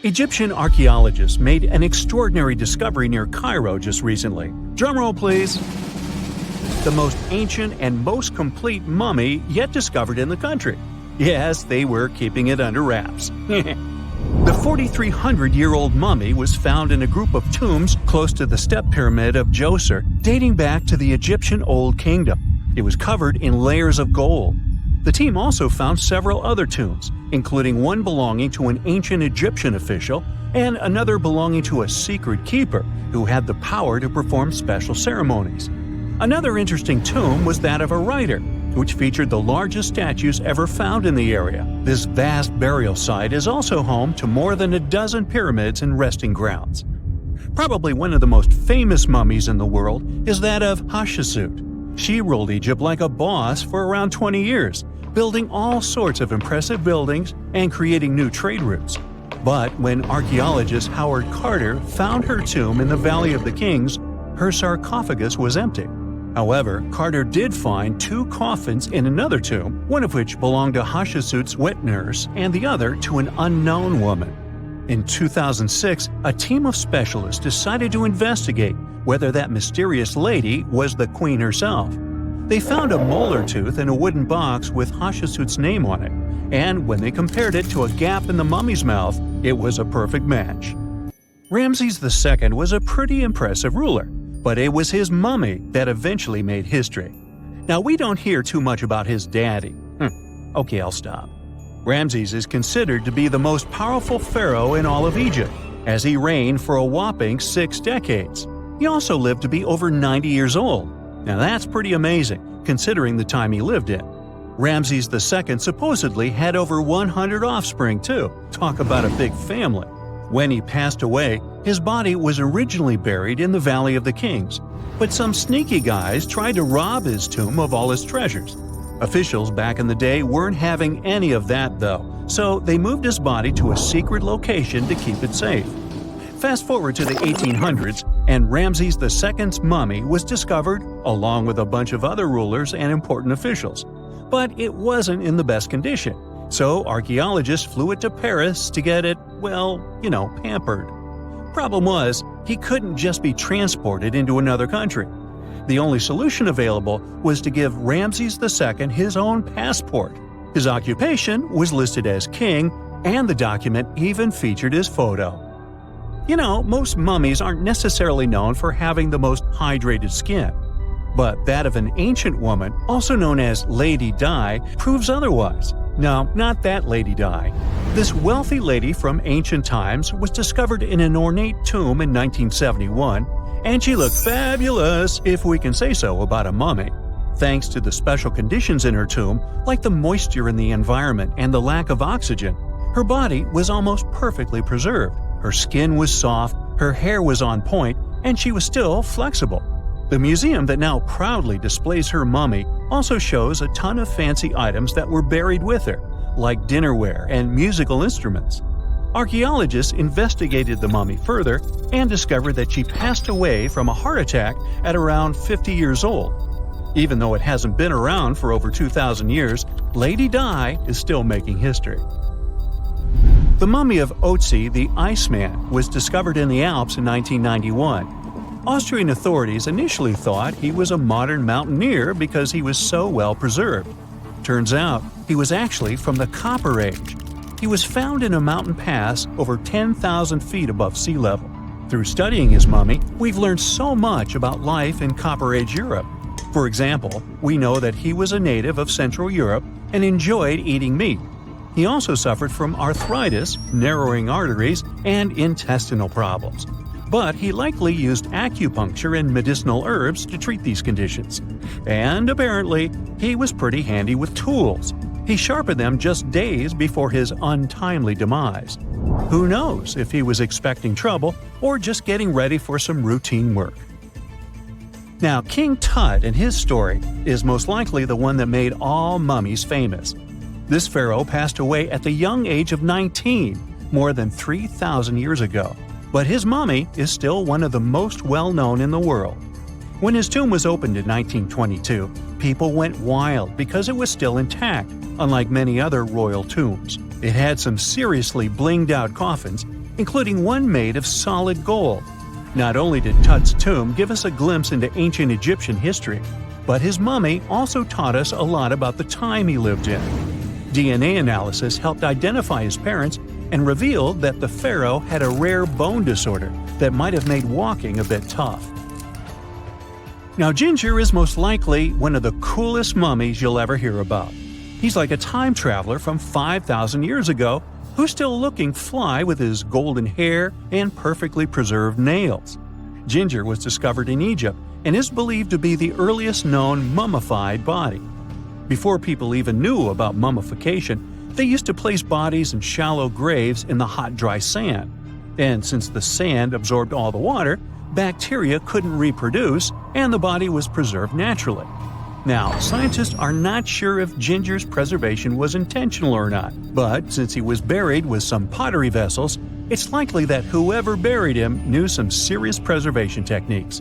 Egyptian archaeologists made an extraordinary discovery near Cairo just recently. Drumroll, please. The most ancient and most complete mummy yet discovered in the country. Yes, they were keeping it under wraps. The 4,300-year-old mummy was found in a group of tombs close to the step pyramid of Djoser, dating back to the Egyptian Old Kingdom. It was covered in layers of gold. The team also found several other tombs, including one belonging to an ancient Egyptian official and another belonging to a secret keeper who had the power to perform special ceremonies. Another interesting tomb was that of a writer, which featured the largest statues ever found in the area. This vast burial site is also home to more than a dozen pyramids and resting grounds. Probably one of the most famous mummies in the world is that of Hatshepsut. She ruled Egypt like a boss for around 20 years, building all sorts of impressive buildings and creating new trade routes. But when archaeologist Howard Carter found her tomb in the Valley of the Kings, her sarcophagus was empty. However, Carter did find 2 coffins in another tomb, one of which belonged to Hatshepsut's wet nurse and the other to an unknown woman. In 2006, a team of specialists decided to investigate whether that mysterious lady was the queen herself. They found a molar tooth in a wooden box with Hatshepsut's name on it, and when they compared it to a gap in the mummy's mouth, it was a perfect match. Ramses II was a pretty impressive ruler, but it was his mummy that eventually made history. Now, we don't hear too much about his daddy. Okay, I'll stop. Ramses is considered to be the most powerful pharaoh in all of Egypt, as he reigned for a whopping 6 decades. He also lived to be over 90 years old. Now that's pretty amazing, considering the time he lived in. Ramses II supposedly had over 100 offspring too. Talk about a big family. When he passed away, his body was originally buried in the Valley of the Kings, but some sneaky guys tried to rob his tomb of all his treasures. Officials back in the day weren't having any of that though, so they moved his body to a secret location to keep it safe. Fast forward to the 1800s, and Ramses II's mummy was discovered along with a bunch of other rulers and important officials. But it wasn't in the best condition, so archaeologists flew it to Paris to get it, pampered. Problem was, he couldn't just be transported into another country. The only solution available was to give Ramses II his own passport. His occupation was listed as king, and the document even featured his photo. Most mummies aren't necessarily known for having the most hydrated skin. But that of an ancient woman, also known as Lady Dai, proves otherwise. No, not that Lady Dai. This wealthy lady from ancient times was discovered in an ornate tomb in 1971, and she looked fabulous, if we can say so about a mummy. Thanks to the special conditions in her tomb, like the moisture in the environment and the lack of oxygen, her body was almost perfectly preserved. Her skin was soft, her hair was on point, and she was still flexible. The museum that now proudly displays her mummy also shows a ton of fancy items that were buried with her, like dinnerware and musical instruments. Archaeologists investigated the mummy further and discovered that she passed away from a heart attack at around 50 years old. Even though it hasn't been around for over 2,000 years, Lady Dai is still making history. The mummy of Otzi the Iceman was discovered in the Alps in 1991. Austrian authorities initially thought he was a modern mountaineer because he was so well preserved. Turns out, he was actually from the Copper Age. He was found in a mountain pass over 10,000 feet above sea level. Through studying his mummy, we've learned so much about life in Copper Age Europe. For example, we know that he was a native of Central Europe and enjoyed eating meat. He also suffered from arthritis, narrowing arteries, and intestinal problems. But he likely used acupuncture and medicinal herbs to treat these conditions. And apparently, he was pretty handy with tools. He sharpened them just days before his untimely demise. Who knows if he was expecting trouble or just getting ready for some routine work. Now, King Tut and his story is most likely the one that made all mummies famous. This pharaoh passed away at the young age of 19, more than 3,000 years ago. But his mummy is still one of the most well-known in the world. When his tomb was opened in 1922, People went wild because it was still intact, unlike many other royal tombs. It had some seriously blinged-out coffins, including one made of solid gold. Not only did Tut's tomb give us a glimpse into ancient Egyptian history, but his mummy also taught us a lot about the time he lived in. DNA analysis helped identify his parents and revealed that the pharaoh had a rare bone disorder that might have made walking a bit tough. Now, Ginger is most likely one of the coolest mummies you'll ever hear about. He's like a time traveler from 5,000 years ago who's still looking fly with his golden hair and perfectly preserved nails. Ginger was discovered in Egypt and is believed to be the earliest known mummified body. Before people even knew about mummification, they used to place bodies in shallow graves in the hot, dry sand. And since the sand absorbed all the water, bacteria couldn't reproduce and the body was preserved naturally. Now, scientists are not sure if Ginger's preservation was intentional or not, but since he was buried with some pottery vessels, it's likely that whoever buried him knew some serious preservation techniques.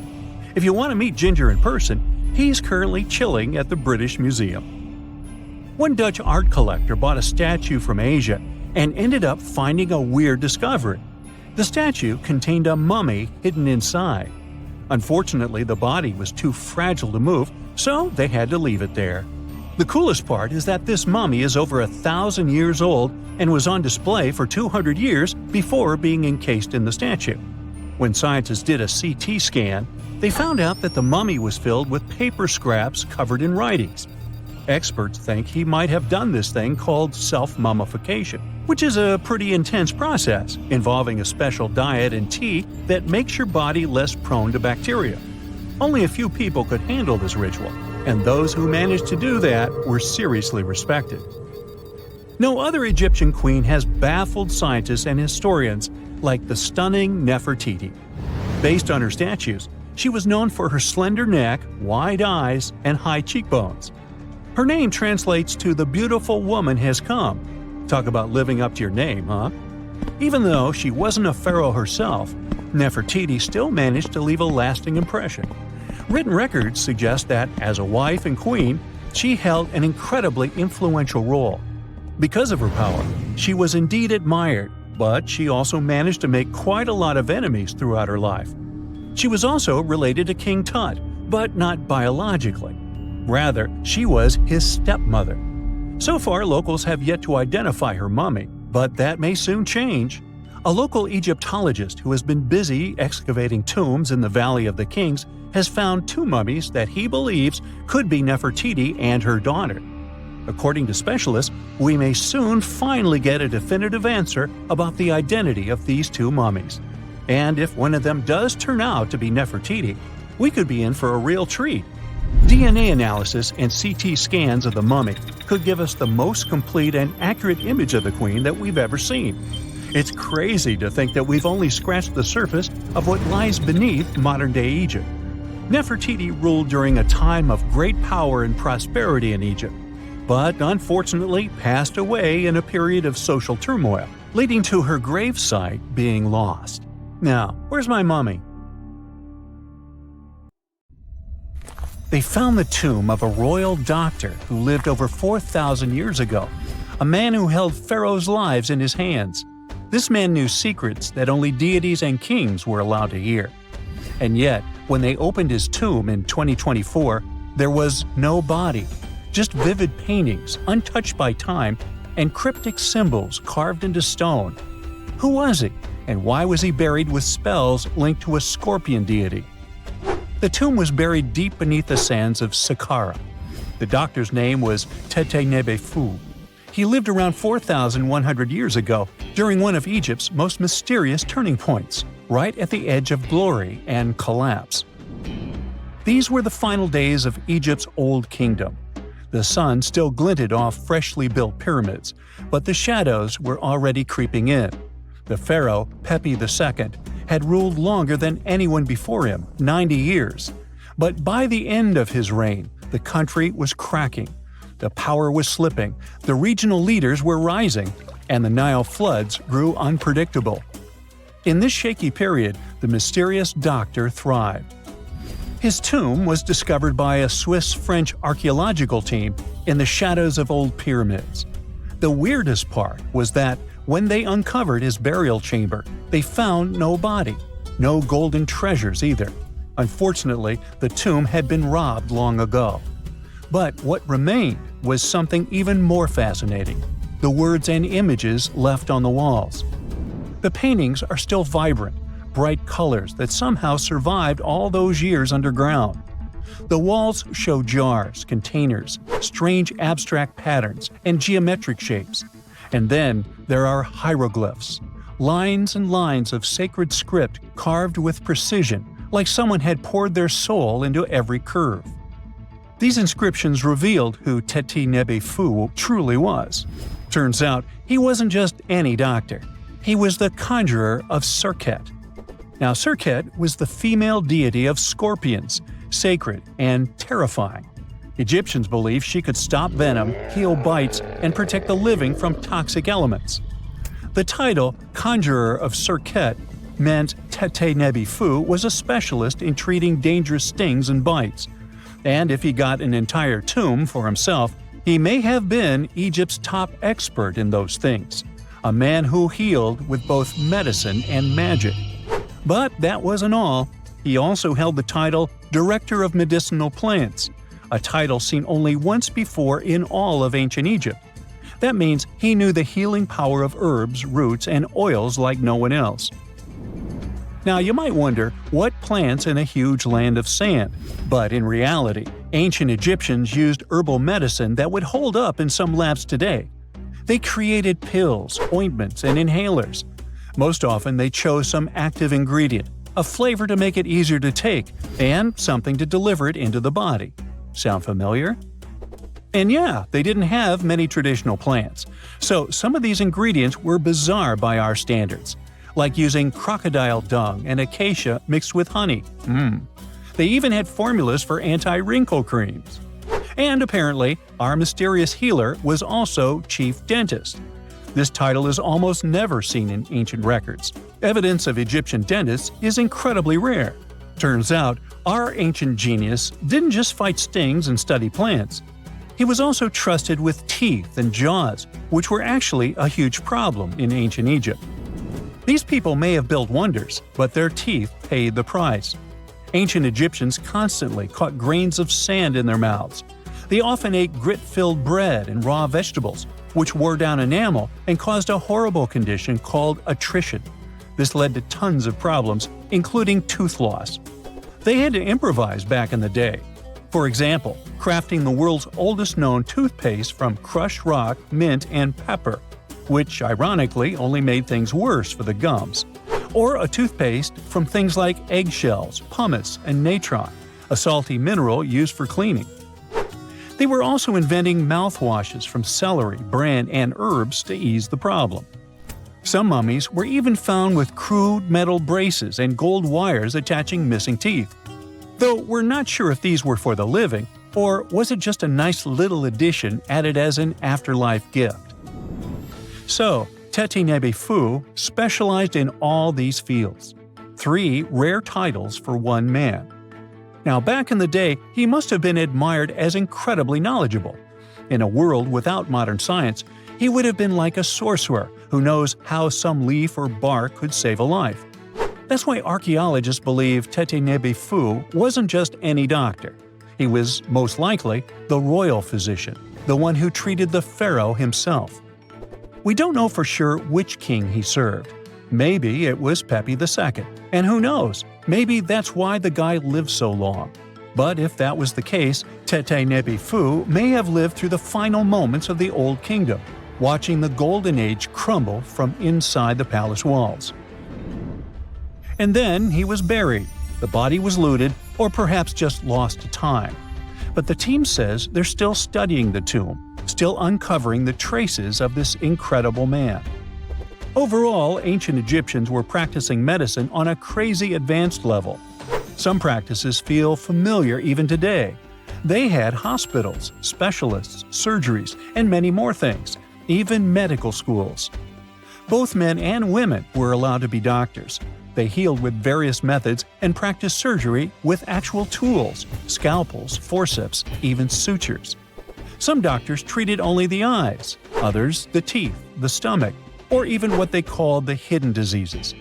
If you want to meet Ginger in person, he's currently chilling at the British Museum. One Dutch art collector bought a statue from Asia and ended up finding a weird discovery. The statue contained a mummy hidden inside. Unfortunately, the body was too fragile to move, so they had to leave it there. The coolest part is that this mummy is over 1,000 years old and was on display for 200 years before being encased in the statue. When scientists did a CT scan, they found out that the mummy was filled with paper scraps covered in writings. Experts think he might have done this thing called self-mummification, which is a pretty intense process involving a special diet and tea that makes your body less prone to bacteria. Only a few people could handle this ritual, and those who managed to do that were seriously respected. No other Egyptian queen has baffled scientists and historians like the stunning Nefertiti. Based on her statues, she was known for her slender neck, wide eyes, and high cheekbones. Her name translates to "the beautiful woman has come." Talk about living up to your name, huh? Even though she wasn't a pharaoh herself, Nefertiti still managed to leave a lasting impression. Written records suggest that, as a wife and queen, she held an incredibly influential role. Because of her power, she was indeed admired, but she also managed to make quite a lot of enemies throughout her life. She was also related to King Tut, but not biologically. Rather, she was his stepmother. So far, locals have yet to identify her mummy, but that may soon change. A local Egyptologist who has been busy excavating tombs in the Valley of the Kings has found two mummies that he believes could be Nefertiti and her daughter. According to specialists, we may soon finally get a definitive answer about the identity of these two mummies. And if one of them does turn out to be Nefertiti, we could be in for a real treat. DNA analysis and CT scans of the mummy could give us the most complete and accurate image of the queen that we've ever seen. It's crazy to think that we've only scratched the surface of what lies beneath modern-day Egypt. Nefertiti ruled during a time of great power and prosperity in Egypt, but unfortunately passed away in a period of social turmoil, leading to her gravesite being lost. Now, where's my mummy? They found the tomb of a royal doctor who lived over 4,000 years ago, a man who held pharaohs' lives in his hands. This man knew secrets that only deities and kings were allowed to hear. And yet, when they opened his tomb in 2024, there was no body, just vivid paintings, untouched by time, and cryptic symbols carved into stone. Who was he, and why was he buried with spells linked to a scorpion deity? The tomb was buried deep beneath the sands of Saqqara. The doctor's name was Teti Nebu. He lived around 4,100 years ago during one of Egypt's most mysterious turning points, right at the edge of glory and collapse. These were the final days of Egypt's Old Kingdom. The sun still glinted off freshly built pyramids, but the shadows were already creeping in. The pharaoh, Pepi II, had ruled longer than anyone before him, 90 years. But by the end of his reign, the country was cracking. The power was slipping, the regional leaders were rising, and the Nile floods grew unpredictable. In this shaky period, the mysterious doctor thrived. His tomb was discovered by a Swiss-French archaeological team in the shadows of old pyramids. The weirdest part was that when they uncovered his burial chamber, they found no body, no golden treasures either. Unfortunately, the tomb had been robbed long ago. But what remained was something even more fascinating: the words and images left on the walls. The paintings are still vibrant, bright colors that somehow survived all those years underground. The walls show jars, containers, strange abstract patterns, and geometric shapes. And then there are hieroglyphs, lines and lines of sacred script carved with precision, like someone had poured their soul into every curve. These inscriptions revealed who Teti Nebu truly was. Turns out, he wasn't just any doctor. He was the conjurer of Serket. Now, Serket was the female deity of scorpions, sacred and terrifying. Egyptians believed she could stop venom, heal bites, and protect the living from toxic elements. The title, Conjurer of Serket, meant Teti Nebu was a specialist in treating dangerous stings and bites. And if he got an entire tomb for himself, he may have been Egypt's top expert in those things, a man who healed with both medicine and magic. But that wasn't all. He also held the title Director of Medicinal Plants, a title seen only once before in all of ancient Egypt. That means he knew the healing power of herbs, roots, and oils like no one else. Now, you might wonder, what plants in a huge land of sand? But in reality, ancient Egyptians used herbal medicine that would hold up in some labs today. They created pills, ointments, and inhalers. Most often, they chose some active ingredient, a flavor to make it easier to take, and something to deliver it into the body. Sound familiar? And yeah, they didn't have many traditional plants, so some of these ingredients were bizarre by our standards, like using crocodile dung and acacia mixed with honey. They even had formulas for anti-wrinkle creams. And apparently, our mysterious healer was also chief dentist. This title is almost never seen in ancient records. Evidence of Egyptian dentists is incredibly rare. Turns out, our ancient genius didn't just fight stings and study plants. He was also trusted with teeth and jaws, which were actually a huge problem in ancient Egypt. These people may have built wonders, but their teeth paid the price. Ancient Egyptians constantly caught grains of sand in their mouths. They often ate grit-filled bread and raw vegetables, which wore down enamel and caused a horrible condition called attrition. This led to tons of problems, including tooth loss. They had to improvise back in the day. For example, crafting the world's oldest known toothpaste from crushed rock, mint, and pepper, which ironically only made things worse for the gums. Or a toothpaste from things like eggshells, pumice, and natron, a salty mineral used for cleaning. They were also inventing mouthwashes from celery, bran, and herbs to ease the problem. Some mummies were even found with crude metal braces and gold wires attaching missing teeth. Though we're not sure if these were for the living, or was it just a nice little addition added as an afterlife gift. So, Teti Nebu specialized in all these fields. 3 rare titles for one man. Now, back in the day, he must have been admired as incredibly knowledgeable. In a world without modern science, he would have been like a sorcerer who knows how some leaf or bark could save a life. That's why archaeologists believe Teti Nebu wasn't just any doctor. He was, most likely, the royal physician, the one who treated the pharaoh himself. We don't know for sure which king he served. Maybe it was Pepi II, and who knows, maybe that's why the guy lived so long. But if that was the case, Teti Nebu may have lived through the final moments of the Old Kingdom, watching the Golden Age crumble from inside the palace walls. And then he was buried. The body was looted, or perhaps just lost to time. But the team says they're still studying the tomb, still uncovering the traces of this incredible man. Overall, ancient Egyptians were practicing medicine on a crazy advanced level. Some practices feel familiar even today. They had hospitals, specialists, surgeries, and many more things, even medical schools. Both men and women were allowed to be doctors. They healed with various methods and practiced surgery with actual tools, scalpels, forceps, even sutures. Some doctors treated only the eyes, others the teeth, the stomach, or even what they called the hidden diseases.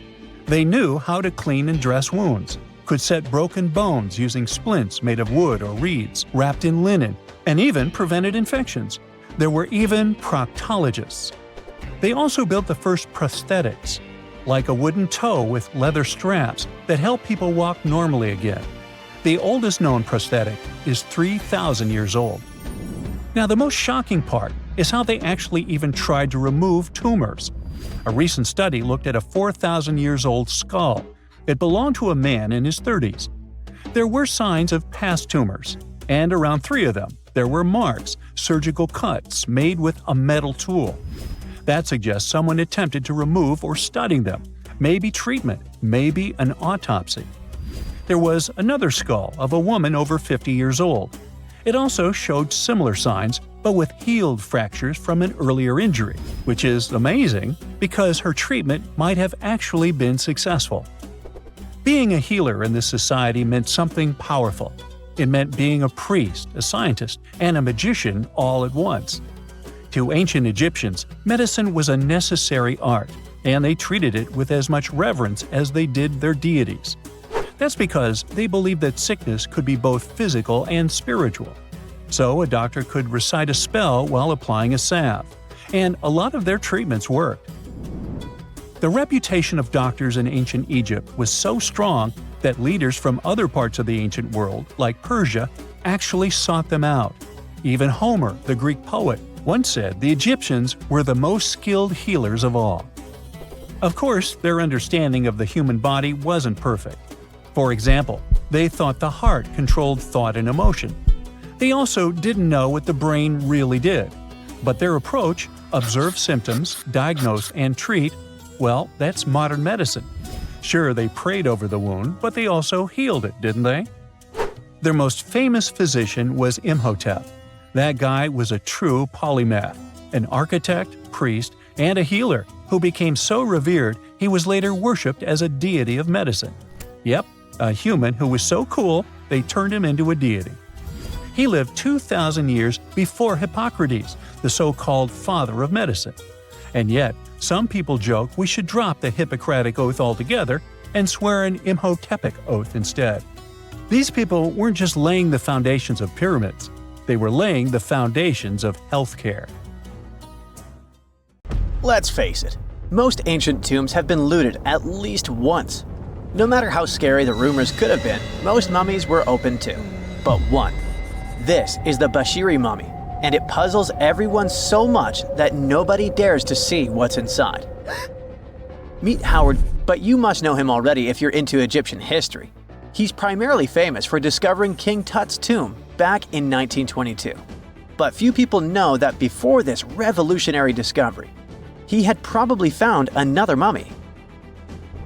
They knew how to clean and dress wounds, could set broken bones using splints made of wood or reeds wrapped in linen, and even prevented infections. There were even proctologists. They also built the first prosthetics, like a wooden toe with leather straps that help people walk normally again. The oldest known prosthetic is 3,000 years old. Now, the most shocking part is how they actually even tried to remove tumors. A recent study looked at a 4,000 years old skull. It belonged to a man in his 30s. There were signs of past tumors, and around 3 of them, there were marks, surgical cuts made with a metal tool. That suggests someone attempted to remove or study them, maybe treatment, maybe an autopsy. There was another skull of a woman over 50 years old. It also showed similar signs, but with healed fractures from an earlier injury, which is amazing because her treatment might have actually been successful. Being a healer in this society meant something powerful. It meant being a priest, a scientist, and a magician all at once. To ancient Egyptians, medicine was a necessary art, and they treated it with as much reverence as they did their deities. That's because they believed that sickness could be both physical and spiritual. So a doctor could recite a spell while applying a salve, and a lot of their treatments worked. The reputation of doctors in ancient Egypt was so strong that leaders from other parts of the ancient world, like Persia, actually sought them out. Even Homer, the Greek poet, once said the Egyptians were the most skilled healers of all. Of course, their understanding of the human body wasn't perfect. For example, they thought the heart controlled thought and emotion. They also didn't know what the brain really did. But their approach, observe symptoms, diagnose, and treat, well, that's modern medicine. Sure, they prayed over the wound, but they also healed it, didn't they? Their most famous physician was Imhotep. That guy was a true polymath, an architect, priest, and a healer who became so revered he was later worshipped as a deity of medicine. Yep, a human who was so cool they turned him into a deity. He lived 2,000 years before Hippocrates, the so-called father of medicine. And yet, some people joke we should drop the Hippocratic Oath altogether and swear an Imhotepic oath instead. These people weren't just laying the foundations of pyramids, they were laying the foundations of healthcare. Let's face it, most ancient tombs have been looted at least once. No matter how scary the rumors could have been, most mummies were open too. But one. This is the Bashiri mummy, and it puzzles everyone so much that nobody dares to see what's inside. Meet Howard, but you must know him already if you're into Egyptian history. He's primarily famous for discovering King Tut's tomb back in 1922. But few people know that before this revolutionary discovery, he had probably found another mummy.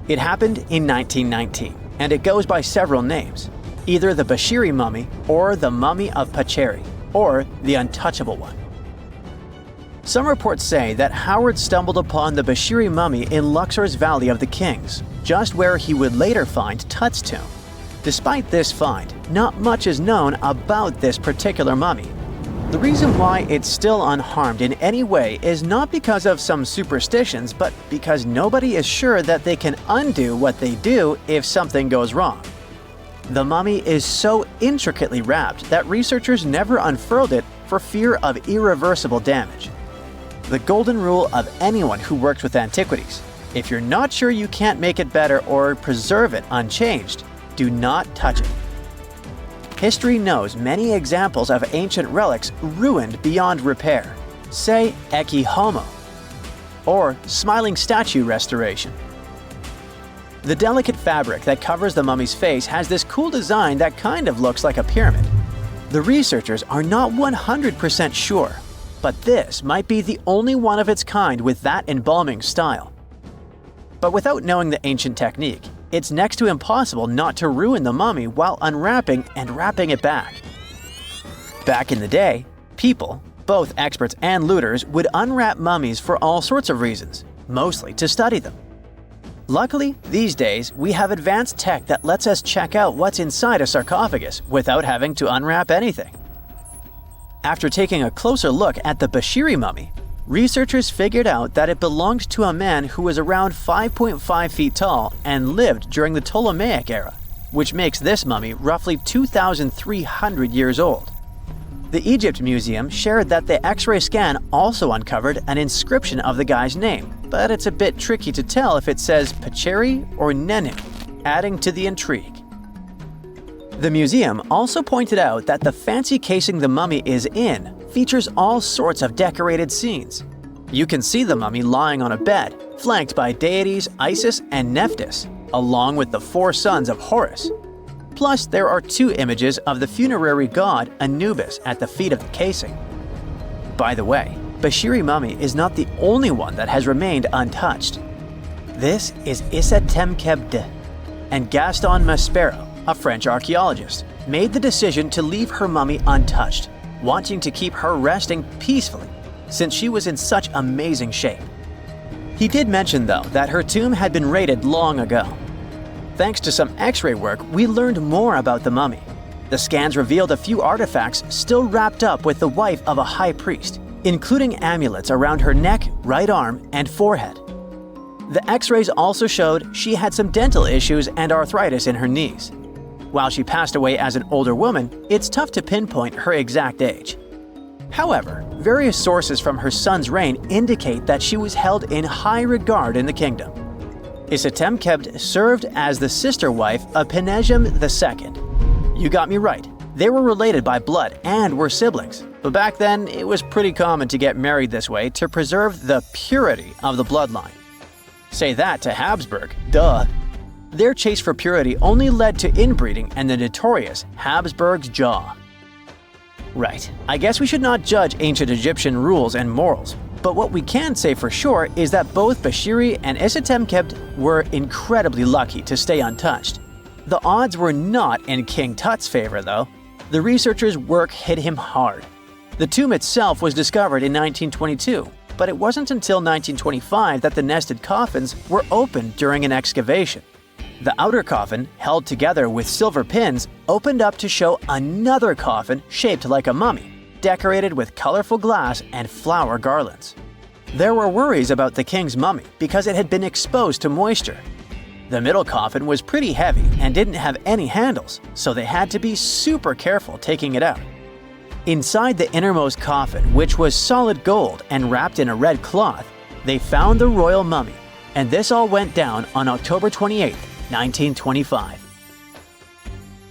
It happened in 1919, and it goes by several names, either the Bashiri mummy or the Mummy of Pacheri, or the Untouchable one. Some reports say that Howard stumbled upon the Bashiri mummy in Luxor's Valley of the Kings, just where he would later find Tut's tomb. Despite this find, not much is known about this particular mummy. The reason why it's still unharmed in any way is not because of some superstitions, but because nobody is sure that they can undo what they do if something goes wrong. The mummy is so intricately wrapped that researchers never unfurled it for fear of irreversible damage. The golden rule of anyone who works with antiquities: if you're not sure you can't make it better or preserve it unchanged, do not touch it. History knows many examples of ancient relics ruined beyond repair, say Ecce Homo, or smiling statue restoration. The delicate fabric that covers the mummy's face has this cool design that kind of looks like a pyramid. The researchers are not 100% sure, but this might be the only one of its kind with that embalming style. But without knowing the ancient technique, it's next to impossible not to ruin the mummy while unwrapping and wrapping it back. Back in the day, people, both experts and looters, would unwrap mummies for all sorts of reasons, mostly to study them. Luckily, these days, we have advanced tech that lets us check out what's inside a sarcophagus without having to unwrap anything. After taking a closer look at the Bashiri mummy, researchers figured out that it belonged to a man who was around 5.5 feet tall and lived during the Ptolemaic era, which makes this mummy roughly 2,300 years old. The Egypt Museum shared that the X-ray scan also uncovered an inscription of the guy's name, but it's a bit tricky to tell if it says Pacheri or Nenu, adding to the intrigue. The museum also pointed out that the fancy casing the mummy is in features all sorts of decorated scenes. You can see the mummy lying on a bed, flanked by deities Isis and Nephthys, along with the 4 sons of Horus. Plus, there are 2 images of the funerary god Anubis at the feet of the casing. By the way, Bashiri mummy is not the only one that has remained untouched. This is Isetemkebde, and Gaston Maspero, a French archaeologist, made the decision to leave her mummy untouched, wanting to keep her resting peacefully since she was in such amazing shape. He did mention, though, that her tomb had been raided long ago. Thanks to some X-ray work, we learned more about the mummy. The scans revealed a few artifacts still wrapped up with the wife of a high priest, including amulets around her neck, right arm, and forehead. The X-rays also showed she had some dental issues and arthritis in her knees. While she passed away as an older woman, it's tough to pinpoint her exact age. However, various sources from her son's reign indicate that she was held in high regard in the kingdom. Isetemkebde served as the sister wife of Penejam II. You got me right, they were related by blood and were siblings, but back then it was pretty common to get married this way to preserve the purity of the bloodline. Say that to Habsburg, duh. Their chase for purity only led to inbreeding and the notorious Habsburg's jaw. Right, I guess we should not judge ancient Egyptian rules and morals, but what we can say for sure is that both Bashiri and Isetemkebde were incredibly lucky to stay untouched. The odds were not in King Tut's favor, though. The researchers' work hit him hard. The tomb itself was discovered in 1922, but it wasn't until 1925 that the nested coffins were opened during an excavation. The outer coffin, held together with silver pins, opened up to show another coffin shaped like a mummy, decorated with colorful glass and flower garlands. There were worries about the king's mummy because it had been exposed to moisture. The middle coffin was pretty heavy and didn't have any handles, so they had to be super careful taking it out. Inside the innermost coffin, which was solid gold and wrapped in a red cloth, they found the royal mummy, and this all went down on October 28, 1925.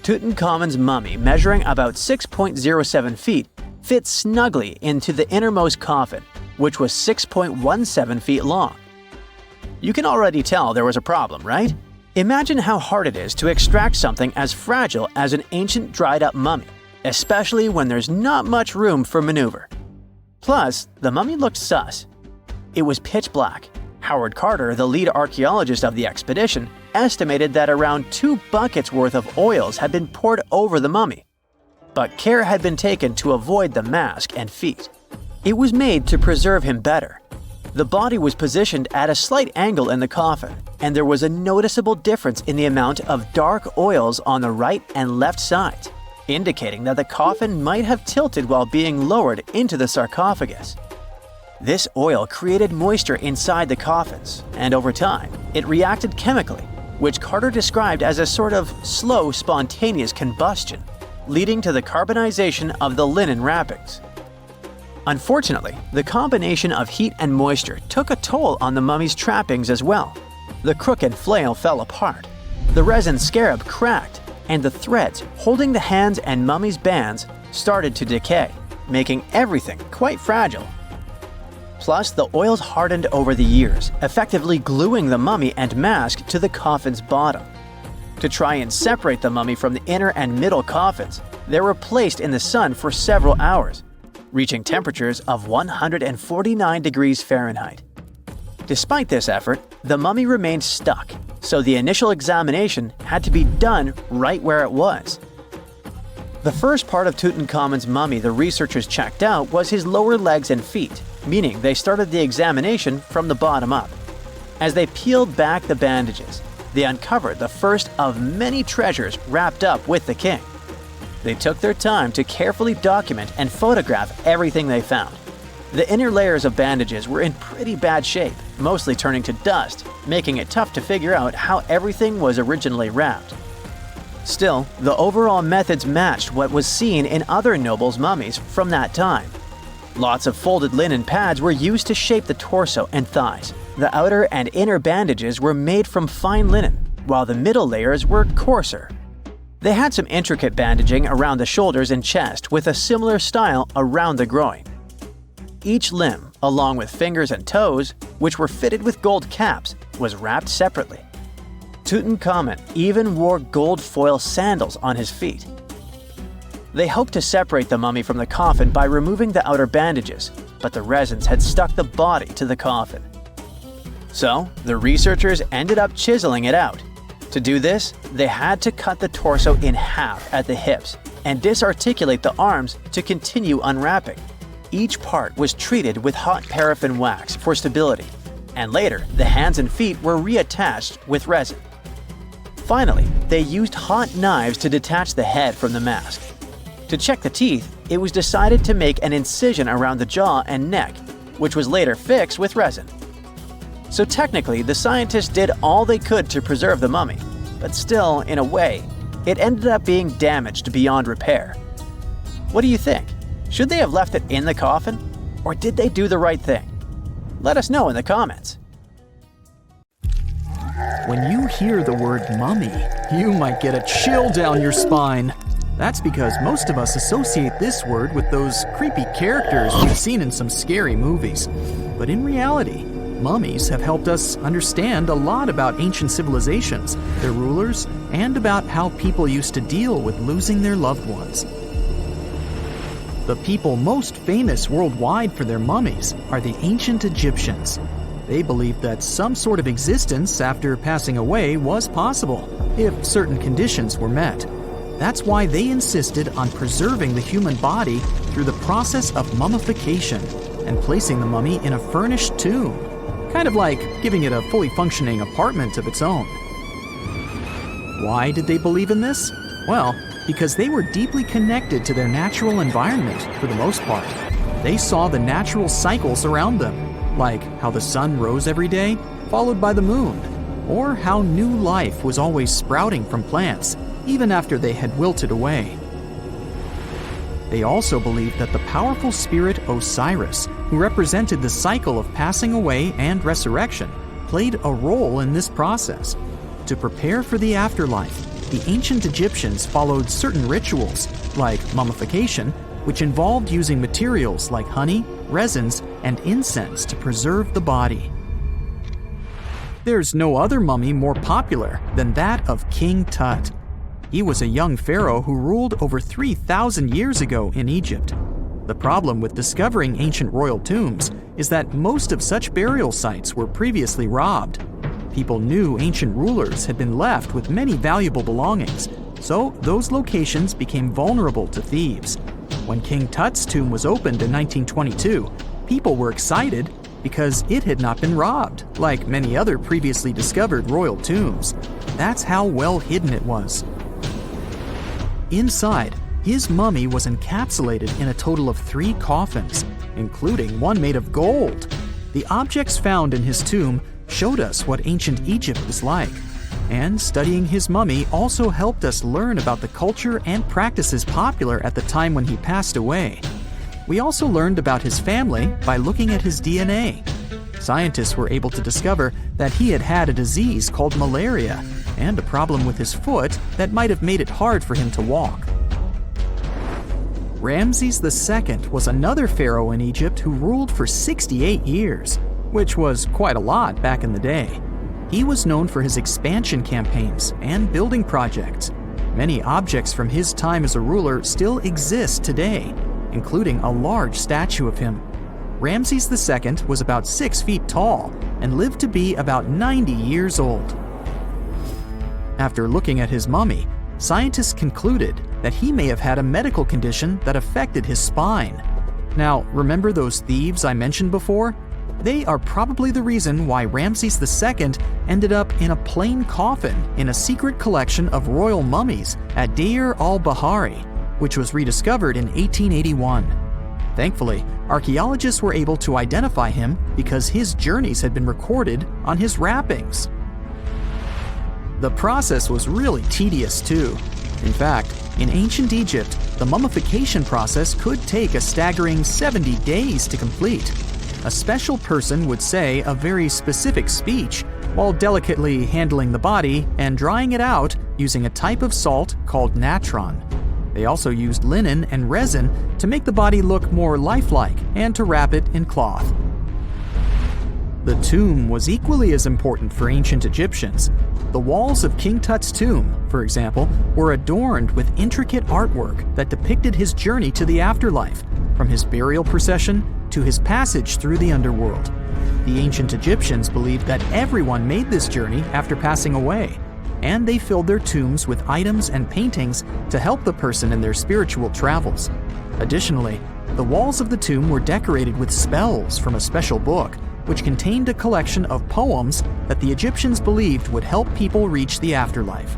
Tutankhamun's mummy, measuring about 6.07 feet, fit snugly into the innermost coffin, which was 6.17 feet long. You can already tell there was a problem, right? Imagine how hard it is to extract something as fragile as an ancient dried-up mummy, especially when there's not much room for maneuver. Plus, the mummy looked sus. It was pitch black. Howard Carter, the lead archaeologist of the expedition, estimated that around 2 buckets worth of oils had been poured over the mummy. But care had been taken to avoid the mask and feet. It was made to preserve him better. The body was positioned at a slight angle in the coffin, and there was a noticeable difference in the amount of dark oils on the right and left sides, indicating that the coffin might have tilted while being lowered into the sarcophagus. This oil created moisture inside the coffins, and over time, it reacted chemically, which Carter described as a sort of slow, spontaneous combustion, leading to the carbonization of the linen wrappings. Unfortunately, the combination of heat and moisture took a toll on the mummy's trappings as well. The crooked flail fell apart, the resin scarab cracked, and the threads holding the hands and mummy's bands started to decay, making everything quite fragile. Plus, the oils hardened over the years, effectively gluing the mummy and mask to the coffin's bottom. To try and separate the mummy from the inner and middle coffins, they were placed in the sun for several hours, reaching temperatures of 149 degrees Fahrenheit. Despite this effort, the mummy remained stuck, so the initial examination had to be done right where it was. The first part of Tutankhamun's mummy the researchers checked out was his lower legs and feet, meaning they started the examination from the bottom up. As they peeled back the bandages, they uncovered the first of many treasures wrapped up with the king. They took their time to carefully document and photograph everything they found. The inner layers of bandages were in pretty bad shape, mostly turning to dust, making it tough to figure out how everything was originally wrapped. Still, the overall methods matched what was seen in other nobles' mummies from that time. Lots of folded linen pads were used to shape the torso and thighs. The outer and inner bandages were made from fine linen, while the middle layers were coarser. They had some intricate bandaging around the shoulders and chest with a similar style around the groin. Each limb, along with fingers and toes, which were fitted with gold caps, was wrapped separately. Tutankhamun even wore gold foil sandals on his feet. They hoped to separate the mummy from the coffin by removing the outer bandages, but the resins had stuck the body to the coffin. So, the researchers ended up chiseling it out. To do this, they had to cut the torso in half at the hips and disarticulate the arms to continue unwrapping. Each part was treated with hot paraffin wax for stability, and later the hands and feet were reattached with resin. Finally, they used hot knives to detach the head from the mask. To check the teeth, it was decided to make an incision around the jaw and neck, which was later fixed with resin. So technically, the scientists did all they could to preserve the mummy, but still, in a way, it ended up being damaged beyond repair. What do you think? Should they have left it in the coffin? Or did they do the right thing? Let us know in the comments. When you hear the word mummy, you might get a chill down your spine. That's because most of us associate this word with those creepy characters we've seen in some scary movies. But in reality, mummies have helped us understand a lot about ancient civilizations, their rulers, and about how people used to deal with losing their loved ones. The people most famous worldwide for their mummies are the ancient Egyptians. They believed that some sort of existence after passing away was possible, if certain conditions were met. That's why they insisted on preserving the human body through the process of mummification and placing the mummy in a furnished tomb, kind of like giving it a fully functioning apartment of its own. Why did they believe in this? Well, because they were deeply connected to their natural environment for the most part. They saw the natural cycles around them, like how the sun rose every day, followed by the moon, or how new life was always sprouting from plants, even after they had wilted away. They also believed that the powerful spirit Osiris, who represented the cycle of passing away and resurrection, played a role in this process. To prepare for the afterlife, the ancient Egyptians followed certain rituals, like mummification, which involved using materials like honey, resins, and incense to preserve the body. There's no other mummy more popular than that of King Tut. He was a young pharaoh who ruled over 3,000 years ago in Egypt. The problem with discovering ancient royal tombs is that most of such burial sites were previously robbed. People knew ancient rulers had been left with many valuable belongings, so those locations became vulnerable to thieves. When King Tut's tomb was opened in 1922, people were excited because it had not been robbed, like many other previously discovered royal tombs. That's how well hidden it was. Inside, his mummy was encapsulated in a total of 3 coffins, including one made of gold. The objects found in his tomb showed us what ancient Egypt was like, and studying his mummy also helped us learn about the culture and practices popular at the time when he passed away. We also learned about his family by looking at his DNA. Scientists were able to discover that he had had a disease called malaria and a problem with his foot that might have made it hard for him to walk. Ramses II was another pharaoh in Egypt who ruled for 68 years, which was quite a lot back in the day. He was known for his expansion campaigns and building projects. Many objects from his time as a ruler still exist today, including a large statue of him. Ramses II was about 6 feet tall and lived to be about 90 years old. After looking at his mummy, scientists concluded that he may have had a medical condition that affected his spine. Now, remember those thieves I mentioned before? They are probably the reason why Ramses II ended up in a plain coffin in a secret collection of royal mummies at Deir al-Bahari, which was rediscovered in 1881. Thankfully, archaeologists were able to identify him because his journeys had been recorded on his wrappings. The process was really tedious too. In fact, in ancient Egypt, the mummification process could take a staggering 70 days to complete. A special person would say a very specific speech while delicately handling the body and drying it out using a type of salt called natron. They also used linen and resin to make the body look more lifelike and to wrap it in cloth. The tomb was equally as important for ancient Egyptians. The walls of King Tut's tomb, for example, were adorned with intricate artwork that depicted his journey to the afterlife, from his burial procession to his passage through the underworld. The ancient Egyptians believed that everyone made this journey after passing away, and they filled their tombs with items and paintings to help the person in their spiritual travels. Additionally, the walls of the tomb were decorated with spells from a special book, which contained a collection of poems that the Egyptians believed would help people reach the afterlife.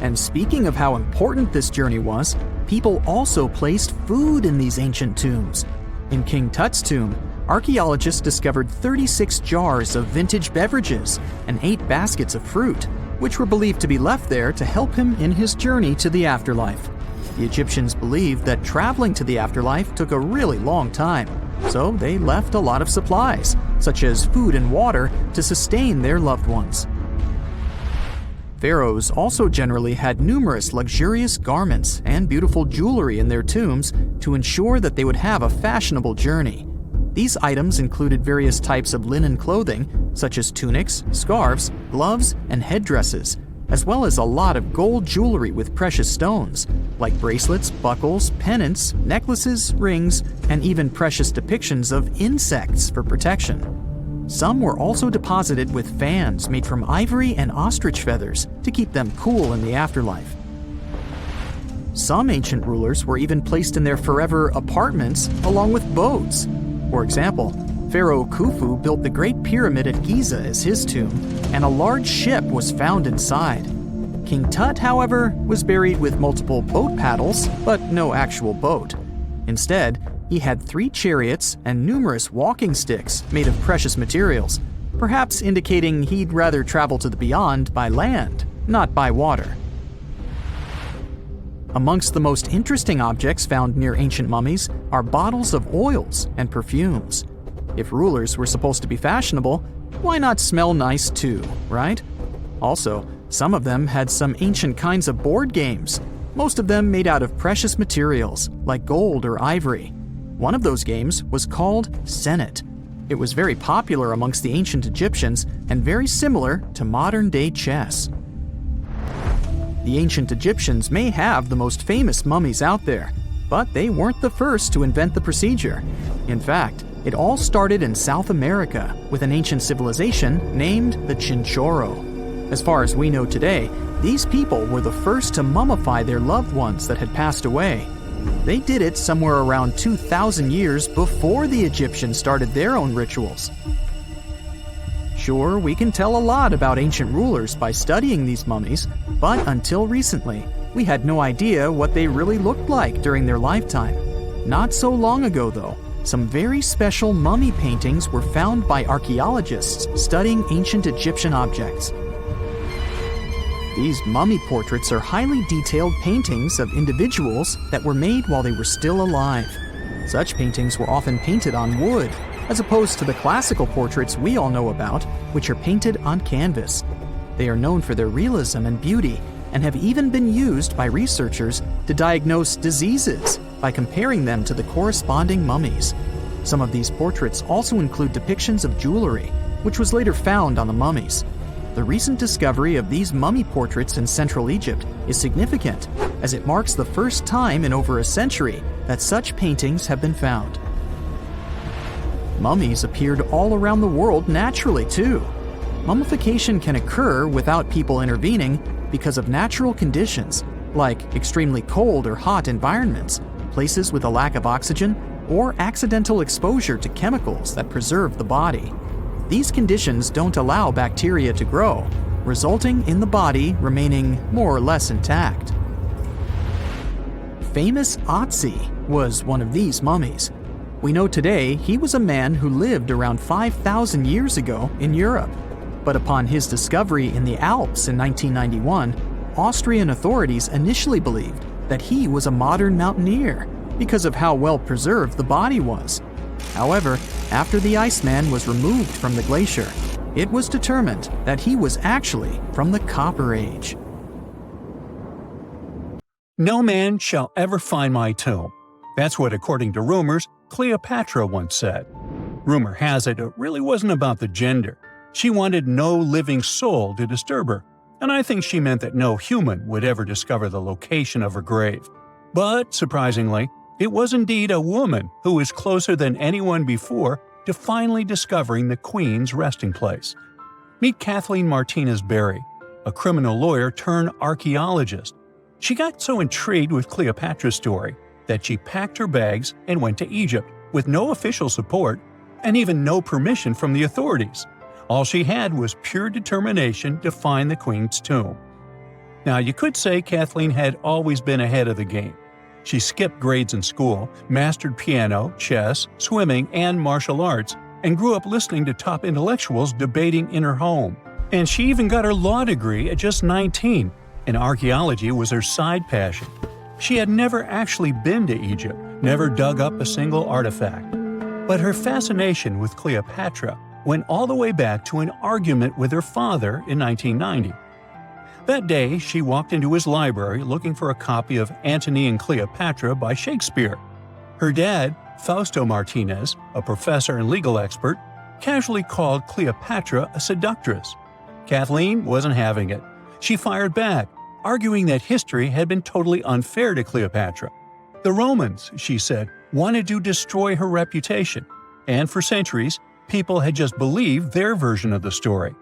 And speaking of how important this journey was, people also placed food in these ancient tombs. In King Tut's tomb, archaeologists discovered 36 jars of vintage beverages and 8 baskets of fruit, which were believed to be left there to help him in his journey to the afterlife. The Egyptians believed that traveling to the afterlife took a really long time, so they left a lot of supplies, such as food and water, to sustain their loved ones. Pharaohs also generally had numerous luxurious garments and beautiful jewelry in their tombs to ensure that they would have a fashionable journey. These items included various types of linen clothing, such as tunics, scarves, gloves, and headdresses, as well as a lot of gold jewelry with precious stones, like bracelets, buckles, pendants, necklaces, rings, and even precious depictions of insects for protection. Some were also deposited with fans made from ivory and ostrich feathers to keep them cool in the afterlife. Some ancient rulers were even placed in their forever apartments along with boats. For example, Pharaoh Khufu built the Great Pyramid at Giza as his tomb, and a large ship was found inside. King Tut, however, was buried with multiple boat paddles, but no actual boat. Instead, he had 3 chariots and numerous walking sticks made of precious materials, perhaps indicating he'd rather travel to the beyond by land, not by water. Amongst the most interesting objects found near ancient mummies are bottles of oils and perfumes. If rulers were supposed to be fashionable, why not smell nice too, right? Also, some of them had some ancient kinds of board games, most of them made out of precious materials like gold or ivory. One of those games was called Senet. It was very popular amongst the ancient Egyptians and very similar to modern-day chess. The ancient Egyptians may have the most famous mummies out there, but they weren't the first to invent the procedure. In fact, it all started in South America with an ancient civilization named the Chinchorro. As far as we know today, these people were the first to mummify their loved ones that had passed away. They did it somewhere around 2,000 years before the Egyptians started their own rituals. Sure, we can tell a lot about ancient rulers by studying these mummies, but until recently, we had no idea what they really looked like during their lifetime. Not so long ago, though, some very special mummy paintings were found by archaeologists studying ancient Egyptian objects. These mummy portraits are highly detailed paintings of individuals that were made while they were still alive. Such paintings were often painted on wood, as opposed to the classical portraits we all know about, which are painted on canvas. They are known for their realism and beauty, and have even been used by researchers to diagnose diseases by comparing them to the corresponding mummies. Some of these portraits also include depictions of jewelry, which was later found on the mummies. The recent discovery of these mummy portraits in Central Egypt is significant, as it marks the first time in over a century that such paintings have been found. Mummies appeared all around the world naturally, too. Mummification can occur without people intervening because of natural conditions, like extremely cold or hot environments, places with a lack of oxygen, or accidental exposure to chemicals that preserve the body. These conditions don't allow bacteria to grow, resulting in the body remaining more or less intact. Famous Otzi was one of these mummies. We know today he was a man who lived around 5,000 years ago in Europe. But upon his discovery in the Alps in 1991, Austrian authorities initially believed that he was a modern mountaineer because of how well preserved the body was. However, after the Iceman was removed from the glacier, it was determined that he was actually from the Copper Age. No man shall ever find my tomb. That's what, according to rumors, Cleopatra once said. Rumor has it really wasn't about the gender. She wanted no living soul to disturb her, and I think she meant that no human would ever discover the location of her grave. But, surprisingly, it was indeed a woman who was closer than anyone before to finally discovering the Queen's resting place. Meet Kathleen Martinez Berry, a criminal lawyer turned archaeologist. She got so intrigued with Cleopatra's story that she packed her bags and went to Egypt with no official support and even no permission from the authorities. All she had was pure determination to find the Queen's tomb. Now, you could say Kathleen had always been ahead of the game. She skipped grades in school, mastered piano, chess, swimming, and martial arts, and grew up listening to top intellectuals debating in her home. And she even got her law degree at just 19, and archaeology was her side passion. She had never actually been to Egypt, never dug up a single artifact. But her fascination with Cleopatra went all the way back to an argument with her father in 1990. That day, she walked into his library looking for a copy of Antony and Cleopatra by Shakespeare. Her dad, Fausto Martinez, a professor and legal expert, casually called Cleopatra a seductress. Kathleen wasn't having it. She fired back, arguing that history had been totally unfair to Cleopatra. The Romans, she said, wanted to destroy her reputation, and for centuries, people had just believed their version of the story.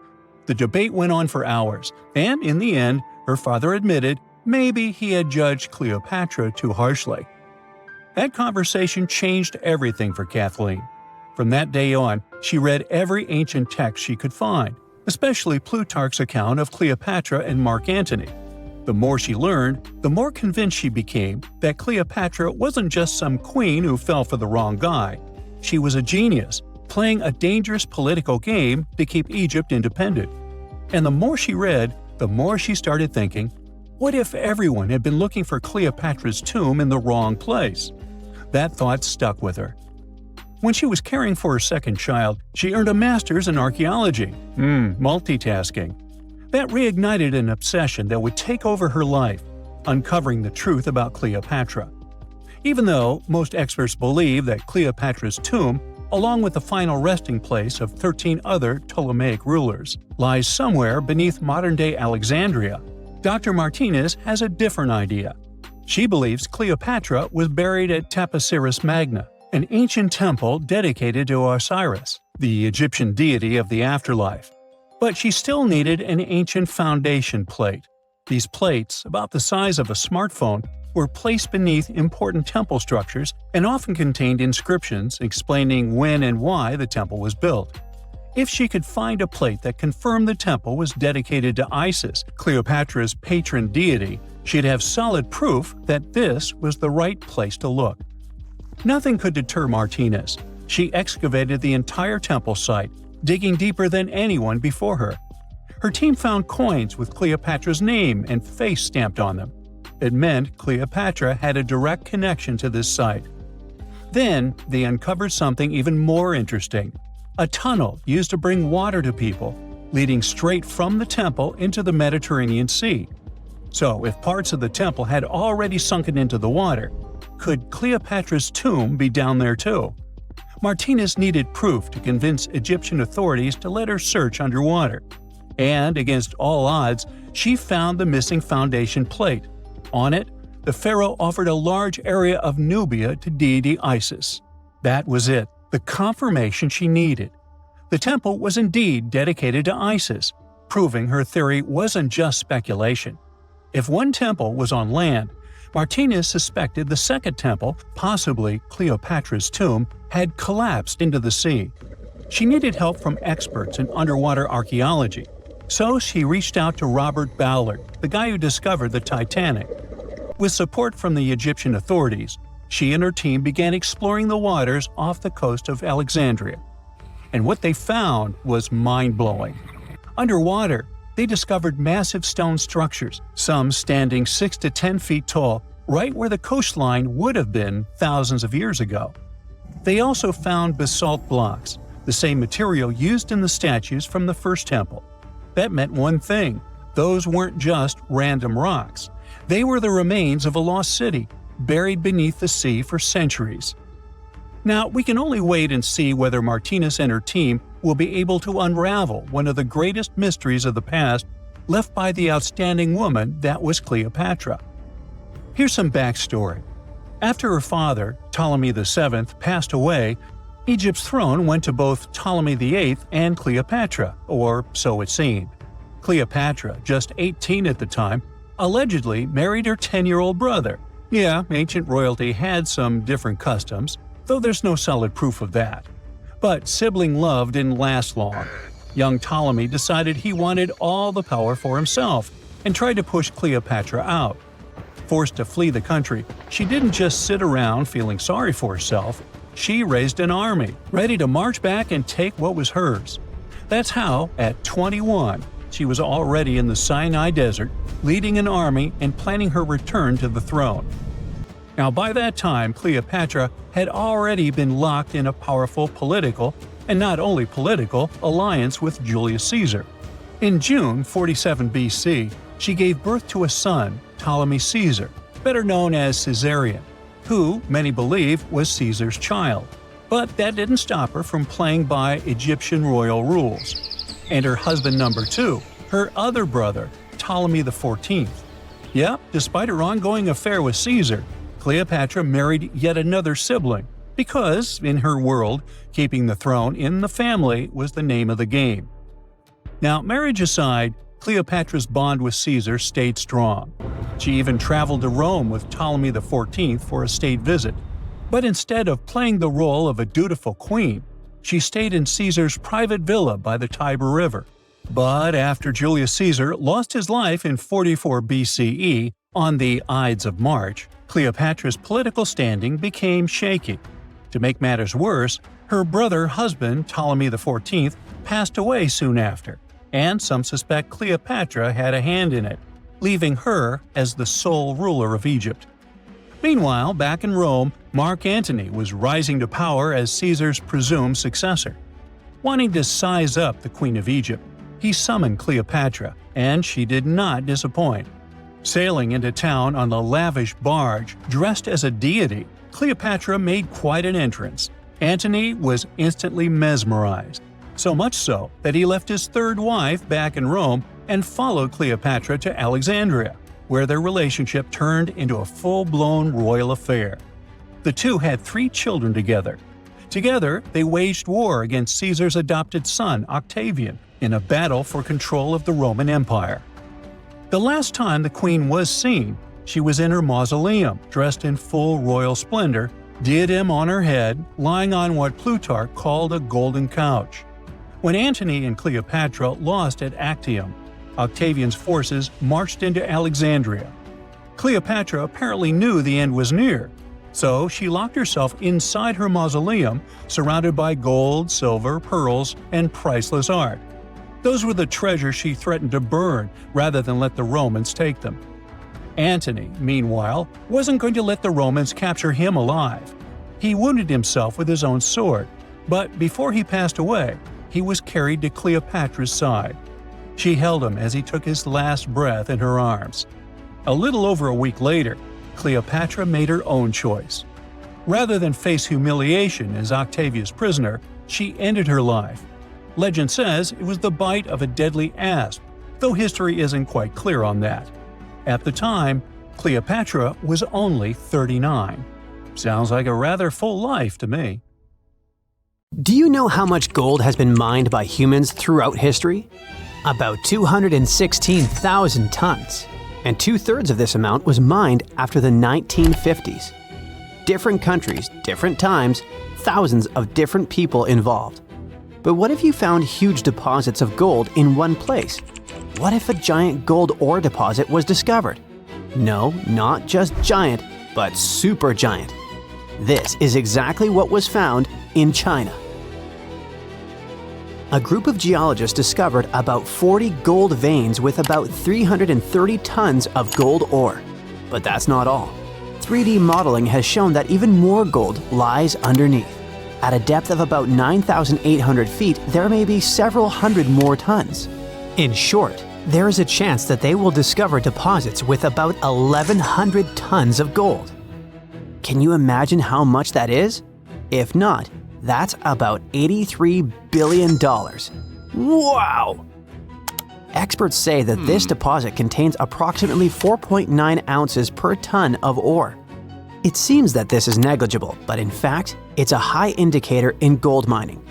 The debate went on for hours, and in the end, her father admitted maybe he had judged Cleopatra too harshly. That conversation changed everything for Kathleen. From that day on, she read every ancient text she could find, especially Plutarch's account of Cleopatra and Mark Antony. The more she learned, the more convinced she became that Cleopatra wasn't just some queen who fell for the wrong guy. She was a genius, playing a dangerous political game to keep Egypt independent. And the more she read, the more she started thinking, what if everyone had been looking for Cleopatra's tomb in the wrong place? That thought stuck with her. When she was caring for her second child, she earned a master's in archaeology. Multitasking. That reignited an obsession that would take over her life, uncovering the truth about Cleopatra. Even though most experts believe that Cleopatra's tomb, along with the final resting place of 13 other Ptolemaic rulers, lies somewhere beneath modern-day Alexandria, Dr. Martinez has a different idea. She believes Cleopatra was buried at Taposiris Magna, an ancient temple dedicated to Osiris, the Egyptian deity of the afterlife. But she still needed an ancient foundation plate. These plates, about the size of a smartphone, were placed beneath important temple structures and often contained inscriptions explaining when and why the temple was built. If she could find a plate that confirmed the temple was dedicated to Isis, Cleopatra's patron deity, she'd have solid proof that this was the right place to look. Nothing could deter Martinez. She excavated the entire temple site, digging deeper than anyone before her. Her team found coins with Cleopatra's name and face stamped on them. It meant Cleopatra had a direct connection to this site. Then, they uncovered something even more interesting. A tunnel used to bring water to people, leading straight from the temple into the Mediterranean Sea. So, if parts of the temple had already sunken into the water, could Cleopatra's tomb be down there too? Martinez needed proof to convince Egyptian authorities to let her search underwater. And, against all odds, she found the missing foundation plate. On it, the pharaoh offered a large area of Nubia to deity Isis. That was it, the confirmation she needed. The temple was indeed dedicated to Isis, proving her theory wasn't just speculation. If one temple was on land, Martinez suspected the second temple, possibly Cleopatra's tomb, had collapsed into the sea. She needed help from experts in underwater archaeology, so she reached out to Robert Ballard, the guy who discovered the Titanic. With support from the Egyptian authorities, she and her team began exploring the waters off the coast of Alexandria. And what they found was mind-blowing. Underwater, they discovered massive stone structures, some standing 6 to 10 feet tall, right where the coastline would have been thousands of years ago. They also found basalt blocks, the same material used in the statues from the first temple. That meant one thing: those weren't just random rocks. They were the remains of a lost city, buried beneath the sea for centuries. Now, we can only wait and see whether Martinez and her team will be able to unravel one of the greatest mysteries of the past left by the outstanding woman that was Cleopatra. Here's some backstory. After her father, Ptolemy VII, passed away, Egypt's throne went to both Ptolemy VIII and Cleopatra, or so it seemed. Cleopatra, just 18 at the time, allegedly married her 10-year-old brother. Yeah, ancient royalty had some different customs, though there's no solid proof of that. But sibling love didn't last long. Young Ptolemy decided he wanted all the power for himself and tried to push Cleopatra out. Forced to flee the country, she didn't just sit around feeling sorry for herself. She raised an army, ready to march back and take what was hers. That's how, at 21, she was already in the Sinai Desert, leading an army and planning her return to the throne. Now, by that time, Cleopatra had already been locked in a powerful political, and not only political, alliance with Julius Caesar. In June 47 BC, she gave birth to a son, Ptolemy Caesar, better known as Caesarion, who, many believe, was Caesar's child. But that didn't stop her from playing by Egyptian royal rules. And her husband number 2, her other brother, Ptolemy XIV. Yep, despite her ongoing affair with Caesar, Cleopatra married yet another sibling, because, in her world, keeping the throne in the family was the name of the game. Now, marriage aside, Cleopatra's bond with Caesar stayed strong. She even traveled to Rome with Ptolemy XIV for a state visit. But instead of playing the role of a dutiful queen, she stayed in Caesar's private villa by the Tiber River. But after Julius Caesar lost his life in 44 BCE on the Ides of March, Cleopatra's political standing became shaky. To make matters worse, her brother-husband Ptolemy XIV passed away soon after, and some suspect Cleopatra had a hand in it, leaving her as the sole ruler of Egypt. Meanwhile, back in Rome, Mark Antony was rising to power as Caesar's presumed successor. Wanting to size up the Queen of Egypt, he summoned Cleopatra, and she did not disappoint. Sailing into town on a lavish barge dressed as a deity, Cleopatra made quite an entrance. Antony was instantly mesmerized, so much so that he left his third wife back in Rome and followed Cleopatra to Alexandria, where their relationship turned into a full-blown royal affair. The two had 3 children together. Together, they waged war against Caesar's adopted son, Octavian, in a battle for control of the Roman Empire. The last time the queen was seen, she was in her mausoleum, dressed in full royal splendor, diadem on her head, lying on what Plutarch called a golden couch. When Antony and Cleopatra lost at Actium, Octavian's forces marched into Alexandria. Cleopatra apparently knew the end was near, so she locked herself inside her mausoleum, surrounded by gold, silver, pearls, and priceless art. Those were the treasures she threatened to burn rather than let the Romans take them. Antony, meanwhile, wasn't going to let the Romans capture him alive. He wounded himself with his own sword, but before he passed away, he was carried to Cleopatra's side. She held him as he took his last breath in her arms. A little over a week later, Cleopatra made her own choice. Rather than face humiliation as Octavia's prisoner, she ended her life. Legend says it was the bite of a deadly asp, though history isn't quite clear on that. At the time, Cleopatra was only 39. Sounds like a rather full life to me. Do you know how much gold has been mined by humans throughout history? About 216,000 tons. and 2/3 of this amount was mined after the 1950s. Different countries, different times, thousands of different people involved. But what if you found huge deposits of gold in one place? What if a giant gold ore deposit was discovered? No, not just giant, but super giant. This is exactly what was found in China. A group of geologists discovered about 40 gold veins with about 330 tons of gold ore. But that's not all. 3D modeling has shown that even more gold lies underneath. At a depth of about 9,800 feet, there may be several hundred more tons. In short, there is a chance that they will discover deposits with about 1,100 tons of gold. Can you imagine how much that is? If not, that's about $83 billion. Wow! Experts say that this deposit contains approximately 4.9 ounces per ton of ore. It seems that this is negligible, but in fact, it's a high indicator in gold mining.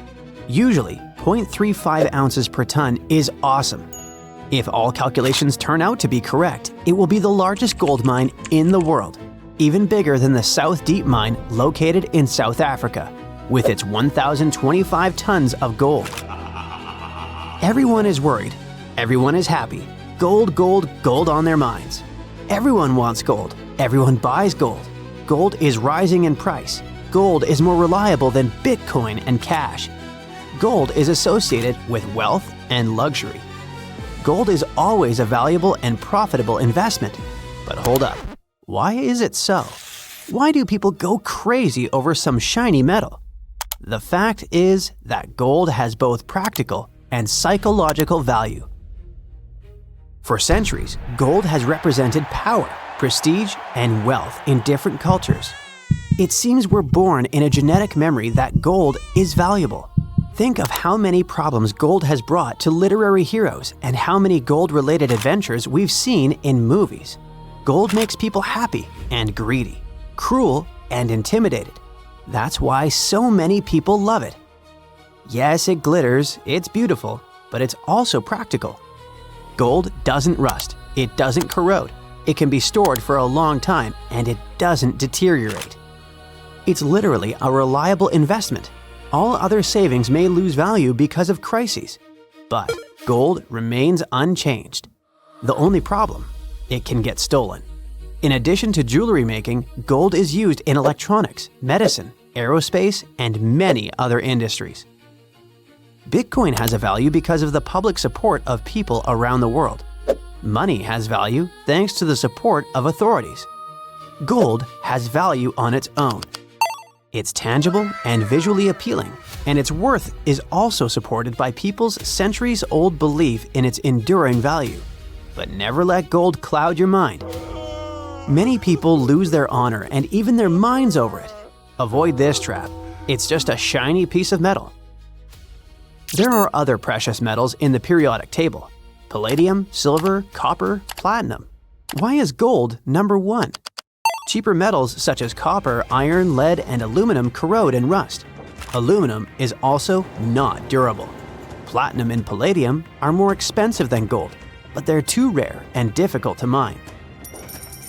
Usually, 0.35 ounces per ton is awesome. If all calculations turn out to be correct, it will be the largest gold mine in the world, even bigger than the South Deep mine located in South Africa, with its 1,025 tons of gold. Everyone is worried. Everyone is happy. Gold, gold, gold on their minds. Everyone wants gold. Everyone buys gold. Gold is rising in price. Gold is more reliable than Bitcoin and cash. Gold is associated with wealth and luxury. Gold is always a valuable and profitable investment. But hold up. Why is it so? Why do people go crazy over some shiny metal? The fact is that gold has both practical and psychological value. For centuries, gold has represented power, prestige, and wealth in different cultures. It seems we're born in a genetic memory that gold is valuable. Think of how many problems gold has brought to literary heroes and how many gold-related adventures we've seen in movies. Gold makes people happy and greedy, cruel and intimidated. That's why so many people love it. Yes, it glitters, it's beautiful, but it's also practical. Gold doesn't rust, it doesn't corrode, it can be stored for a long time, and it doesn't deteriorate. It's literally a reliable investment. All other savings may lose value because of crises, but gold remains unchanged. The only problem, it can get stolen. In addition to jewelry making, gold is used in electronics, medicine, aerospace, and many other industries. Bitcoin has a value because of the public support of people around the world. Money has value thanks to the support of authorities. Gold has value on its own. It's tangible and visually appealing, and its worth is also supported by people's centuries-old belief in its enduring value. But never let gold cloud your mind. Many people lose their honor and even their minds over it. Avoid this trap. It's just a shiny piece of metal. There are other precious metals in the periodic table: palladium, silver, copper, platinum. Why is gold number one? Cheaper metals such as copper, iron, lead, and aluminum corrode and rust. Aluminum is also not durable. Platinum and palladium are more expensive than gold, but they're too rare and difficult to mine.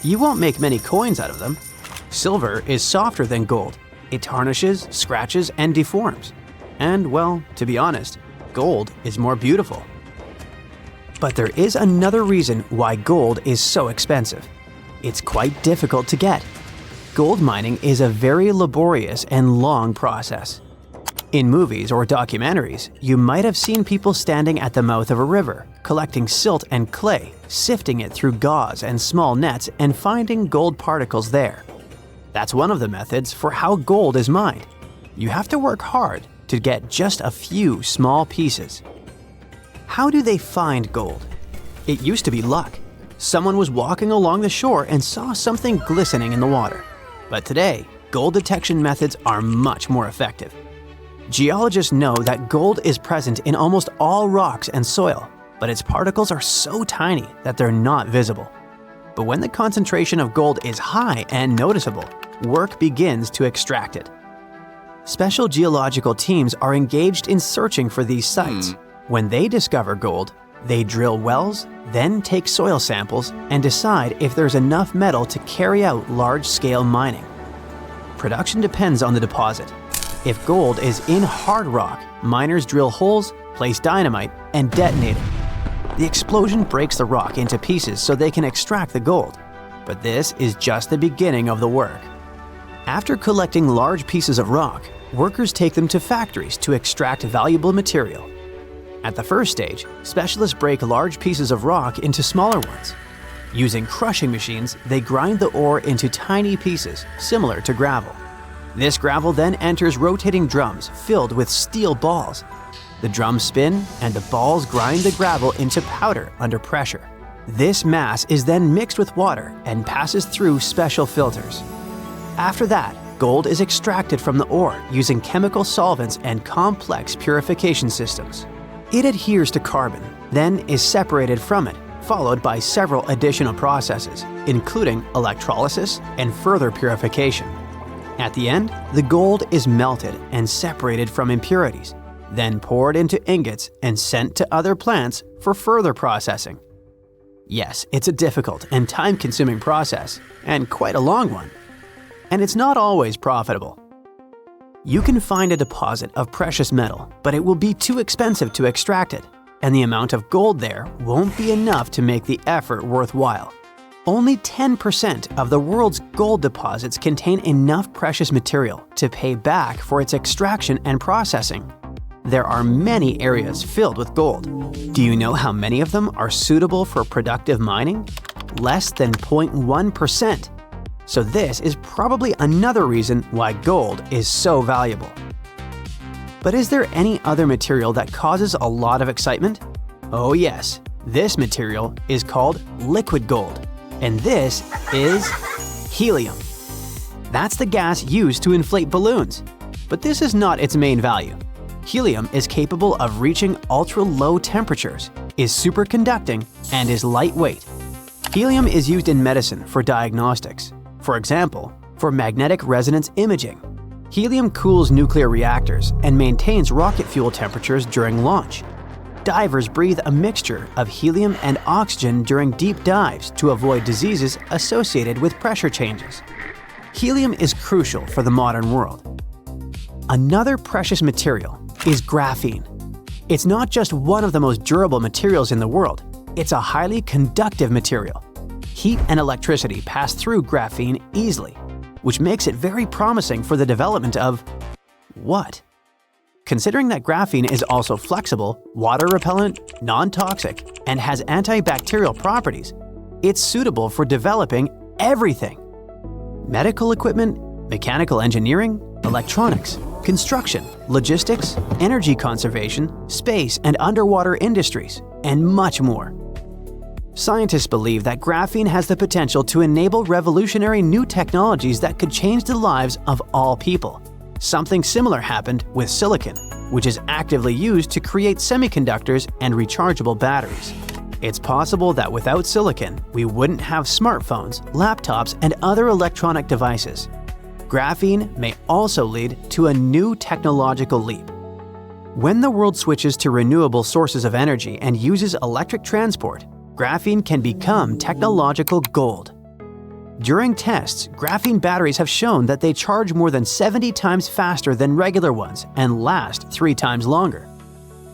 You won't make many coins out of them. Silver is softer than gold. It tarnishes, scratches, and deforms. And, well, to be honest, gold is more beautiful. But there is another reason why gold is so expensive. It's quite difficult to get. Gold mining is a very laborious and long process. In movies or documentaries, you might have seen people standing at the mouth of a river, collecting silt and clay, sifting it through gauze and small nets, and finding gold particles there. That's one of the methods for how gold is mined. You have to work hard to get just a few small pieces. How do they find gold? It used to be luck. Someone was walking along the shore and saw something glistening in the water. But today, gold detection methods are much more effective. Geologists know that gold is present in almost all rocks and soil, but its particles are so tiny that they're not visible. But when the concentration of gold is high and noticeable, work begins to extract it. Special geological teams are engaged in searching for these sites. When they discover gold, They drill wells, then take soil samples and decide if there's enough metal to carry out large-scale mining. Production depends on the deposit. If gold is in hard rock, miners drill holes, place dynamite, and detonate it. The explosion breaks the rock into pieces so they can extract the gold. But this is just the beginning of the work. After collecting large pieces of rock, workers take them to factories to extract valuable material. At the first stage, specialists break large pieces of rock into smaller ones. Using crushing machines, they grind the ore into tiny pieces, similar to gravel. This gravel then enters rotating drums filled with steel balls. The drums spin, and the balls grind the gravel into powder under pressure. This mass is then mixed with water and passes through special filters. After that, gold is extracted from the ore using chemical solvents and complex purification systems. It adheres to carbon, then is separated from it, followed by several additional processes, including electrolysis and further purification. At the end, the gold is melted and separated from impurities, then poured into ingots and sent to other plants for further processing. Yes, it's a difficult and time-consuming process, and quite a long one. And it's not always profitable. You can find a deposit of precious metal, but it will be too expensive to extract it, and the amount of gold there won't be enough to make the effort worthwhile. Only 10% of the world's gold deposits contain enough precious material to pay back for its extraction and processing. There are many areas filled with gold. Do you know how many of them are suitable for productive mining? Less than 0.1%. So this is probably another reason why gold is so valuable. But is there any other material that causes a lot of excitement? Oh yes, this material is called liquid gold, and this is helium. That's the gas used to inflate balloons, but this is not its main value. Helium is capable of reaching ultra-low temperatures, is superconducting, and is lightweight. Helium is used in medicine for diagnostics. For example, for magnetic resonance imaging. Helium cools nuclear reactors and maintains rocket fuel temperatures during launch. Divers breathe a mixture of helium and oxygen during deep dives to avoid diseases associated with pressure changes. Helium is crucial for the modern world. Another precious material is graphene. It's not just one of the most durable materials in the world, it's a highly conductive material. Heat and electricity pass through graphene easily, which makes it very promising for the development of what? Considering that graphene is also flexible, water-repellent, non-toxic, and has antibacterial properties, it's suitable for developing everything. Medical equipment, mechanical engineering, electronics, construction, logistics, energy conservation, space and underwater industries, and much more. Scientists believe that graphene has the potential to enable revolutionary new technologies that could change the lives of all people. Something similar happened with silicon, which is actively used to create semiconductors and rechargeable batteries. It's possible that without silicon, we wouldn't have smartphones, laptops, and other electronic devices. Graphene may also lead to a new technological leap. When the world switches to renewable sources of energy and uses electric transport, graphene can become technological gold. During tests, graphene batteries have shown that they charge more than 70 times faster than regular ones and last 3 times longer.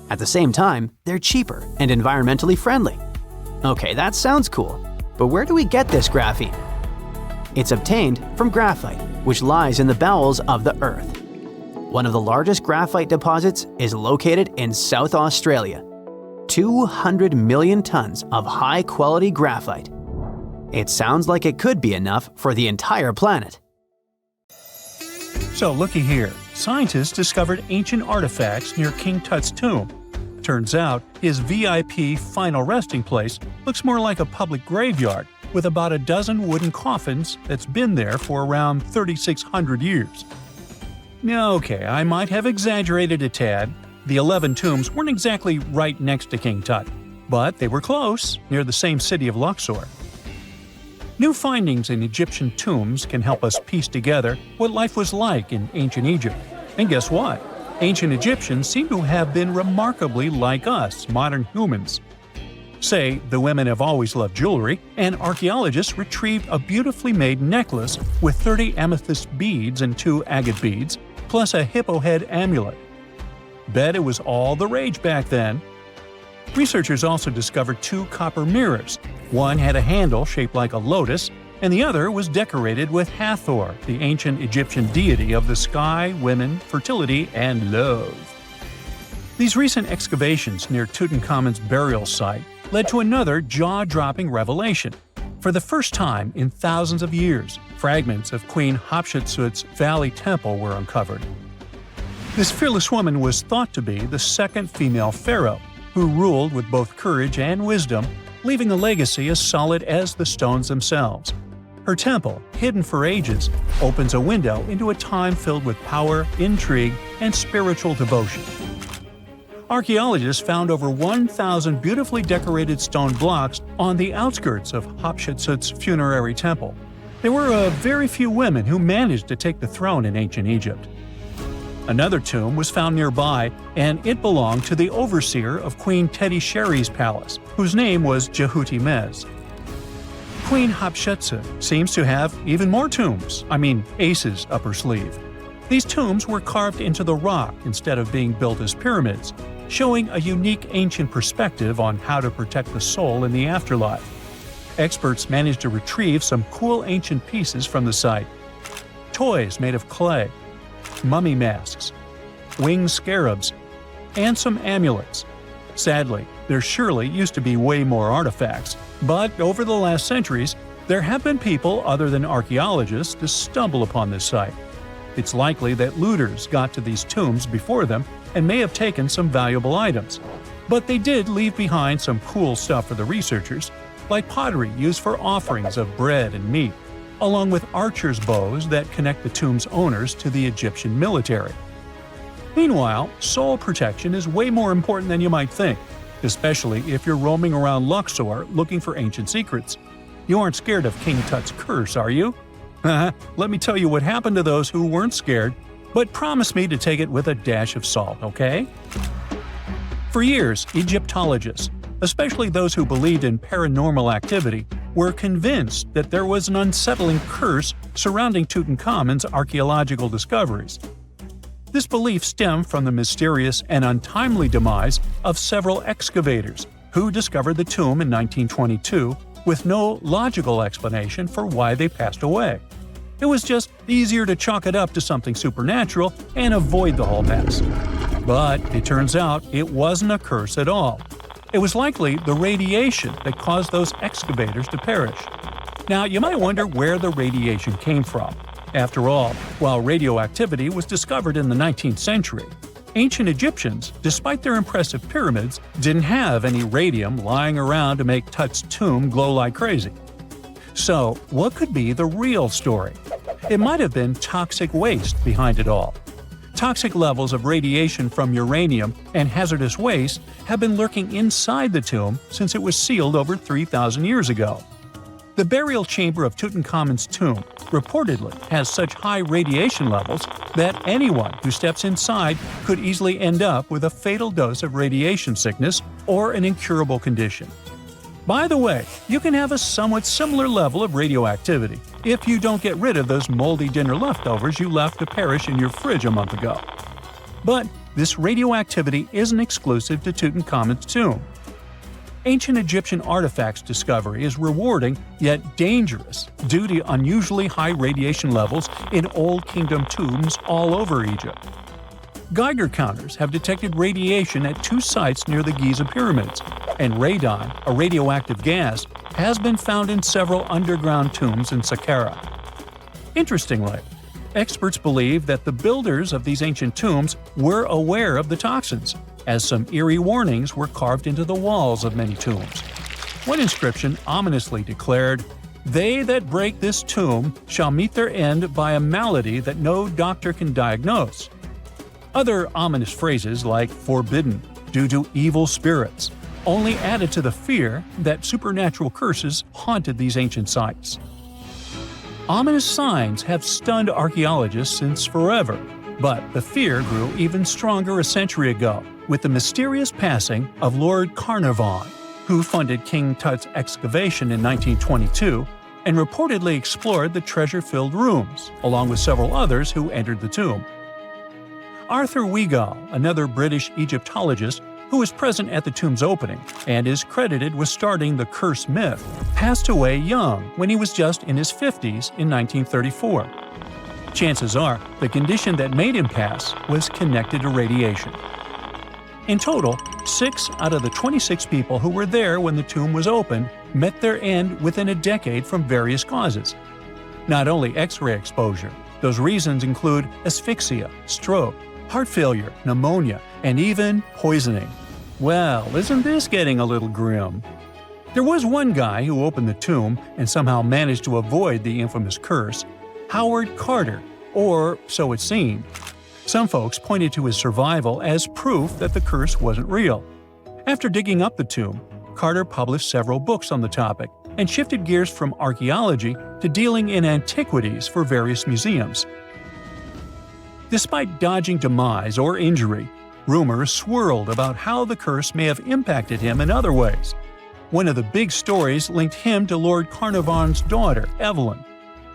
At the same time, they're cheaper and environmentally friendly. Okay, that sounds cool, but where do we get this graphene? It's obtained from graphite, which lies in the bowels of the Earth. One of the largest graphite deposits is located in South Australia. 200 million tons of high-quality graphite. It sounds like it could be enough for the entire planet. So looky here, scientists discovered ancient artifacts near King Tut's tomb. Turns out, his VIP final resting place looks more like a public graveyard with about a dozen wooden coffins that's been there for around 3,600 years. Okay, I might have exaggerated a tad. The 11 tombs weren't exactly right next to King Tut, but they were close, near the same city of Luxor. New findings in Egyptian tombs can help us piece together what life was like in ancient Egypt. And guess what? Ancient Egyptians seem to have been remarkably like us, modern humans. Say, the women have always loved jewelry, and archaeologists retrieved a beautifully made necklace with 30 amethyst beads and 2 agate beads, plus a hippo head amulet. Bet it was all the rage back then. Researchers also discovered 2 copper mirrors. One had a handle shaped like a lotus, and the other was decorated with Hathor, the ancient Egyptian deity of the sky, women, fertility, and love. These recent excavations near Tutankhamun's burial site led to another jaw-dropping revelation. For the first time in thousands of years, fragments of Queen Hatshepsut's Valley Temple were uncovered. This fearless woman was thought to be the second female pharaoh, who ruled with both courage and wisdom, leaving a legacy as solid as the stones themselves. Her temple, hidden for ages, opens a window into a time filled with power, intrigue, and spiritual devotion. Archaeologists found over 1,000 beautifully decorated stone blocks on the outskirts of Hatshepsut's funerary temple. There were very few women who managed to take the throne in ancient Egypt. Another tomb was found nearby, and it belonged to the overseer of Queen Teti Nebu's palace, whose name was Jehuti-Mez. Queen Hatshepsut seems to have even more tombs, aces up her sleeve. These tombs were carved into the rock instead of being built as pyramids, showing a unique ancient perspective on how to protect the soul in the afterlife. Experts managed to retrieve some cool ancient pieces from the site. Toys made of clay, mummy masks, winged scarabs, and some amulets. Sadly, there surely used to be way more artifacts, but over the last centuries, there have been people other than archaeologists to stumble upon this site. It's likely that looters got to these tombs before them and may have taken some valuable items. But they did leave behind some cool stuff for the researchers, like pottery used for offerings of bread and meat, along with archers' bows that connect the tomb's owners to the Egyptian military. Meanwhile, soul protection is way more important than you might think, especially if you're roaming around Luxor looking for ancient secrets. You aren't scared of King Tut's curse, are you? Let me tell you what happened to those who weren't scared, but promise me to take it with a dash of salt, okay? For years, Egyptologists, especially those who believed in paranormal activity, were convinced that there was an unsettling curse surrounding Tutankhamun's archaeological discoveries. This belief stemmed from the mysterious and untimely demise of several excavators who discovered the tomb in 1922 with no logical explanation for why they passed away. It was just easier to chalk it up to something supernatural and avoid the whole mess. But it turns out it wasn't a curse at all. It was likely the radiation that caused those excavators to perish. Now, you might wonder where the radiation came from. After all, while radioactivity was discovered in the 19th century, ancient Egyptians, despite their impressive pyramids, didn't have any radium lying around to make Tut's tomb glow like crazy. So, what could be the real story? It might have been toxic waste behind it all. Toxic levels of radiation from uranium and hazardous waste have been lurking inside the tomb since it was sealed over 3,000 years ago. The burial chamber of Tutankhamun's tomb reportedly has such high radiation levels that anyone who steps inside could easily end up with a fatal dose of radiation sickness or an incurable condition. By the way, you can have a somewhat similar level of radioactivity if you don't get rid of those moldy dinner leftovers you left to perish in your fridge a month ago. But this radioactivity isn't exclusive to Tutankhamun's tomb. Ancient Egyptian artifacts discovery is rewarding yet dangerous due to unusually high radiation levels in Old Kingdom tombs all over Egypt. Geiger counters have detected radiation at 2 sites near the Giza pyramids, and radon, a radioactive gas, has been found in several underground tombs in Saqqara. Interestingly, experts believe that the builders of these ancient tombs were aware of the toxins, as some eerie warnings were carved into the walls of many tombs. One inscription ominously declared, "They that break this tomb shall meet their end by a malady that no doctor can diagnose." Other ominous phrases like "forbidden," "due to evil spirits," only added to the fear that supernatural curses haunted these ancient sites. Ominous signs have stunned archaeologists since forever, but the fear grew even stronger a century ago with the mysterious passing of Lord Carnarvon, who funded King Tut's excavation in 1922 and reportedly explored the treasure-filled rooms, along with several others who entered the tomb. Arthur Weigall, another British Egyptologist who was present at the tomb's opening and is credited with starting the curse myth, passed away young when he was just in his 50s in 1934. Chances are the condition that made him pass was connected to radiation. In total, 6 out of the 26 people who were there when the tomb was opened met their end within a decade from various causes. Not only X-ray exposure, those reasons include asphyxia, stroke, heart failure, pneumonia, and even poisoning. Well, isn't this getting a little grim? There was one guy who opened the tomb and somehow managed to avoid the infamous curse, Howard Carter, or so it seemed. Some folks pointed to his survival as proof that the curse wasn't real. After digging up the tomb, Carter published several books on the topic and shifted gears from archaeology to dealing in antiquities for various museums. Despite dodging demise or injury, rumors swirled about how the curse may have impacted him in other ways. One of the big stories linked him to Lord Carnarvon's daughter, Evelyn.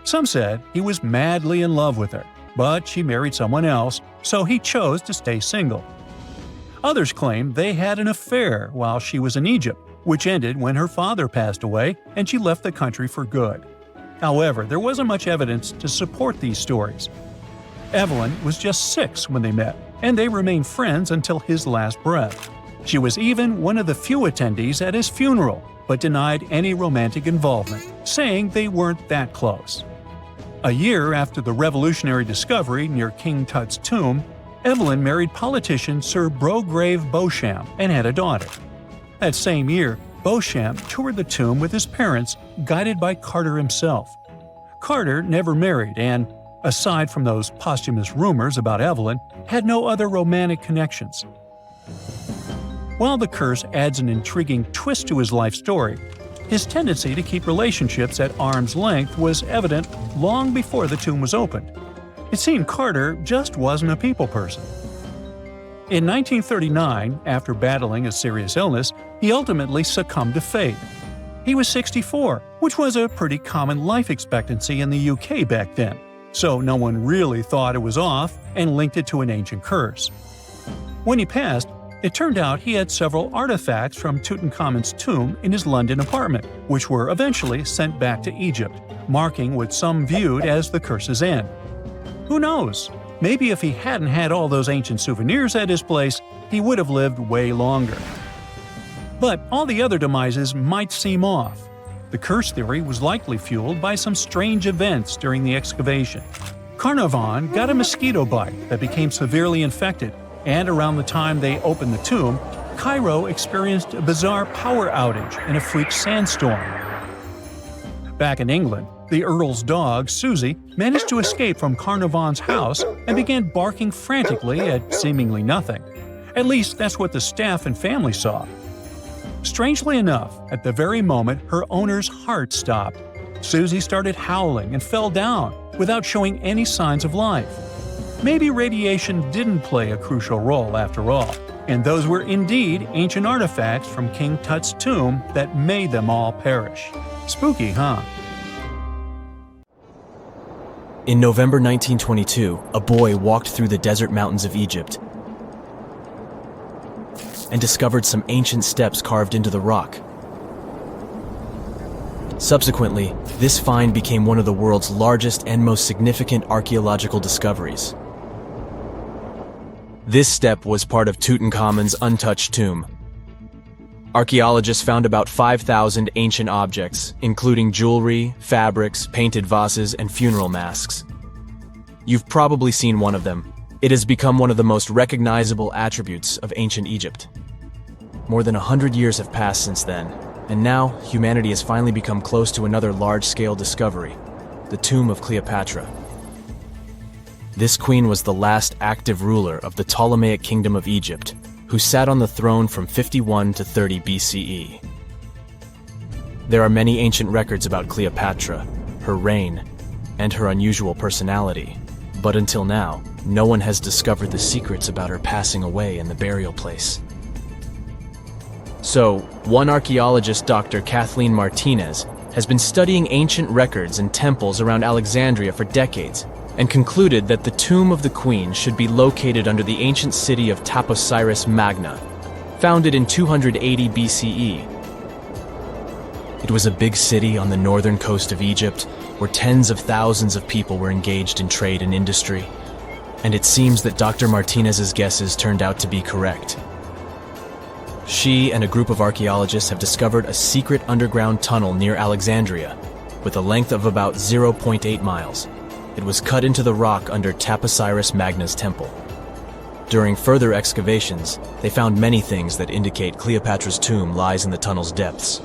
Some said he was madly in love with her, but she married someone else, so he chose to stay single. Others claimed they had an affair while she was in Egypt, which ended when her father passed away and she left the country for good. However, there wasn't much evidence to support these stories. Evelyn was just 6 when they met, and they remained friends until his last breath. She was even one of the few attendees at his funeral, but denied any romantic involvement, saying they weren't that close. A year after the revolutionary discovery near King Tut's tomb, Evelyn married politician Sir Brograve Beauchamp and had a daughter. That same year, Beauchamp toured the tomb with his parents, guided by Carter himself. Carter never married and, aside from those posthumous rumors about Evelyn, had no other romantic connections. While the curse adds an intriguing twist to his life story, his tendency to keep relationships at arm's length was evident long before the tomb was opened. It seemed Carter just wasn't a people person. In 1939, after battling a serious illness, he ultimately succumbed to fate. He was 64, which was a pretty common life expectancy in the UK back then, so no one really thought it was off and linked it to an ancient curse. When he passed, it turned out he had several artifacts from Tutankhamun's tomb in his London apartment, which were eventually sent back to Egypt, marking what some viewed as the curse's end. Who knows? Maybe if he hadn't had all those ancient souvenirs at his place, he would have lived way longer. But all the other demises might seem off. The curse theory was likely fueled by some strange events during the excavation. Carnarvon got a mosquito bite that became severely infected, and around the time they opened the tomb, Cairo experienced a bizarre power outage and a freak sandstorm. Back in England, the Earl's dog, Susie, managed to escape from Carnarvon's house and began barking frantically at seemingly nothing. At least that's what the staff and family saw. Strangely enough, at the very moment her owner's heart stopped, Susie started howling and fell down without showing any signs of life. Maybe radiation didn't play a crucial role after all, and those were indeed ancient artifacts from King Tut's tomb that made them all perish. Spooky, huh? In November 1922, a boy walked through the desert mountains of Egypt and discovered some ancient steps carved into the rock. Subsequently, this find became one of the world's largest and most significant archaeological discoveries. This step was part of Tutankhamun's untouched tomb. Archaeologists found about 5,000 ancient objects, including jewelry, fabrics, painted vases, and funeral masks. You've probably seen one of them. It has become one of the most recognizable attributes of ancient Egypt. More than 100 years have passed since then, and now humanity has finally become close to another large-scale discovery, the tomb of Cleopatra. This queen was the last active ruler of the Ptolemaic Kingdom of Egypt, who sat on the throne from 51 to 30 BCE. There are many ancient records about Cleopatra, her reign, and her unusual personality, but until now, no one has discovered the secrets about her passing away in the burial place. So, one archaeologist, Dr. Kathleen Martinez, has been studying ancient records and temples around Alexandria for decades and concluded that the tomb of the queen should be located under the ancient city of Taposiris Magna, founded in 280 BCE. It was a big city on the northern coast of Egypt where tens of thousands of people were engaged in trade and industry, and it seems that Dr. Martinez's guesses turned out to be correct. She and a group of archaeologists have discovered a secret underground tunnel near Alexandria with a length of about 0.8 miles. It was cut into the rock under Taposiris Magna's temple. During further excavations, they found many things that indicate Cleopatra's tomb lies in the tunnel's depths.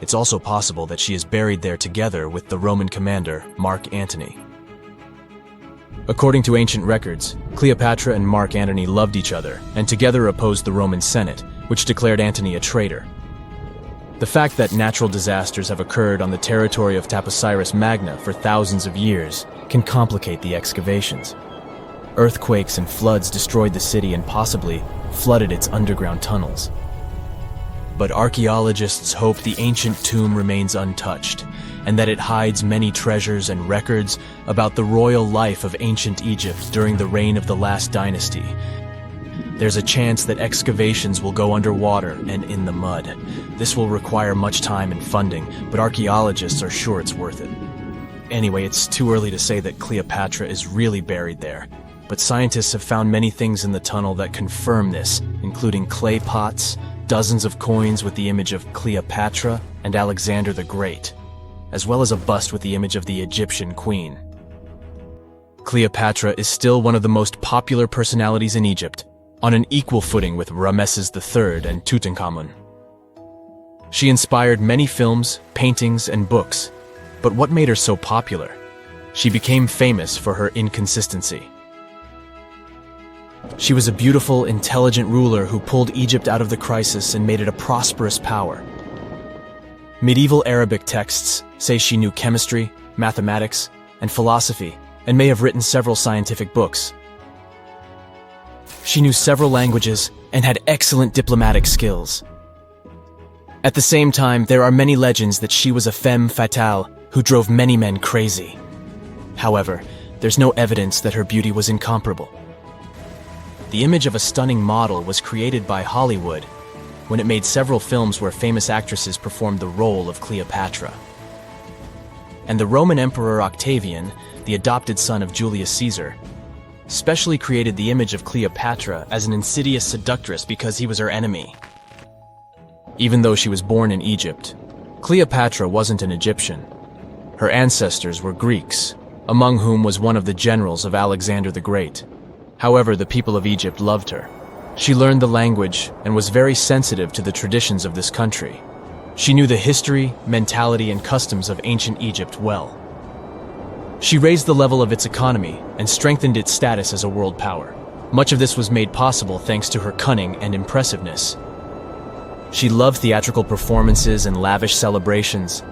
It's also possible that she is buried there together with the Roman commander, Mark Antony. According to ancient records, Cleopatra and Mark Antony loved each other and together opposed the Roman Senate, which declared Antony a traitor. The fact that natural disasters have occurred on the territory of Taposiris Magna for thousands of years can complicate the excavations. Earthquakes and floods destroyed the city and possibly flooded its underground tunnels. But archaeologists hope the ancient tomb remains untouched, and that it hides many treasures and records about the royal life of ancient Egypt during the reign of the last dynasty. There's a chance that excavations will go underwater and in the mud. This will require much time and funding, but archaeologists are sure it's worth it. Anyway, it's too early to say that Cleopatra is really buried there, but scientists have found many things in the tunnel that confirm this, including clay pots, dozens of coins with the image of Cleopatra and Alexander the Great, as well as a bust with the image of the Egyptian queen. Cleopatra is still one of the most popular personalities in Egypt, on an equal footing with Ramses III and Tutankhamun. She inspired many films, paintings, and books, but what made her so popular? She became famous for her inconsistency. She was a beautiful, intelligent ruler who pulled Egypt out of the crisis and made it a prosperous power. Medieval Arabic texts say she knew chemistry, mathematics, and philosophy, and may have written several scientific books. She knew several languages and had excellent diplomatic skills. At the same time, there are many legends that she was a femme fatale who drove many men crazy. However, there's no evidence that her beauty was incomparable. The image of a stunning model was created by Hollywood when it made several films where famous actresses performed the role of Cleopatra. And the Roman Emperor Octavian, the adopted son of Julius Caesar, specially created the image of Cleopatra as an insidious seductress because he was her enemy. Even though she was born in Egypt, Cleopatra wasn't an Egyptian. Her ancestors were Greeks, among whom was one of the generals of Alexander the Great. However, the people of Egypt loved her. She learned the language and was very sensitive to the traditions of this country. She knew the history, mentality, and customs of ancient Egypt well. She raised the level of its economy and strengthened its status as a world power. Much of this was made possible thanks to her cunning and impressiveness. She loved theatrical performances and lavish celebrations.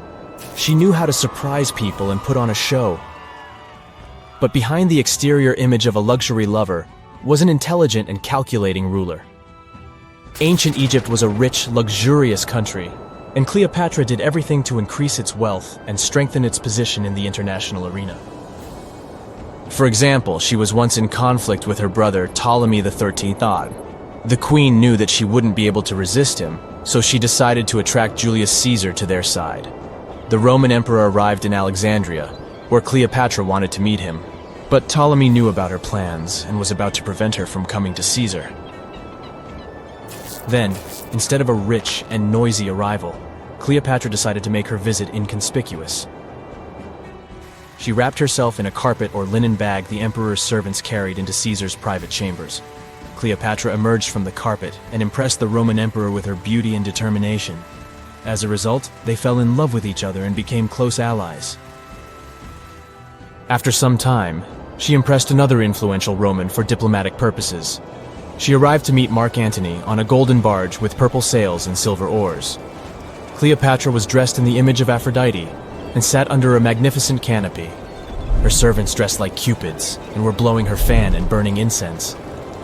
She knew how to surprise people and put on a show. But behind the exterior image of a luxury lover was an intelligent and calculating ruler. Ancient Egypt was a rich, luxurious country, and Cleopatra did everything to increase its wealth and strengthen its position in the international arena. For example, she was once in conflict with her brother Ptolemy XIII. The queen knew that she wouldn't be able to resist him, so she decided to attract Julius Caesar to their side. The Roman emperor arrived in Alexandria, where Cleopatra wanted to meet him, but Ptolemy knew about her plans and was about to prevent her from coming to Caesar. Then, instead of a rich and noisy arrival, Cleopatra decided to make her visit inconspicuous. She wrapped herself in a carpet or linen bag the emperor's servants carried into Caesar's private chambers. Cleopatra emerged from the carpet and impressed the Roman emperor with her beauty and determination. As a result, they fell in love with each other and became close allies. After some time, she impressed another influential Roman for diplomatic purposes. She arrived to meet Mark Antony on a golden barge with purple sails and silver oars. Cleopatra was dressed in the image of Aphrodite and sat under a magnificent canopy. Her servants dressed like cupids and were blowing her fan and burning incense.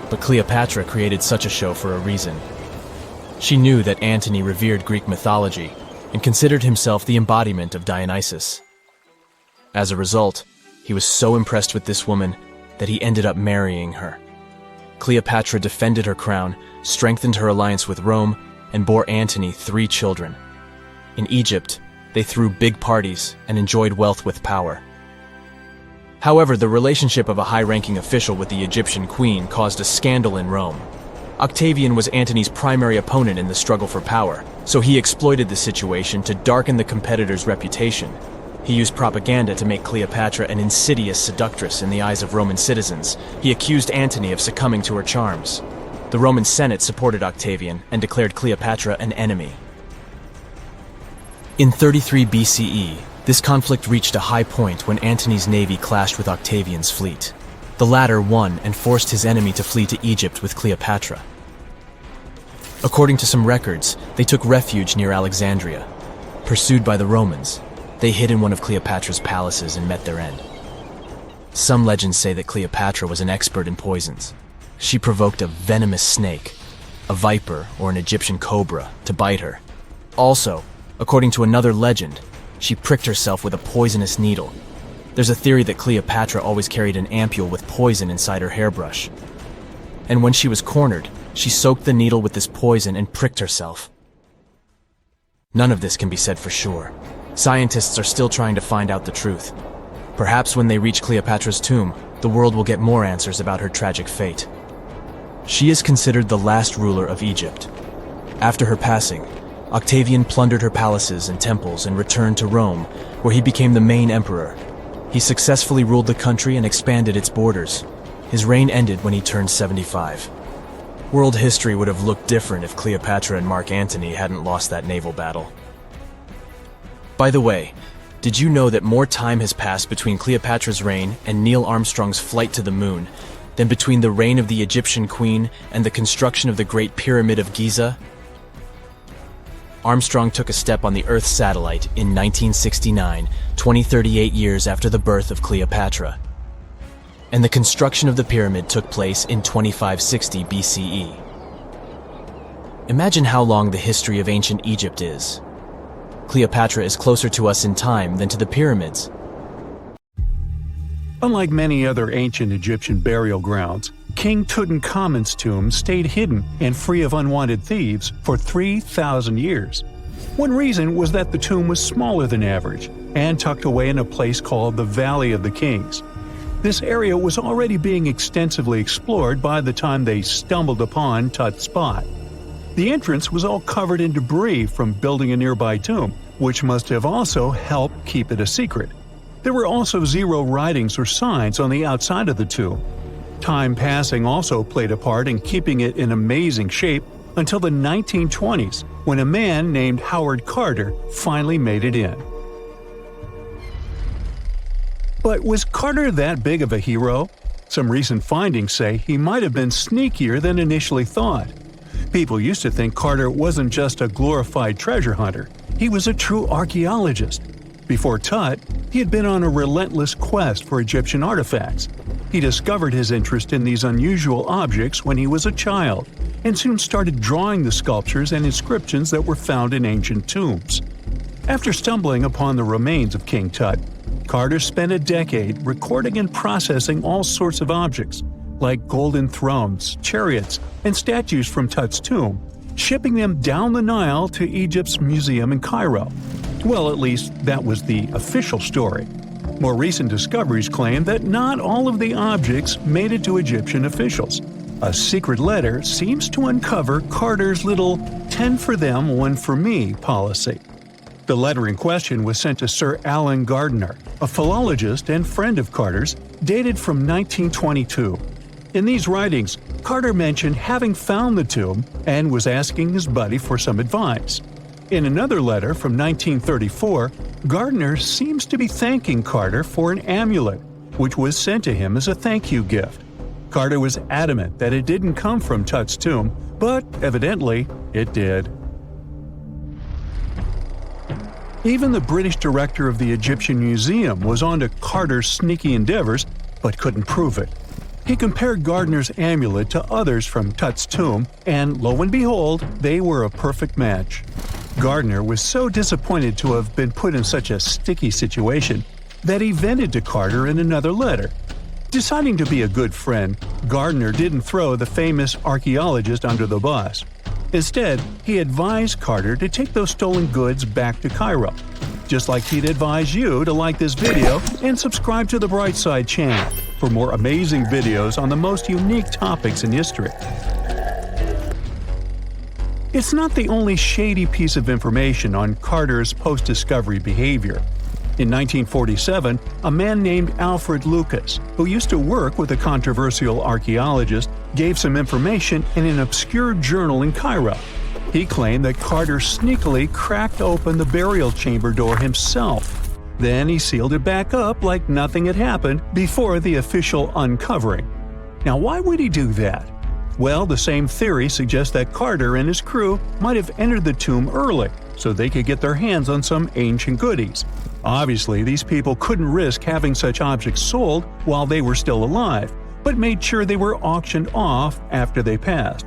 But Cleopatra created such a show for a reason. She knew that Antony revered Greek mythology and considered himself the embodiment of Dionysus. As a result, he was so impressed with this woman that he ended up marrying her. Cleopatra defended her crown, strengthened her alliance with Rome, and bore Antony 3 children. In Egypt, they threw big parties and enjoyed wealth with power. However, the relationship of a high-ranking official with the Egyptian queen caused a scandal in Rome. Octavian was Antony's primary opponent in the struggle for power, so he exploited the situation to darken the competitor's reputation. He used propaganda to make Cleopatra an insidious seductress in the eyes of Roman citizens. He accused Antony of succumbing to her charms. The Roman Senate supported Octavian and declared Cleopatra an enemy. In 33 BCE, this conflict reached a high point when Antony's navy clashed with Octavian's fleet. The latter won and forced his enemy to flee to Egypt with Cleopatra. According to some records, they took refuge near Alexandria. Pursued by the Romans, they hid in one of Cleopatra's palaces and met their end. Some legends say that Cleopatra was an expert in poisons. She provoked a venomous snake, a viper or an Egyptian cobra, to bite her. Also, according to another legend, she pricked herself with a poisonous needle. There's a theory that Cleopatra always carried an ampule with poison inside her hairbrush. And when she was cornered, she soaked the needle with this poison and pricked herself. None of this can be said for sure. Scientists are still trying to find out the truth. Perhaps when they reach Cleopatra's tomb, the world will get more answers about her tragic fate. She is considered the last ruler of Egypt. After her passing, Octavian plundered her palaces and temples and returned to Rome, where he became the main emperor. He successfully ruled the country and expanded its borders. His reign ended when he turned 75. World history would have looked different if Cleopatra and Mark Antony hadn't lost that naval battle. By the way, did you know that more time has passed between Cleopatra's reign and Neil Armstrong's flight to the moon than between the reign of the Egyptian queen and the construction of the Great Pyramid of Giza? Armstrong took a step on the Earth satellite in 1969, 38 years after the birth of Cleopatra. And the construction of the pyramid took place in 2560 BCE. Imagine how long the history of ancient Egypt is. Cleopatra is closer to us in time than to the pyramids. Unlike many other ancient Egyptian burial grounds, King Tutankhamun's tomb stayed hidden and free of unwanted thieves for 3,000 years. One reason was that the tomb was smaller than average and tucked away in a place called the Valley of the Kings. This area was already being extensively explored by the time they stumbled upon Tut's spot. The entrance was all covered in debris from building a nearby tomb, which must have also helped keep it a secret. There were also 0 writings or signs on the outside of the tomb. Time passing also played a part in keeping it in amazing shape until the 1920s, when a man named Howard Carter finally made it in. But was Carter that big of a hero? Some recent findings say he might have been sneakier than initially thought. People used to think Carter wasn't just a glorified treasure hunter, he was a true archaeologist. Before Tut, he had been on a relentless quest for Egyptian artifacts. He discovered his interest in these unusual objects when he was a child, and soon started drawing the sculptures and inscriptions that were found in ancient tombs. After stumbling upon the remains of King Tut, Carter spent a decade recording and processing all sorts of objects, like golden thrones, chariots, and statues from Tut's tomb, shipping them down the Nile to Egypt's museum in Cairo. Well, at least that was the official story. More recent discoveries claim that not all of the objects made it to Egyptian officials. A secret letter seems to uncover Carter's little 10 for them, 1 for me policy. The letter in question was sent to Sir Alan Gardiner, a philologist and friend of Carter's, dated from 1922. In these writings, Carter mentioned having found the tomb and was asking his buddy for some advice. In another letter from 1934, Gardiner seems to be thanking Carter for an amulet, which was sent to him as a thank you gift. Carter was adamant that it didn't come from Tut's tomb, but evidently it did. Even the British director of the Egyptian Museum was onto Carter's sneaky endeavors, but couldn't prove it. He compared Gardner's amulet to others from Tut's tomb, and lo and behold, they were a perfect match. Gardner was so disappointed to have been put in such a sticky situation that he vented to Carter in another letter. Deciding to be a good friend, Gardner didn't throw the famous archaeologist under the bus. Instead, he advised Carter to take those stolen goods back to Cairo, just like he'd advise you to like this video and subscribe to the Brightside channel for more amazing videos on the most unique topics in history. It's not the only shady piece of information on Carter's post-discovery behavior. In 1947, a man named Alfred Lucas, who used to work with a controversial archaeologist, gave some information in an obscure journal in Cairo. He claimed that Carter sneakily cracked open the burial chamber door himself. Then he sealed it back up like nothing had happened before the official uncovering. Now, why would he do that? Well, the same theory suggests that Carter and his crew might have entered the tomb early so they could get their hands on some ancient goodies. Obviously, these people couldn't risk having such objects sold while they were still alive, but made sure they were auctioned off after they passed.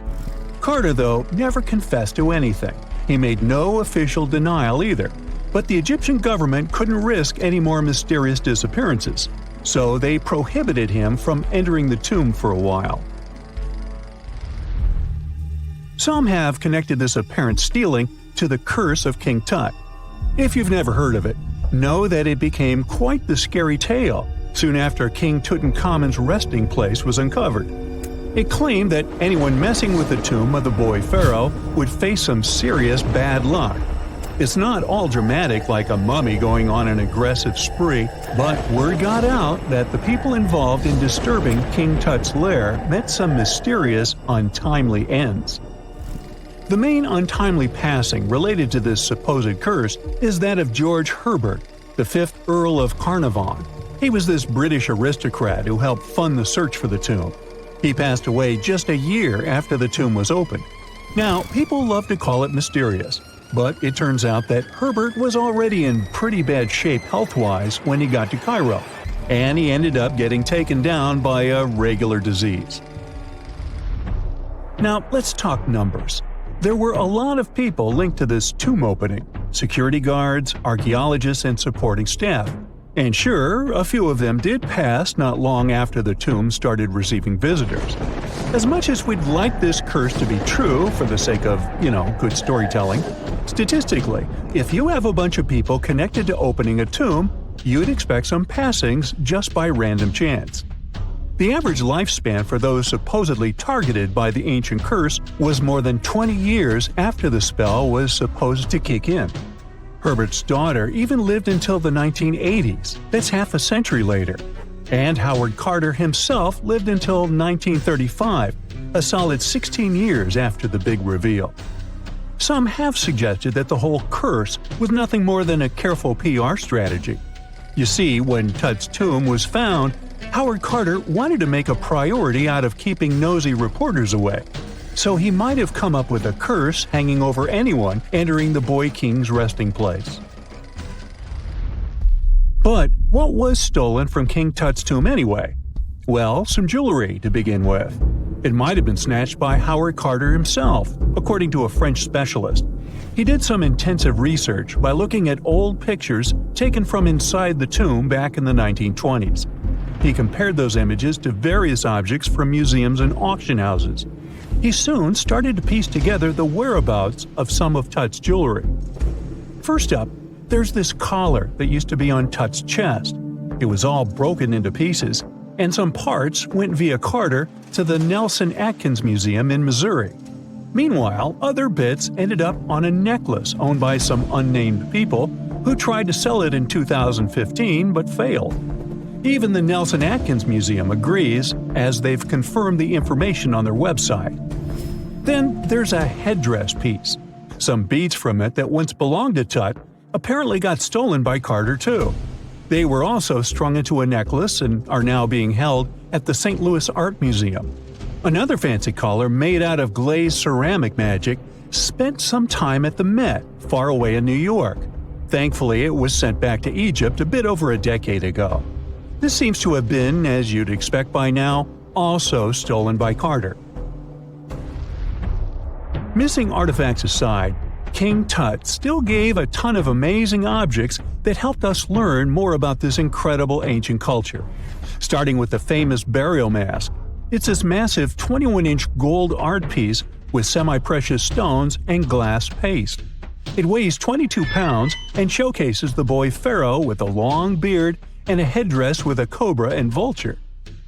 Carter, though, never confessed to anything. He made no official denial either, but the Egyptian government couldn't risk any more mysterious disappearances, so they prohibited him from entering the tomb for a while. Some have connected this apparent stealing to the curse of King Tut. If you've never heard of it, know that it became quite the scary tale soon after King Tutankhamun's resting place was uncovered. It claimed that anyone messing with the tomb of the boy pharaoh would face some serious bad luck. It's not all dramatic like a mummy going on an aggressive spree, but word got out that the people involved in disturbing King Tut's lair met some mysterious, untimely ends. The main untimely passing related to this supposed curse is that of George Herbert, the 5th Earl of Carnarvon. He was this British aristocrat who helped fund the search for the tomb. He passed away just a year after the tomb was opened. Now, people love to call it mysterious, but it turns out that Herbert was already in pretty bad shape health-wise when he got to Cairo, and he ended up getting taken down by a regular disease. Now, let's talk numbers. There were a lot of people linked to this tomb opening – security guards, archaeologists, and supporting staff. And sure, a few of them did pass not long after the tomb started receiving visitors. As much as we'd like this curse to be true for the sake of, good storytelling, statistically, if you have a bunch of people connected to opening a tomb, you'd expect some passings just by random chance. The average lifespan for those supposedly targeted by the ancient curse was more than 20 years after the spell was supposed to kick in. Herbert's daughter even lived until the 1980s, that's half a century later. And Howard Carter himself lived until 1935, a solid 16 years after the big reveal. Some have suggested that the whole curse was nothing more than a careful PR strategy. You see, when Tut's tomb was found, Howard Carter wanted to make a priority out of keeping nosy reporters away, so he might have come up with a curse hanging over anyone entering the boy king's resting place. But what was stolen from King Tut's tomb anyway? Well, some jewelry to begin with. It might have been snatched by Howard Carter himself, according to a French specialist. He did some intensive research by looking at old pictures taken from inside the tomb back in the 1920s. He compared those images to various objects from museums and auction houses. He soon started to piece together the whereabouts of some of Tut's jewelry. First up, there's this collar that used to be on Tut's chest. It was all broken into pieces, and some parts went via Carter to the Nelson Atkins Museum in Missouri. Meanwhile, other bits ended up on a necklace owned by some unnamed people who tried to sell it in 2015 but failed. Even the Nelson Atkins Museum agrees, as they've confirmed the information on their website. Then there's a headdress piece. Some beads from it that once belonged to Tut apparently got stolen by Carter too. They were also strung into a necklace and are now being held at the St. Louis Art Museum. Another fancy collar made out of glazed ceramic magic spent some time at the Met, far away in New York. Thankfully, it was sent back to Egypt a bit over a decade ago. This seems to have been, as you'd expect by now, also stolen by Carter. Missing artifacts aside, King Tut still gave a ton of amazing objects that helped us learn more about this incredible ancient culture. Starting with the famous burial mask. It's this massive 21-inch gold art piece with semi-precious stones and glass paste. It weighs 22 pounds and showcases the boy pharaoh with a long beard and a headdress with a cobra and vulture.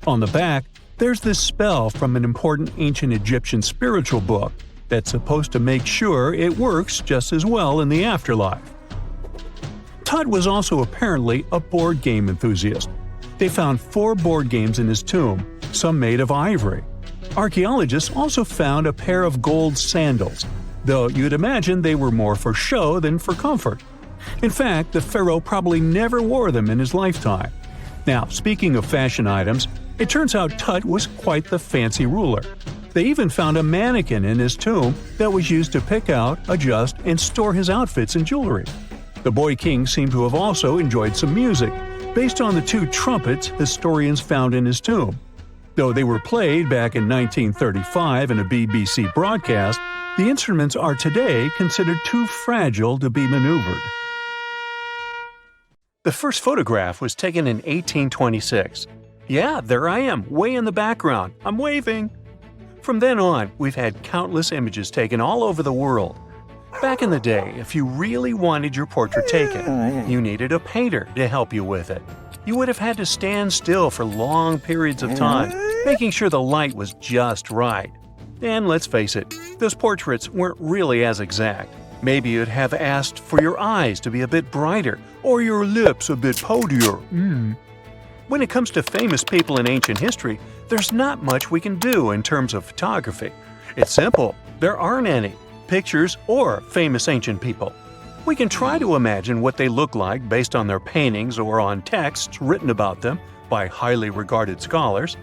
On the back, there's this spell from an important ancient Egyptian spiritual book that's supposed to make sure it works just as well in the afterlife. Tut was also apparently a board game enthusiast. They found 4 board games in his tomb, some made of ivory. Archaeologists also found a pair of gold sandals, though you'd imagine they were more for show than for comfort. In fact, the pharaoh probably never wore them in his lifetime. Now, speaking of fashion items, it turns out Tut was quite the fancy ruler. They even found a mannequin in his tomb that was used to pick out, adjust, and store his outfits and jewelry. The boy king seemed to have also enjoyed some music, based on the 2 trumpets historians found in his tomb. Though they were played back in 1935 in a BBC broadcast, the instruments are today considered too fragile to be maneuvered. The first photograph was taken in 1826. Yeah, there I am, way in the background. I'm waving. From then on, we've had countless images taken all over the world. Back in the day, if you really wanted your portrait taken, you needed a painter to help you with it. You would have had to stand still for long periods of time, making sure the light was just right. And let's face it, those portraits weren't really as exact. Maybe you'd have asked for your eyes to be a bit brighter, or your lips a bit poutier. When it comes to famous people in ancient history, there's not much we can do in terms of photography. It's simple. There aren't any pictures or famous ancient people. We can try to imagine what they look like based on their paintings or on texts written about them by highly regarded scholars.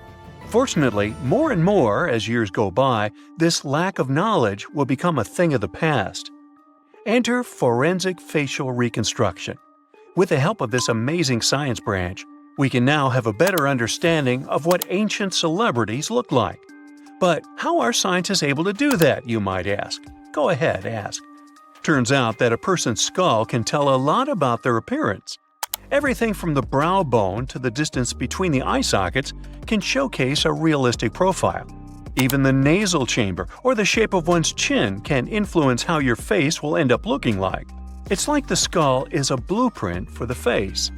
Fortunately, more and more as years go by, this lack of knowledge will become a thing of the past. Enter forensic facial reconstruction. With the help of this amazing science branch, we can now have a better understanding of what ancient celebrities look like. But how are scientists able to do that, you might ask? Go ahead, ask. Turns out that a person's skull can tell a lot about their appearance. Everything from the brow bone to the distance between the eye sockets can showcase a realistic profile. Even the nasal chamber or the shape of one's chin can influence how your face will end up looking like. It's like the skull is a blueprint for the face.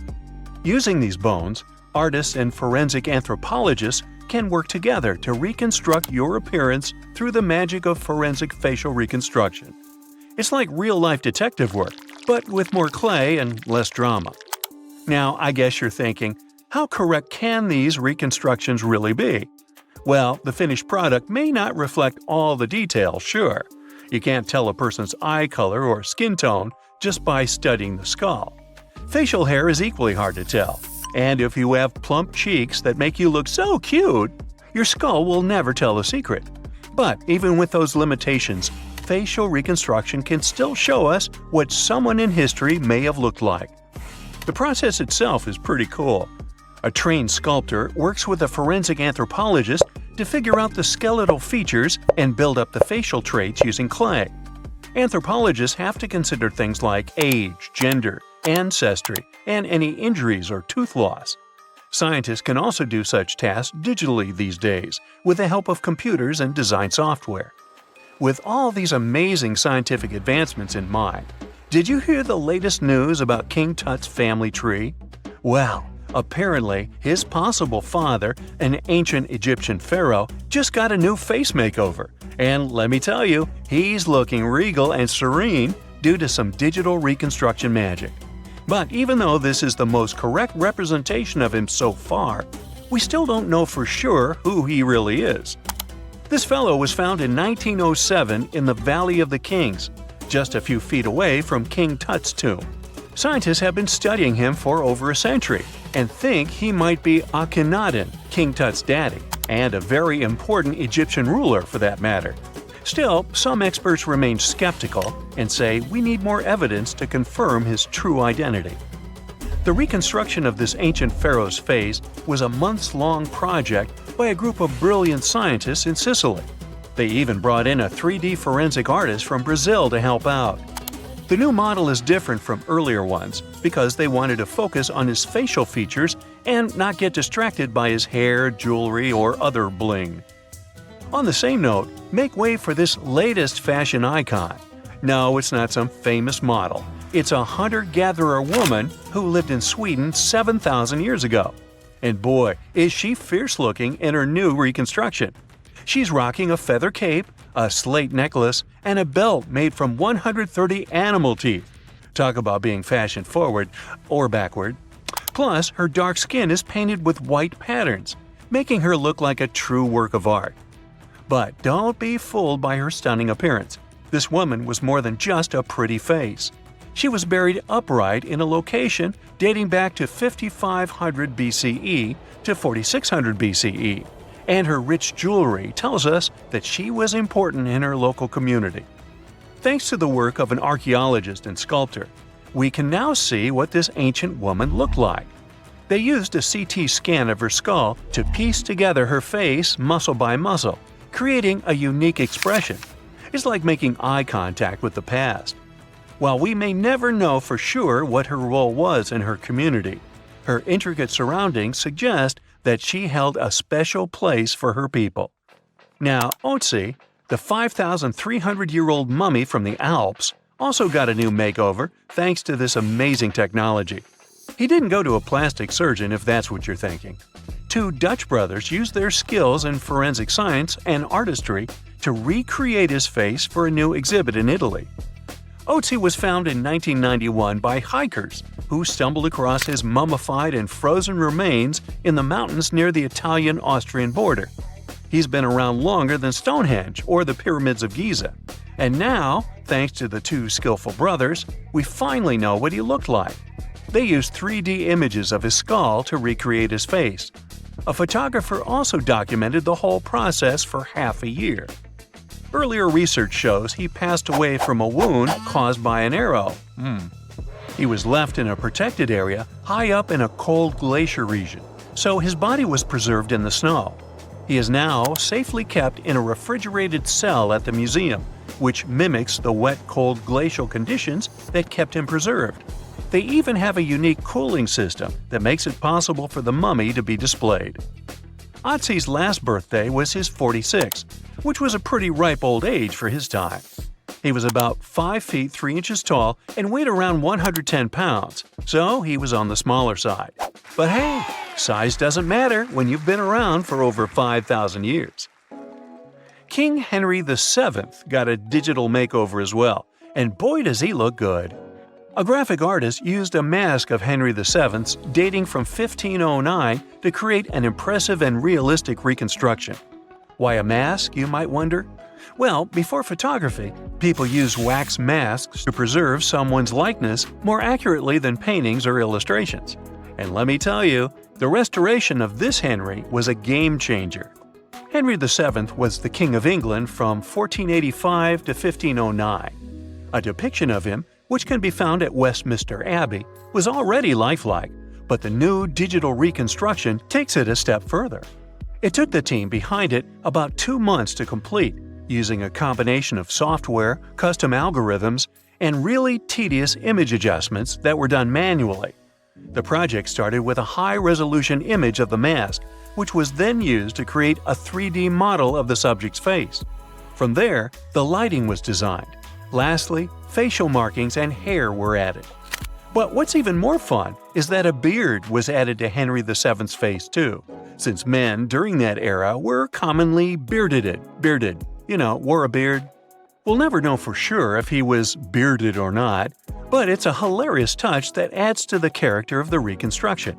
Using these bones, artists and forensic anthropologists can work together to reconstruct your appearance through the magic of forensic facial reconstruction. It's like real-life detective work, but with more clay and less drama. Now, I guess you're thinking, how correct can these reconstructions really be? Well, the finished product may not reflect all the details, sure. You can't tell a person's eye color or skin tone just by studying the skull. Facial hair is equally hard to tell, and if you have plump cheeks that make you look so cute, your skull will never tell the secret. But even with those limitations, facial reconstruction can still show us what someone in history may have looked like. The process itself is pretty cool. A trained sculptor works with a forensic anthropologist to figure out the skeletal features and build up the facial traits using clay. Anthropologists have to consider things like age, gender, ancestry, and any injuries or tooth loss. Scientists can also do such tasks digitally these days with the help of computers and design software. With all these amazing scientific advancements in mind, did you hear the latest news about King Tut's family tree? Well, apparently his possible father, an ancient Egyptian pharaoh, just got a new face makeover. And let me tell you, he's looking regal and serene due to some digital reconstruction magic. But even though this is the most correct representation of him so far, we still don't know for sure who he really is. This fellow was found in 1907 in the Valley of the Kings, just a few feet away from King Tut's tomb. Scientists have been studying him for over a century and think he might be Akhenaten, King Tut's daddy, and a very important Egyptian ruler for that matter. Still, some experts remain skeptical and say we need more evidence to confirm his true identity. The reconstruction of this ancient pharaoh's face was a months-long project, by a group of brilliant scientists in Sicily. They even brought in a 3D forensic artist from Brazil to help out. The new model is different from earlier ones because they wanted to focus on his facial features and not get distracted by his hair, jewelry, or other bling. On the same note, make way for this latest fashion icon. No, it's not some famous model. It's a hunter-gatherer woman who lived in Sweden 7,000 years ago. And boy, is she fierce-looking in her new reconstruction. She's rocking a feather cape, a slate necklace, and a belt made from 130 animal teeth. Talk about being fashion-forward or backward. Plus, her dark skin is painted with white patterns, making her look like a true work of art. But don't be fooled by her stunning appearance. This woman was more than just a pretty face. She was buried upright in a location dating back to 5500 BCE to 4600 BCE, and her rich jewelry tells us that she was important in her local community. Thanks to the work of an archaeologist and sculptor, we can now see what this ancient woman looked like. They used a CT scan of her skull to piece together her face muscle by muscle, creating a unique expression. It's like making eye contact with the past. While we may never know for sure what her role was in her community, her intricate surroundings suggest that she held a special place for her people. Now, Otzi, the 5,300-year-old mummy from the Alps, also got a new makeover thanks to this amazing technology. He didn't go to a plastic surgeon if that's what you're thinking. Two Dutch brothers used their skills in forensic science and artistry to recreate his face for a new exhibit in Italy. Otzi was found in 1991 by hikers who stumbled across his mummified and frozen remains in the mountains near the Italian-Austrian border. He's been around longer than Stonehenge or the pyramids of Giza. And now, thanks to the two skillful brothers, we finally know what he looked like. They used 3D images of his skull to recreate his face. A photographer also documented the whole process for half a year. Earlier research shows he passed away from a wound caused by an arrow. He was left in a protected area high up in a cold glacier region, so his body was preserved in the snow. He is now safely kept in a refrigerated cell at the museum, which mimics the wet, cold glacial conditions that kept him preserved. They even have a unique cooling system that makes it possible for the mummy to be displayed. Otzi's last birthday was his 46th, which was a pretty ripe old age for his time. He was about 5 feet 3 inches tall and weighed around 110 pounds, so he was on the smaller side. But hey, size doesn't matter when you've been around for over 5,000 years. King Henry VII got a digital makeover as well, and boy does he look good. A graphic artist used a mask of Henry VII's dating from 1509 to create an impressive and realistic reconstruction. Why a mask, you might wonder? Well, before photography, people used wax masks to preserve someone's likeness more accurately than paintings or illustrations. And let me tell you, the restoration of this Henry was a game changer. Henry VII was the King of England from 1485 to 1509. A depiction of him, which can be found at Westminster Abbey, was already lifelike, but the new digital reconstruction takes it a step further. It took the team behind it about 2 months to complete, using a combination of software, custom algorithms, and really tedious image adjustments that were done manually. The project started with a high-resolution image of the mask, which was then used to create a 3D model of the subject's face. From there, the lighting was designed. Lastly, facial markings and hair were added. But what's even more fun is that a beard was added to Henry VII's face too, since men during that era were commonly bearded, wore a beard. We'll never know for sure if he was bearded or not, but it's a hilarious touch that adds to the character of the reconstruction.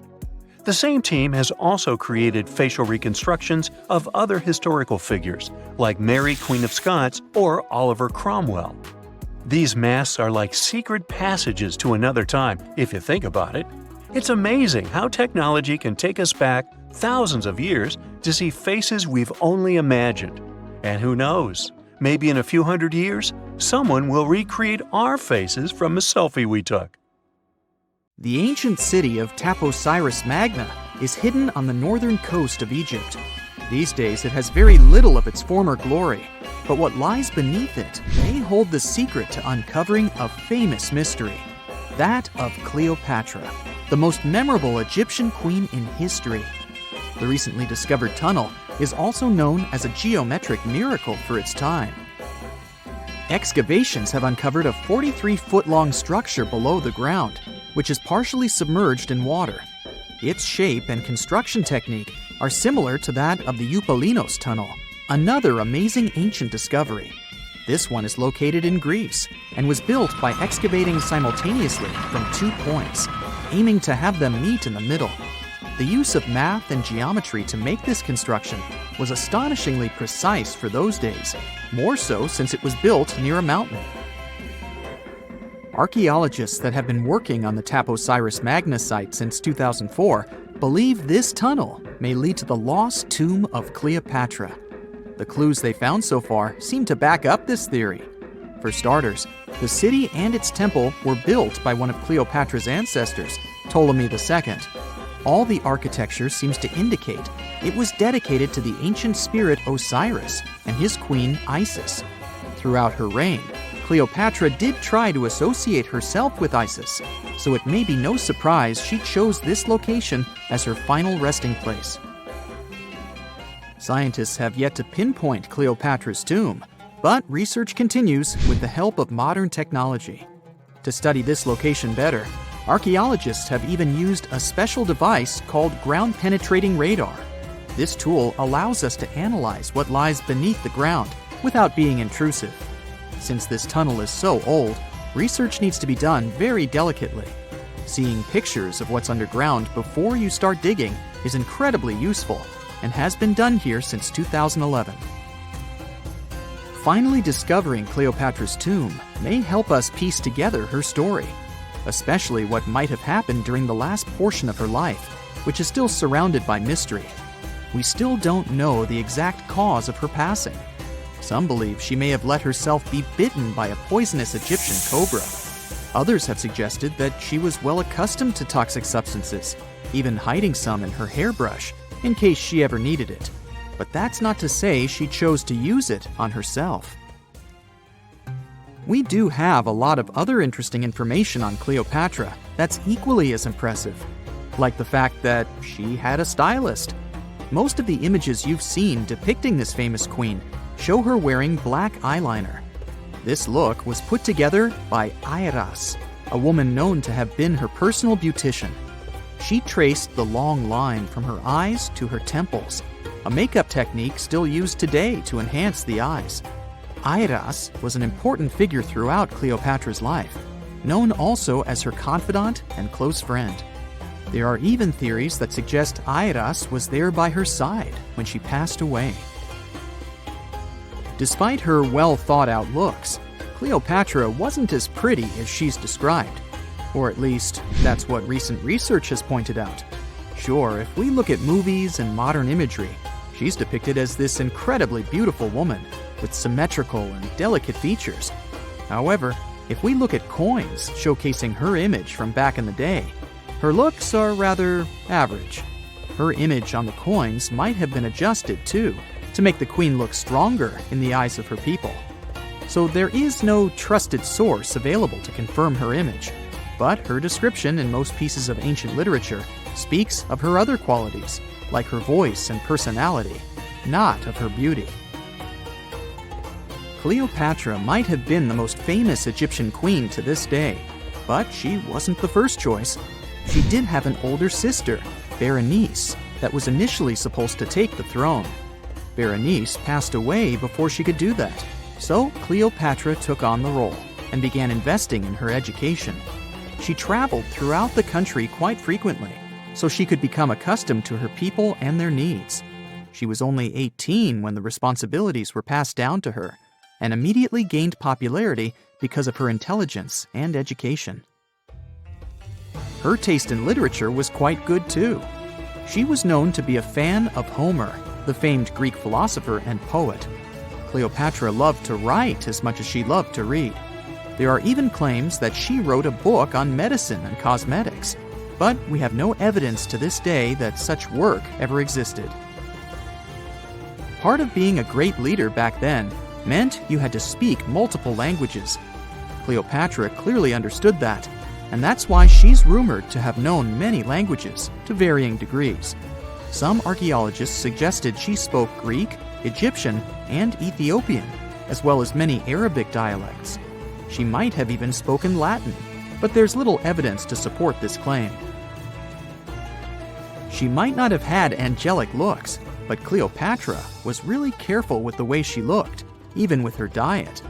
The same team has also created facial reconstructions of other historical figures, like Mary, Queen of Scots, or Oliver Cromwell. These masks are like secret passages to another time, if you think about it. It's amazing how technology can take us back thousands of years to see faces we've only imagined. And who knows, maybe in a few hundred years, someone will recreate our faces from a selfie we took. The ancient city of Taposiris Magna is hidden on the northern coast of Egypt. These days, it has very little of its former glory, but what lies beneath it may hold the secret to uncovering a famous mystery, that of Cleopatra, the most memorable Egyptian queen in history. The recently discovered tunnel is also known as a geometric miracle for its time. Excavations have uncovered a 43-foot-long structure below the ground, which is partially submerged in water. Its shape and construction technique are similar to that of the Eupalinos tunnel, another amazing ancient discovery. This one is located in Greece and was built by excavating simultaneously from 2 points, aiming to have them meet in the middle. The use of math and geometry to make this construction was astonishingly precise for those days, more so since it was built near a mountain. Archaeologists that have been working on the Taposiris Magna site since 2004 believe this tunnel may lead to the lost tomb of Cleopatra. The clues they found so far seem to back up this theory. For starters, the city and its temple were built by one of Cleopatra's ancestors, Ptolemy II. All the architecture seems to indicate it was dedicated to the ancient spirit Osiris and his queen Isis. Throughout her reign, Cleopatra did try to associate herself with Isis, so it may be no surprise she chose this location as her final resting place. Scientists have yet to pinpoint Cleopatra's tomb, but research continues with the help of modern technology. To study this location better, archaeologists have even used a special device called ground-penetrating radar. This tool allows us to analyze what lies beneath the ground without being intrusive. Since this tunnel is so old, research needs to be done very delicately. Seeing pictures of what's underground before you start digging is incredibly useful and has been done here since 2011. Finally discovering Cleopatra's tomb may help us piece together her story, especially what might have happened during the last portion of her life, which is still surrounded by mystery. We still don't know the exact cause of her passing. Some believe she may have let herself be bitten by a poisonous Egyptian cobra. Others have suggested that she was well accustomed to toxic substances, even hiding some in her hairbrush in case she ever needed it. But that's not to say she chose to use it on herself. We do have a lot of other interesting information on Cleopatra that's equally as impressive, like the fact that she had a stylist. Most of the images you've seen depicting this famous queen show her wearing black eyeliner. This look was put together by Airas, a woman known to have been her personal beautician. She traced the long line from her eyes to her temples, a makeup technique still used today to enhance the eyes. Airas was an important figure throughout Cleopatra's life, known also as her confidant and close friend. There are even theories that suggest Airas was there by her side when she passed away. Despite her well-thought-out looks, Cleopatra wasn't as pretty as she's described. Or at least, that's what recent research has pointed out. Sure, if we look at movies and modern imagery, she's depicted as this incredibly beautiful woman with symmetrical and delicate features. However, if we look at coins showcasing her image from back in the day, her looks are rather average. Her image on the coins might have been adjusted, too, to make the queen look stronger in the eyes of her people. So there is no trusted source available to confirm her image, but her description in most pieces of ancient literature speaks of her other qualities, like her voice and personality, not of her beauty. Cleopatra might have been the most famous Egyptian queen to this day, but she wasn't the first choice. She did have an older sister, Berenice, that was initially supposed to take the throne. Berenice passed away before she could do that, so Cleopatra took on the role and began investing in her education. She traveled throughout the country quite frequently, so she could become accustomed to her people and their needs. She was only 18 when the responsibilities were passed down to her, and immediately gained popularity because of her intelligence and education. Her taste in literature was quite good too. She was known to be a fan of Homer, the famed Greek philosopher and poet. Cleopatra loved to write as much as she loved to read. There are even claims that she wrote a book on medicine and cosmetics, but we have no evidence to this day that such work ever existed. Part of being a great leader back then meant you had to speak multiple languages. Cleopatra clearly understood that, and that's why she's rumored to have known many languages to varying degrees. Some archaeologists suggested she spoke Greek, Egyptian, and Ethiopian, as well as many Arabic dialects. She might have even spoken Latin, but there's little evidence to support this claim. She might not have had angelic looks, but Cleopatra was really careful with the way she looked, even with her diet.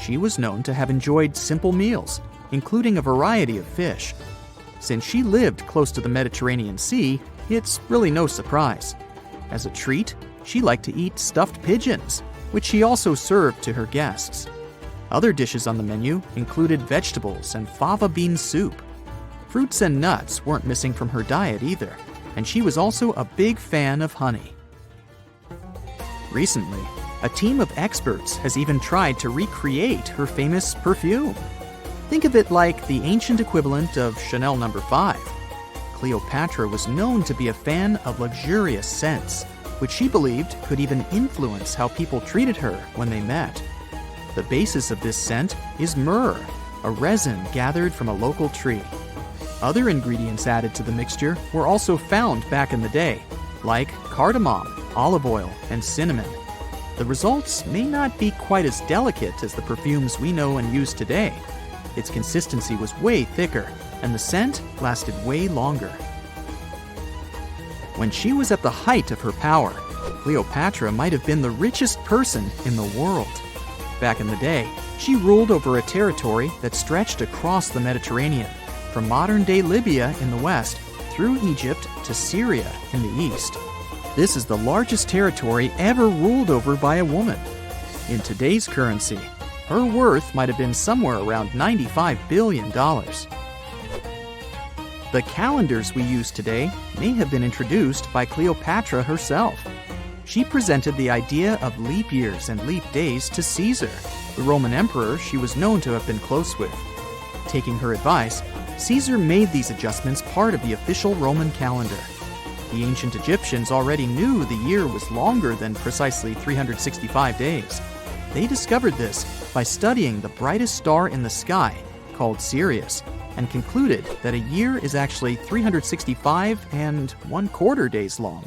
She was known to have enjoyed simple meals, including a variety of fish. Since she lived close to the Mediterranean Sea, it's really no surprise. As a treat, she liked to eat stuffed pigeons, which she also served to her guests. Other dishes on the menu included vegetables and fava bean soup. Fruits and nuts weren't missing from her diet either, and she was also a big fan of honey. Recently, a team of experts has even tried to recreate her famous perfume. Think of it like the ancient equivalent of Chanel No. 5. Cleopatra was known to be a fan of luxurious scents, which she believed could even influence how people treated her when they met. The basis of this scent is myrrh, a resin gathered from a local tree. Other ingredients added to the mixture were also found back in the day, like cardamom, olive oil, and cinnamon. The results may not be quite as delicate as the perfumes we know and use today. Its consistency was way thicker, and the scent lasted way longer. When she was at the height of her power, Cleopatra might have been the richest person in the world. Back in the day, she ruled over a territory that stretched across the Mediterranean, from modern-day Libya in the west through Egypt to Syria in the east. This is the largest territory ever ruled over by a woman. In today's currency, her worth might have been somewhere around $95 billion. The calendars we use today may have been introduced by Cleopatra herself. She presented the idea of leap years and leap days to Caesar, the Roman emperor she was known to have been close with. Taking her advice, Caesar made these adjustments part of the official Roman calendar. The ancient Egyptians already knew the year was longer than precisely 365 days. They discovered this by studying the brightest star in the sky, called Sirius, and concluded that a year is actually 365 and 1/4 days long.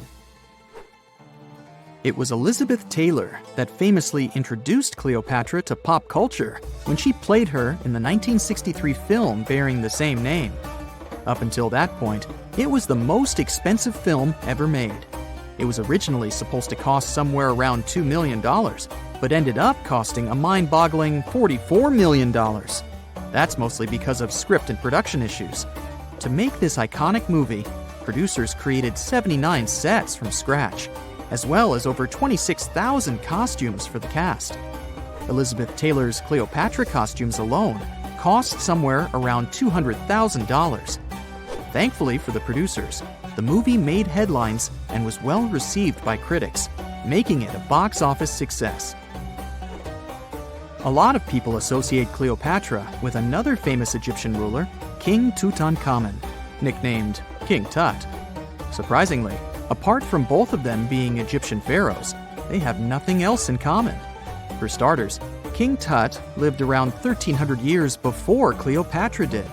It was Elizabeth Taylor that famously introduced Cleopatra to pop culture when she played her in the 1963 film bearing the same name. Up until that point, it was the most expensive film ever made. It was originally supposed to cost somewhere around $2 million, but ended up costing a mind-boggling $44 million. That's mostly because of script and production issues. To make this iconic movie, producers created 79 sets from scratch, as well as over 26,000 costumes for the cast. Elizabeth Taylor's Cleopatra costumes alone cost somewhere around $200,000. Thankfully for the producers, the movie made headlines and was well received by critics, making it a box office success. A lot of people associate Cleopatra with another famous Egyptian ruler, King Tutankhamun, nicknamed King Tut. Surprisingly, apart from both of them being Egyptian pharaohs, they have nothing else in common. For starters, King Tut lived around 1,300 years before Cleopatra did,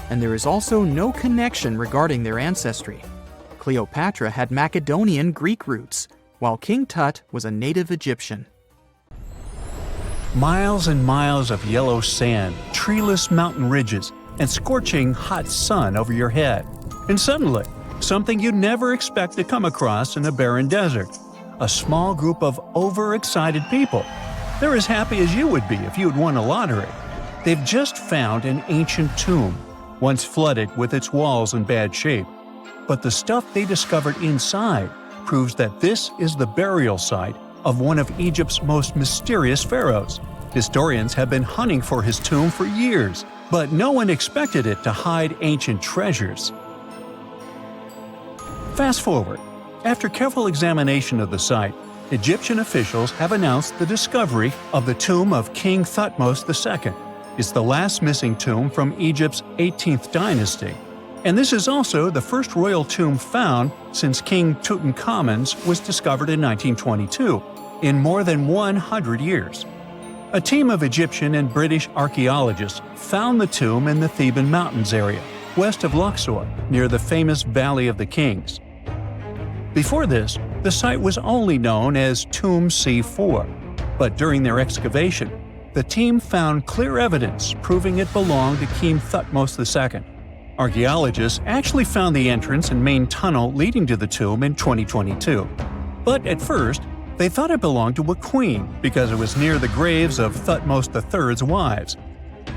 and there is also no connection regarding their ancestry. Cleopatra had Macedonian Greek roots, while King Tut was a native Egyptian. Miles and miles of yellow sand, treeless mountain ridges, and scorching hot sun over your head. And suddenly, something you'd never expect to come across in a barren desert. A small group of overexcited people. They're as happy as you would be if you'd won a lottery. They've just found an ancient tomb, once flooded with its walls in bad shape. But the stuff they discovered inside proves that this is the burial site of one of Egypt's most mysterious pharaohs. Historians have been hunting for his tomb for years, but no one expected it to hide ancient treasures. Fast forward. After careful examination of the site, Egyptian officials have announced the discovery of the tomb of King Thutmos II. It's the last missing tomb from Egypt's 18th dynasty. And this is also the first royal tomb found since King Tutankhamun's was discovered in 1922. in more than 100 years. A team of Egyptian and British archaeologists found the tomb in the Theban Mountains area, west of Luxor, near the famous Valley of the Kings. Before this, the site was only known as Tomb C4, but during their excavation, the team found clear evidence proving it belonged to King Thutmos II. Archaeologists actually found the entrance and main tunnel leading to the tomb in 2022. But at first, they thought it belonged to a queen because it was near the graves of Thutmos III's wives.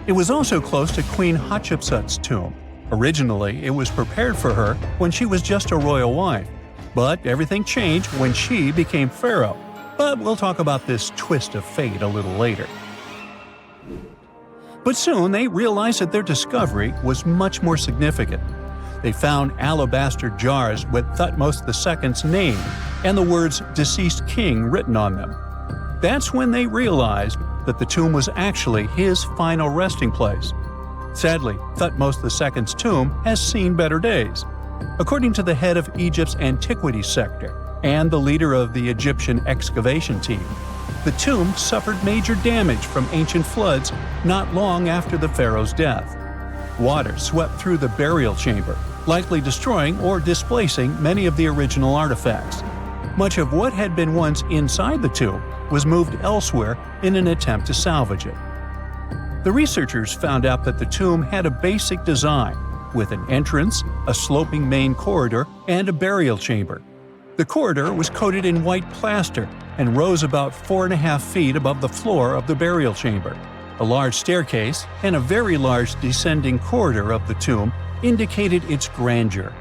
It was also close to Queen Hatshepsut's tomb. Originally, it was prepared for her when she was just a royal wife, but everything changed when she became pharaoh. But we'll talk about this twist of fate a little later. But soon they realized that their discovery was much more significant. They found alabaster jars with Thutmos II's name and the words "deceased king" written on them. That's when they realized that the tomb was actually his final resting place. Sadly, Thutmos II's tomb has seen better days. According to the head of Egypt's antiquities sector and the leader of the Egyptian excavation team, the tomb suffered major damage from ancient floods not long after the pharaoh's death. Water swept through the burial chamber, likely destroying or displacing many of the original artifacts. Much of what had been once inside the tomb was moved elsewhere in an attempt to salvage it. The researchers found out that the tomb had a basic design, with an entrance, a sloping main corridor, and a burial chamber. The corridor was coated in white plaster and rose about 4.5 feet above the floor of the burial chamber. A large staircase and a very large descending corridor of the tomb indicated its grandeur.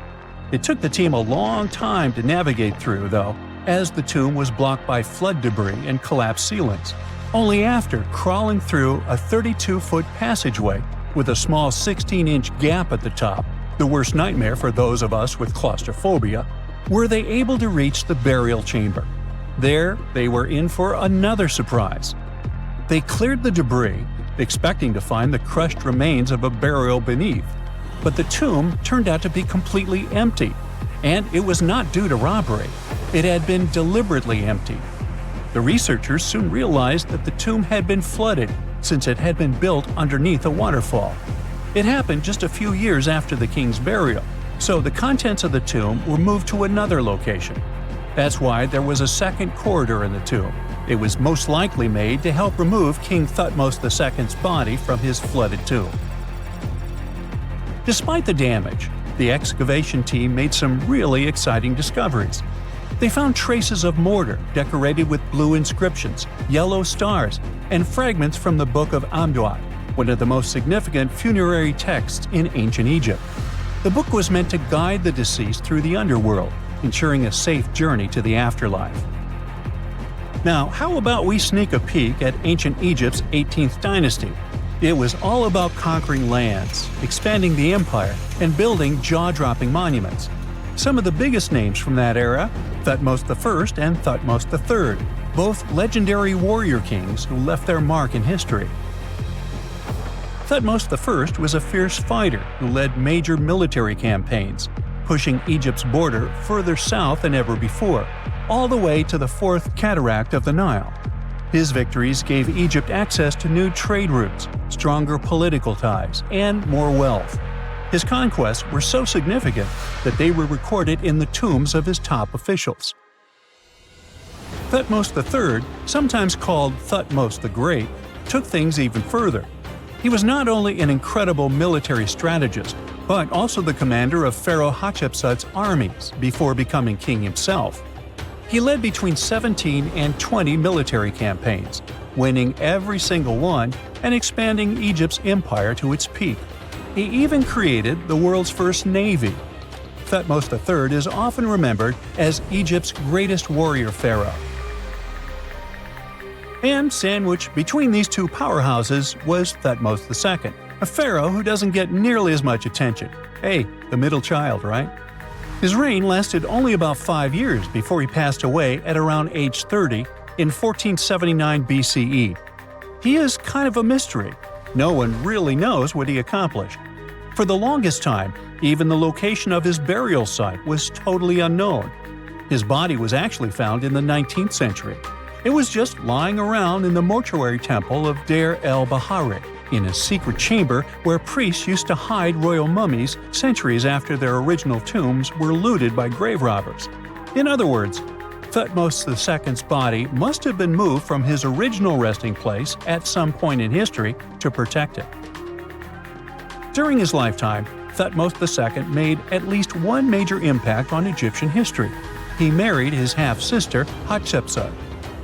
It took the team a long time to navigate through, though, as the tomb was blocked by flood debris and collapsed ceilings. Only after crawling through a 32-foot passageway with a small 16-inch gap at the top, the worst nightmare for those of us with claustrophobia, were they able to reach the burial chamber. There, they were in for another surprise. They cleared the debris, expecting to find the crushed remains of a burial beneath. But the tomb turned out to be completely empty, and it was not due to robbery. It had been deliberately emptied. The researchers soon realized that the tomb had been flooded since it had been built underneath a waterfall. It happened just a few years after the king's burial, so the contents of the tomb were moved to another location. That's why there was a second corridor in the tomb. It was most likely made to help remove King Thutmos II's body from his flooded tomb. Despite the damage, the excavation team made some really exciting discoveries. They found traces of mortar decorated with blue inscriptions, yellow stars, and fragments from the Book of Unearthed, one of the most significant funerary texts in ancient Egypt. The book was meant to guide the deceased through the underworld, ensuring a safe journey to the afterlife. Now, how about we sneak a peek at ancient Egypt's 18th dynasty? It was all about conquering lands, expanding the empire, and building jaw-dropping monuments. Some of the biggest names from that era, Thutmos I and Thutmos III, both legendary warrior kings who left their mark in history. Thutmos I was a fierce fighter who led major military campaigns, pushing Egypt's border further south than ever before, all the way to the fourth cataract of the Nile. His victories gave Egypt access to new trade routes, stronger political ties, and more wealth. His conquests were so significant that they were recorded in the tombs of his top officials. Thutmos III, sometimes called Thutmos the Great, took things even further. He was not only an incredible military strategist, but also the commander of Pharaoh Hatshepsut's armies before becoming king himself. He led between 17 and 20 military campaigns, winning every single one and expanding Egypt's empire to its peak. He even created the world's first navy. Thutmos III is often remembered as Egypt's greatest warrior pharaoh. And sandwiched between these two powerhouses was Thutmos II, a pharaoh who doesn't get nearly as much attention. Hey, the middle child, right? His reign lasted only about 5 years before he passed away at around age 30 in 1479 BCE. He is kind of a mystery. No one really knows what he accomplished. For the longest time, even the location of his burial site was totally unknown. His body was actually found in the 19th century. It was just lying around in the mortuary temple of Deir el-Bahari, in a secret chamber where priests used to hide royal mummies centuries after their original tombs were looted by grave robbers. In other words, Thutmos II's body must have been moved from his original resting place at some point in history to protect it. During his lifetime, Thutmos II made at least one major impact on Egyptian history. He married his half-sister, Hatshepsut.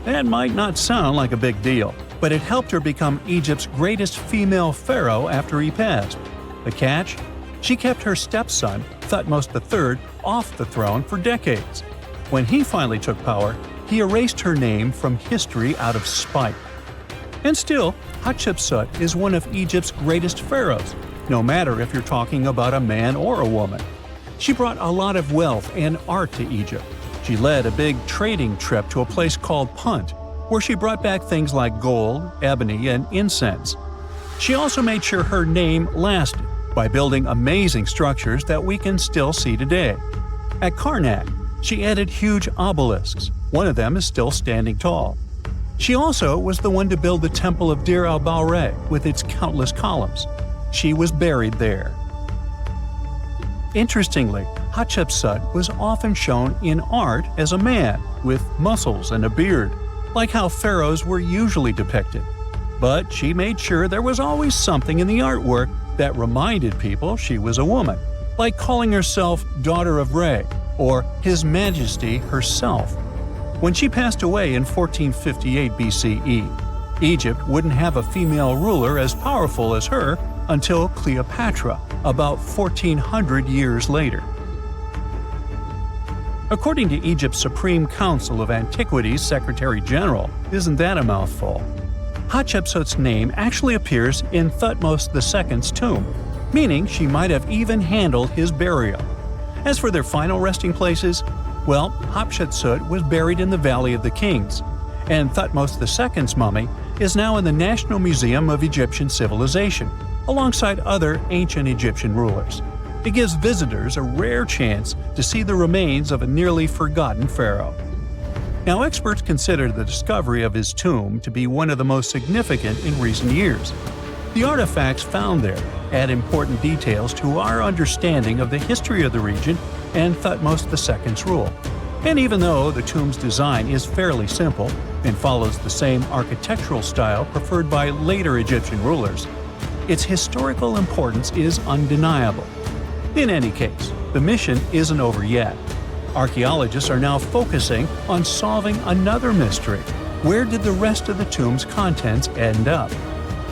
That might not sound like a big deal, but it helped her become Egypt's greatest female pharaoh after he passed. The catch? She kept her stepson, Thutmos III, off the throne for decades. When he finally took power, he erased her name from history out of spite. And still, Hatshepsut is one of Egypt's greatest pharaohs, no matter if you're talking about a man or a woman. She brought a lot of wealth and art to Egypt. She led a big trading trip to a place called Punt, where she brought back things like gold, ebony, and incense. She also made sure her name lasted by building amazing structures that we can still see today. At Karnak, she added huge obelisks. One of them is still standing tall. She also was the one to build the Temple of Deir el-Bahari with its countless columns. She was buried there. Interestingly, Hatshepsut was often shown in art as a man with muscles and a beard, like how pharaohs were usually depicted. But she made sure there was always something in the artwork that reminded people she was a woman, like calling herself Daughter of Re or His Majesty herself. When she passed away in 1458 BCE, Egypt wouldn't have a female ruler as powerful as her until Cleopatra, about 1400 years later. According to Egypt's Supreme Council of Antiquities Secretary General, isn't that a mouthful? Hatshepsut's name actually appears in Thutmos II's tomb, meaning she might have even handled his burial. As for their final resting places, well, Hatshepsut was buried in the Valley of the Kings, and Thutmos II's mummy is now in the National Museum of Egyptian Civilization, alongside other ancient Egyptian rulers. It gives visitors a rare chance to see the remains of a nearly forgotten pharaoh. Now, experts consider the discovery of his tomb to be one of the most significant in recent years. The artifacts found there add important details to our understanding of the history of the region and Thutmos II's rule. And even though the tomb's design is fairly simple and follows the same architectural style preferred by later Egyptian rulers, its historical importance is undeniable. In any case, the mission isn't over yet. Archaeologists are now focusing on solving another mystery. Where did the rest of the tomb's contents end up?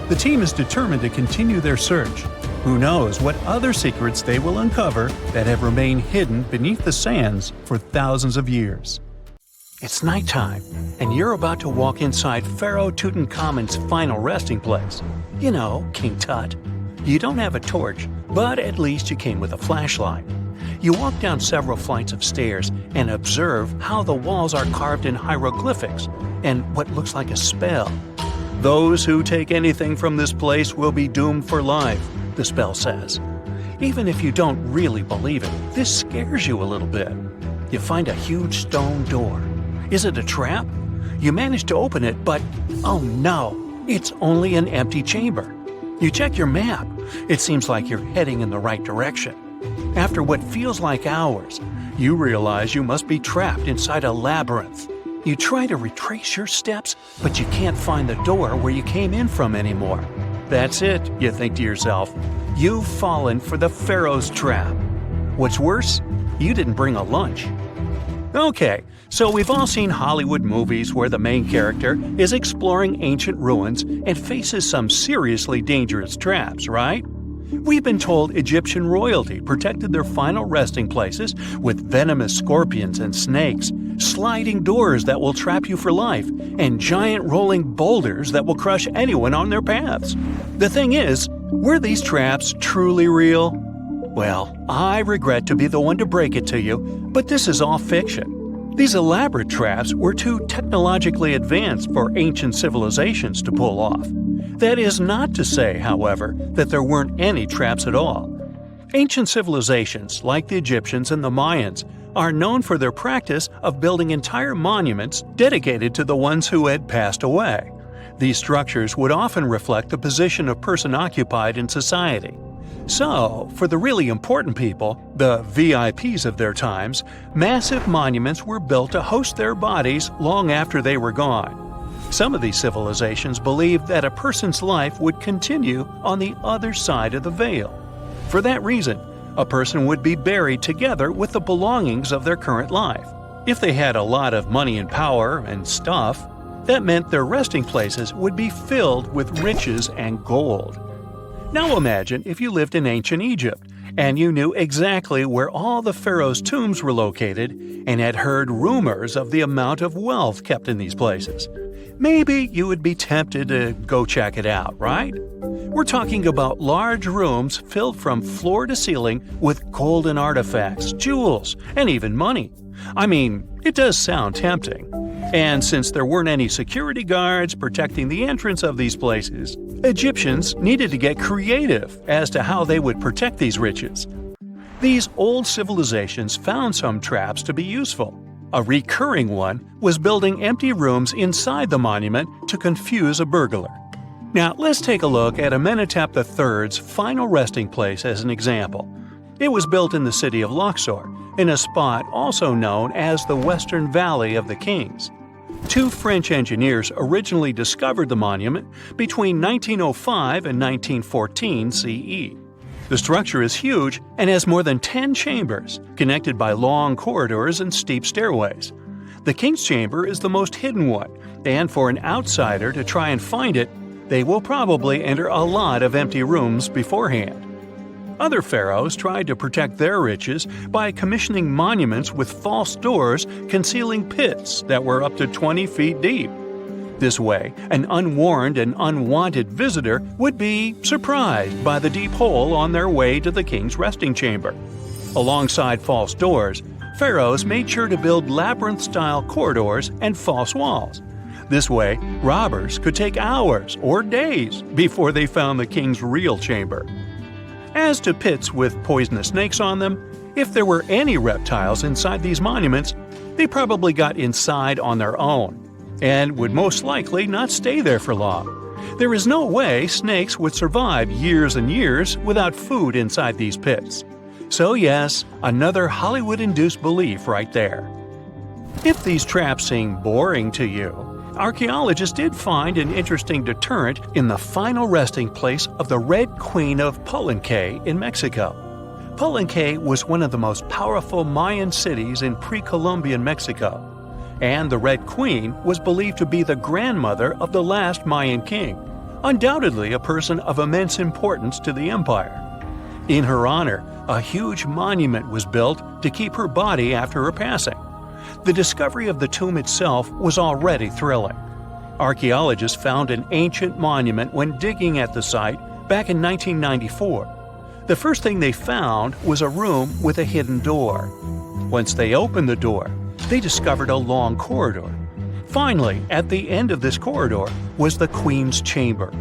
The team is determined to continue their search. Who knows what other secrets they will uncover that have remained hidden beneath the sands for thousands of years. It's nighttime, and you're about to walk inside Pharaoh Tutankhamun's final resting place. You know, King Tut. You don't have a torch, but at least you came with a flashlight. You walk down several flights of stairs and observe how the walls are carved in hieroglyphics and what looks like a spell. Those who take anything from this place will be doomed for life, the spell says. Even if you don't really believe it, this scares you a little bit. You find a huge stone door. Is it a trap? You manage to open it, but oh no, it's only an empty chamber. You check your map. It seems like you're heading in the right direction. After what feels like hours, you realize you must be trapped inside a labyrinth. You try to retrace your steps, but you can't find the door where you came in from anymore. That's it, you think to yourself. You've fallen for the pharaoh's trap. What's worse, you didn't bring a lunch. Okay, so we've all seen Hollywood movies where the main character is exploring ancient ruins and faces some seriously dangerous traps, right? We've been told Egyptian royalty protected their final resting places with venomous scorpions and snakes, sliding doors that will trap you for life, and giant rolling boulders that will crush anyone on their paths. The thing is, were these traps truly real? Well, I regret to be the one to break it to you, but this is all fiction. These elaborate traps were too technologically advanced for ancient civilizations to pull off. That is not to say, however, that there weren't any traps at all. Ancient civilizations, like the Egyptians and the Mayans, are known for their practice of building entire monuments dedicated to the ones who had passed away. These structures would often reflect the position of person occupied in society. So, for the really important people, the VIPs of their times, massive monuments were built to host their bodies long after they were gone. Some of these civilizations believed that a person's life would continue on the other side of the veil. For that reason, a person would be buried together with the belongings of their current life. If they had a lot of money and power and stuff, that meant their resting places would be filled with riches and gold. Now imagine if you lived in ancient Egypt and you knew exactly where all the pharaohs' tombs were located and had heard rumors of the amount of wealth kept in these places. Maybe you would be tempted to go check it out, right? We're talking about large rooms filled from floor to ceiling with golden artifacts, jewels, and even money. I mean, it does sound tempting. And since there weren't any security guards protecting the entrance of these places, Egyptians needed to get creative as to how they would protect these riches. These old civilizations found some traps to be useful. A recurring one was building empty rooms inside the monument to confuse a burglar. Now, let's take a look at Amenhotep III's final resting place as an example. It was built in the city of Luxor, in a spot also known as the Western Valley of the Kings. Two French engineers originally discovered the monument between 1905 and 1914 CE. The structure is huge and has more than 10 chambers, connected by long corridors and steep stairways. The King's Chamber is the most hidden one, and for an outsider to try and find it, they will probably enter a lot of empty rooms beforehand. Other pharaohs tried to protect their riches by commissioning monuments with false doors concealing pits that were up to 20 feet deep. This way, an unwarned and unwanted visitor would be surprised by the deep hole on their way to the king's resting chamber. Alongside false doors, pharaohs made sure to build labyrinth-style corridors and false walls. This way, robbers could take hours or days before they found the king's real chamber. As to pits with poisonous snakes on them, if there were any reptiles inside these monuments, they probably got inside on their own, and would most likely not stay there for long. There is no way snakes would survive years and years without food inside these pits. So yes, another Hollywood-induced belief right there. If these traps seem boring to you, archaeologists did find an interesting deterrent in the final resting place of the Red Queen of Palenque in Mexico. Palenque was one of the most powerful Mayan cities in pre-Columbian Mexico, and the Red Queen was believed to be the grandmother of the last Mayan king, undoubtedly a person of immense importance to the empire. In her honor, a huge monument was built to keep her body after her passing. The discovery of the tomb itself was already thrilling. Archaeologists found an ancient monument when digging at the site back in 1994. The first thing they found was a room with a hidden door. Once they opened the door, they discovered a long corridor. Finally, at the end of this corridor was the Queen's chamber.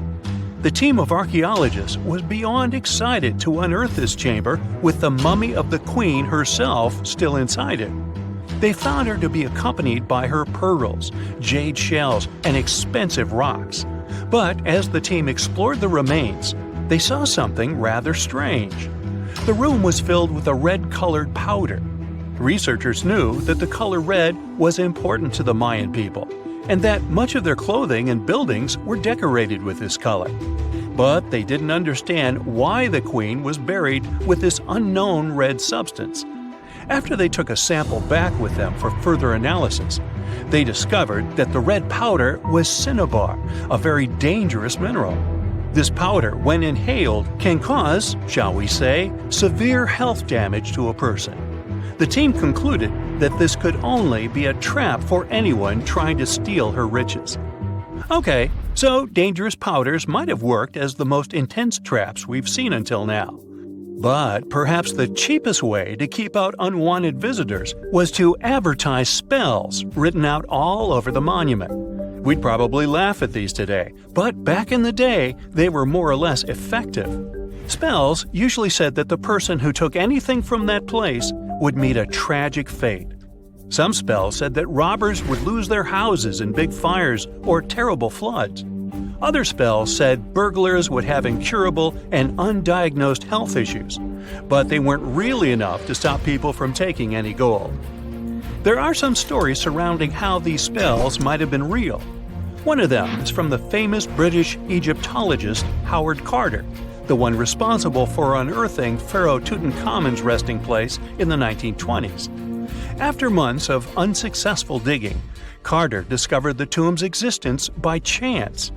The team of archaeologists was beyond excited to unearth this chamber with the mummy of the Queen herself still inside it. They found her to be accompanied by her pearls, jade shells, and expensive rocks. But as the team explored the remains, they saw something rather strange. The room was filled with a red-colored powder. Researchers knew that the color red was important to the Mayan people, and that much of their clothing and buildings were decorated with this color. But they didn't understand why the queen was buried with this unknown red substance. After they took a sample back with them for further analysis, they discovered that the red powder was cinnabar, a very dangerous mineral. This powder, when inhaled, can cause, shall we say, severe health damage to a person. The team concluded that this could only be a trap for anyone trying to steal her riches. Okay, so dangerous powders might have worked as the most intense traps we've seen until now. But perhaps the cheapest way to keep out unwanted visitors was to advertise spells written out all over the monument. We'd probably laugh at these today, but back in the day, they were more or less effective. Spells usually said that the person who took anything from that place would meet a tragic fate. Some spells said that robbers would lose their houses in big fires or terrible floods. Other spells said burglars would have incurable and undiagnosed health issues, but they weren't really enough to stop people from taking any gold. There are some stories surrounding how these spells might have been real. One of them is from the famous British Egyptologist Howard Carter, the one responsible for unearthing Pharaoh Tutankhamun's resting place in the 1920s. After months of unsuccessful digging, Carter discovered the tomb's existence by chance.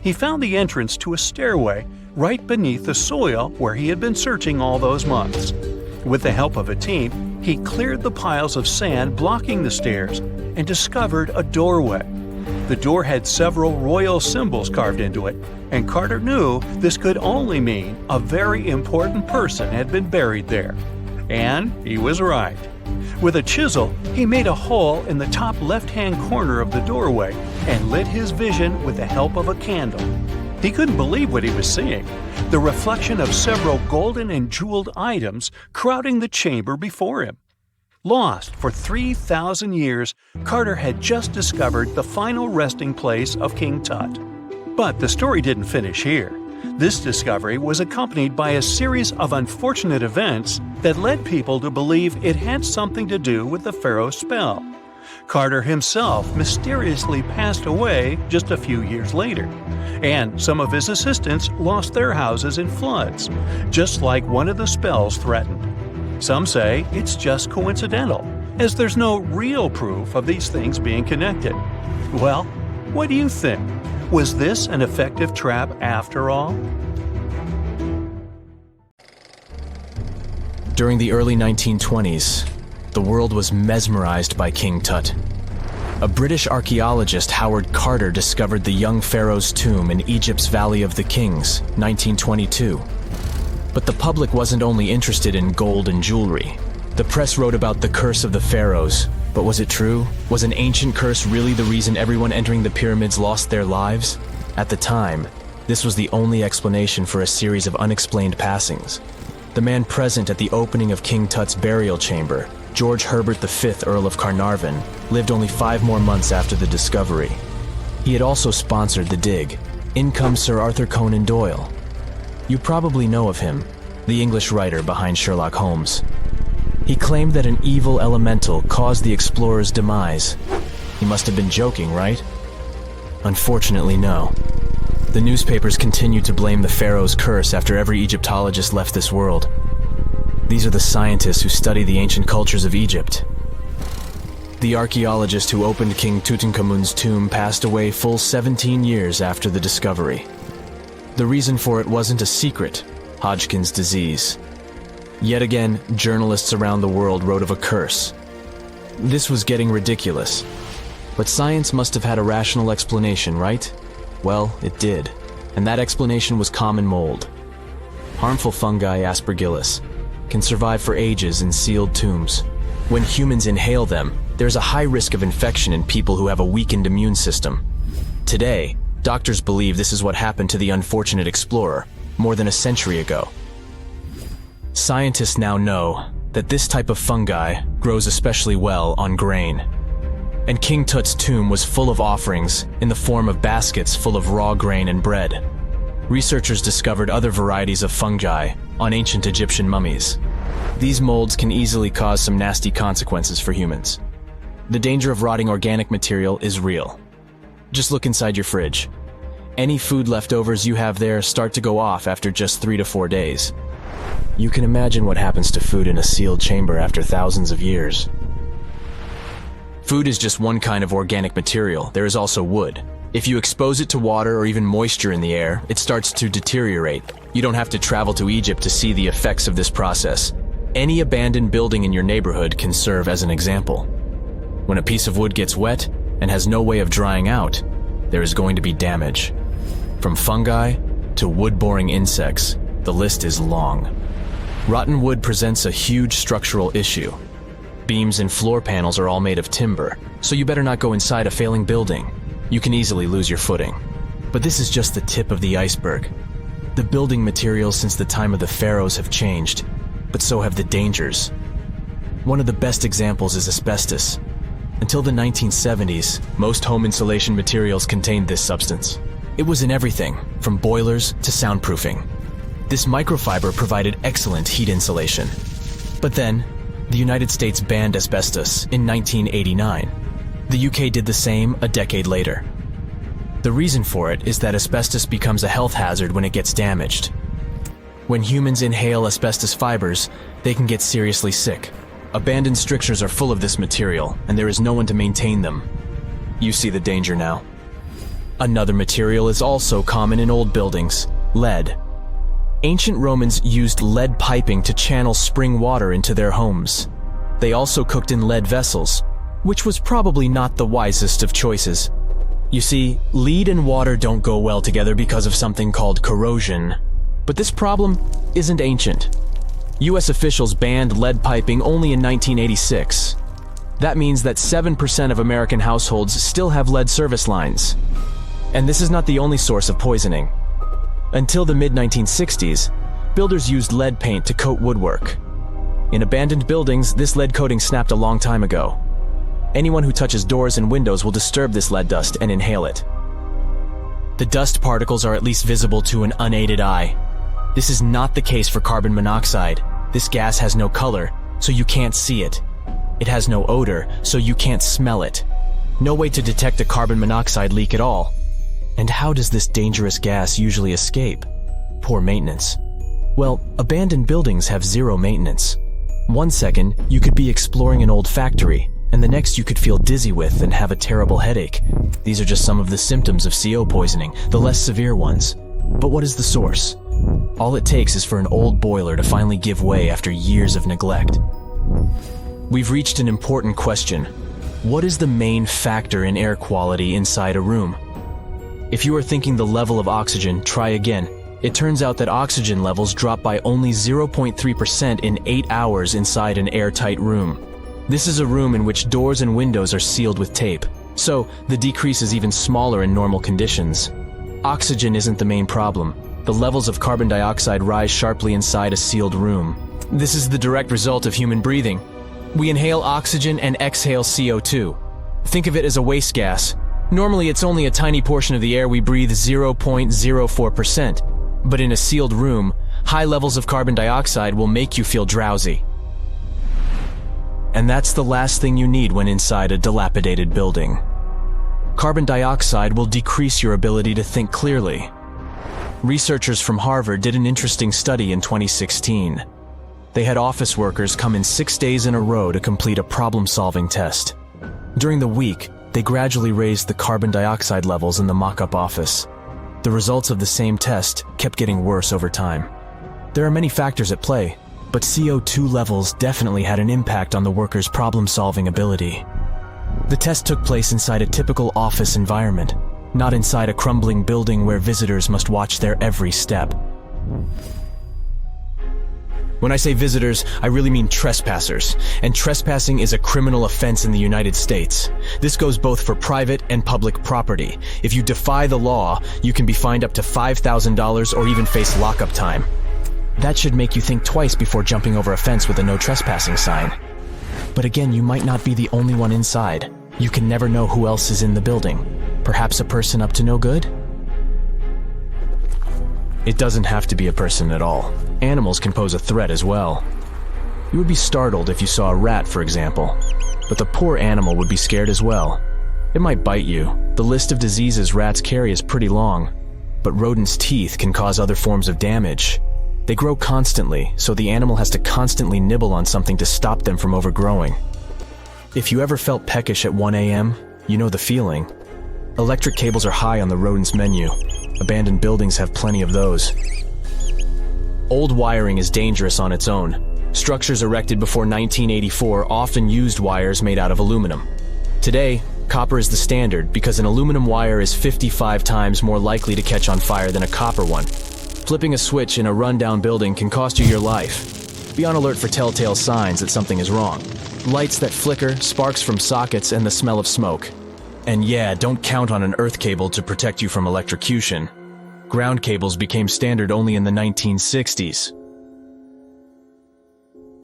He found the entrance to a stairway right beneath the soil where he had been searching all those months. With the help of a team, he cleared the piles of sand blocking the stairs and discovered a doorway. The door had several royal symbols carved into it, and Carter knew this could only mean a very important person had been buried there. And he was right. With a chisel, he made a hole in the top left-hand corner of the doorway and lit his vision with the help of a candle. He couldn't believe what he was seeing, the reflection of several golden and jeweled items crowding the chamber before him. Lost for 3,000 years, Carter had just discovered the final resting place of King Tut. But the story didn't finish here. This discovery was accompanied by a series of unfortunate events that led people to believe it had something to do with the pharaoh's spell. Carter himself mysteriously passed away just a few years later, and some of his assistants lost their houses in floods, just like one of the spells threatened. Some say it's just coincidental, as there's no real proof of these things being connected. Well, what do you think? Was this an effective trap after all? During the early 1920s, the world was mesmerized by King Tut. A British archaeologist, Howard Carter, discovered the young pharaoh's tomb in Egypt's Valley of the Kings, 1922. But the public wasn't only interested in gold and jewelry. The press wrote about the curse of the pharaohs. But was it true? Was an ancient curse really the reason everyone entering the pyramids lost their lives? At the time, this was the only explanation for a series of unexplained passings. The man present at the opening of King Tut's burial chamber, George Herbert V, Earl of Carnarvon, lived only 5 more months after the discovery. He had also sponsored the dig. In comes Sir Arthur Conan Doyle. You probably know of him, the English writer behind Sherlock Holmes. He claimed that an evil elemental caused the explorer's demise. He must have been joking, right? Unfortunately, no. The newspapers continued to blame the pharaoh's curse after every Egyptologist left this world. These are the scientists who study the ancient cultures of Egypt. The archaeologist who opened King Tutankhamun's tomb passed away full 17 years after the discovery. The reason for it wasn't a secret: Hodgkin's disease. Yet again, journalists around the world wrote of a curse. This was getting ridiculous. But science must have had a rational explanation, right? Well, it did. And that explanation was common mold. Harmful fungi, Aspergillus, can survive for ages in sealed tombs. When humans inhale them, there's a high risk of infection in people who have a weakened immune system. Today, doctors believe this is what happened to the unfortunate explorer more than a century ago. Scientists now know that this type of fungi grows especially well on grain. And King Tut's tomb was full of offerings in the form of baskets full of raw grain and bread. Researchers discovered other varieties of fungi on ancient Egyptian mummies. These molds can easily cause some nasty consequences for humans. The danger of rotting organic material is real. Just look inside your fridge. Any food leftovers you have there start to go off after just 3 to 4 days. You can imagine what happens to food in a sealed chamber after thousands of years. Food is just one kind of organic material. There is also wood. If you expose it to water or even moisture in the air, it starts to deteriorate. You don't have to travel to Egypt to see the effects of this process. Any abandoned building in your neighborhood can serve as an example. When a piece of wood gets wet and has no way of drying out, there is going to be damage. From fungi to wood-boring insects, the list is long. Rotten wood presents a huge structural issue. Beams and floor panels are all made of timber, so you better not go inside a failing building. You can easily lose your footing. But this is just the tip of the iceberg. The building materials since the time of the pharaohs have changed, but so have the dangers. One of the best examples is asbestos. Until the 1970s, most home insulation materials contained this substance. It was in everything, from boilers to soundproofing. This microfiber provided excellent heat insulation. But then, the United States banned asbestos in 1989. The UK did the same a decade later. The reason for it is that asbestos becomes a health hazard when it gets damaged. When humans inhale asbestos fibers, they can get seriously sick. Abandoned strictures are full of this material, and there is no one to maintain them. You see the danger now. Another material is also common in old buildings: lead. Ancient Romans used lead piping to channel spring water into their homes. They also cooked in lead vessels, which was probably not the wisest of choices. You see, lead and water don't go well together because of something called corrosion. But this problem isn't ancient. US officials banned lead piping only in 1986. That means that 7% of American households still have lead service lines. And this is not the only source of poisoning. Until the mid-1960s, builders used lead paint to coat woodwork. In abandoned buildings, this lead coating snapped a long time ago. Anyone who touches doors and windows will disturb this lead dust and inhale it. The dust particles are at least visible to an unaided eye. This is not the case for carbon monoxide. This gas has no color, so you can't see it. It has no odor, so you can't smell it. No way to detect a carbon monoxide leak at all. And how does this dangerous gas usually escape? Poor maintenance. Well, abandoned buildings have zero maintenance. One second, you could be exploring an old factory, and the next you could feel dizzy with and have a terrible headache. These are just some of the symptoms of CO poisoning, the less severe ones. But what is the source? All it takes is for an old boiler to finally give way after years of neglect. We've reached an important question. What is the main factor in air quality inside a room? If you are thinking the level of oxygen, try again. It turns out that oxygen levels drop by only 0.3% in 8 hours inside an airtight room. This is a room in which doors and windows are sealed with tape, so the decrease is even smaller in normal conditions. Oxygen isn't the main problem. The levels of carbon dioxide rise sharply inside a sealed room. This is the direct result of human breathing. We inhale oxygen and exhale CO2. Think of it as a waste gas. Normally it's only a tiny portion of the air we breathe, 0.04%. But in a sealed room, high levels of carbon dioxide will make you feel drowsy. And that's the last thing you need when inside a dilapidated building. Carbon dioxide will decrease your ability to think clearly. Researchers from Harvard did an interesting study in 2016. They had office workers come in 6 days in a row to complete a problem-solving test. During the week, they gradually raised the carbon dioxide levels in the mock-up office. The results of the same test kept getting worse over time. There are many factors at play, but CO2 levels definitely had an impact on the workers' problem-solving ability. The test took place inside a typical office environment, not inside a crumbling building where visitors must watch their every step. When I say visitors, I really mean trespassers, and trespassing is a criminal offense in the United States. This goes both for private and public property. If you defy the law, you can be fined up to $5,000 or even face lockup time. That should make you think twice before jumping over a fence with a no trespassing sign. But again, you might not be the only one inside. You can never know who else is in the building. Perhaps a person up to no good? It doesn't have to be a person at all. Animals can pose a threat as well. You would be startled if you saw a rat, for example. But the poor animal would be scared as well. It might bite you. The list of diseases rats carry is pretty long. But rodents' teeth can cause other forms of damage. They grow constantly, so the animal has to constantly nibble on something to stop them from overgrowing. If you ever felt peckish at 1 a.m., you know the feeling. Electric cables are high on the rodents' menu. Abandoned buildings have plenty of those. Old wiring is dangerous on its own. Structures erected before 1984 often used wires made out of aluminum. Today, copper is the standard because an aluminum wire is 55 times more likely to catch on fire than a copper one. Flipping a switch in a rundown building can cost you your life. Be on alert for telltale signs that something is wrong. Lights that flicker, sparks from sockets, and the smell of smoke. And yeah, don't count on an earth cable to protect you from electrocution. Ground cables became standard only in the 1960s.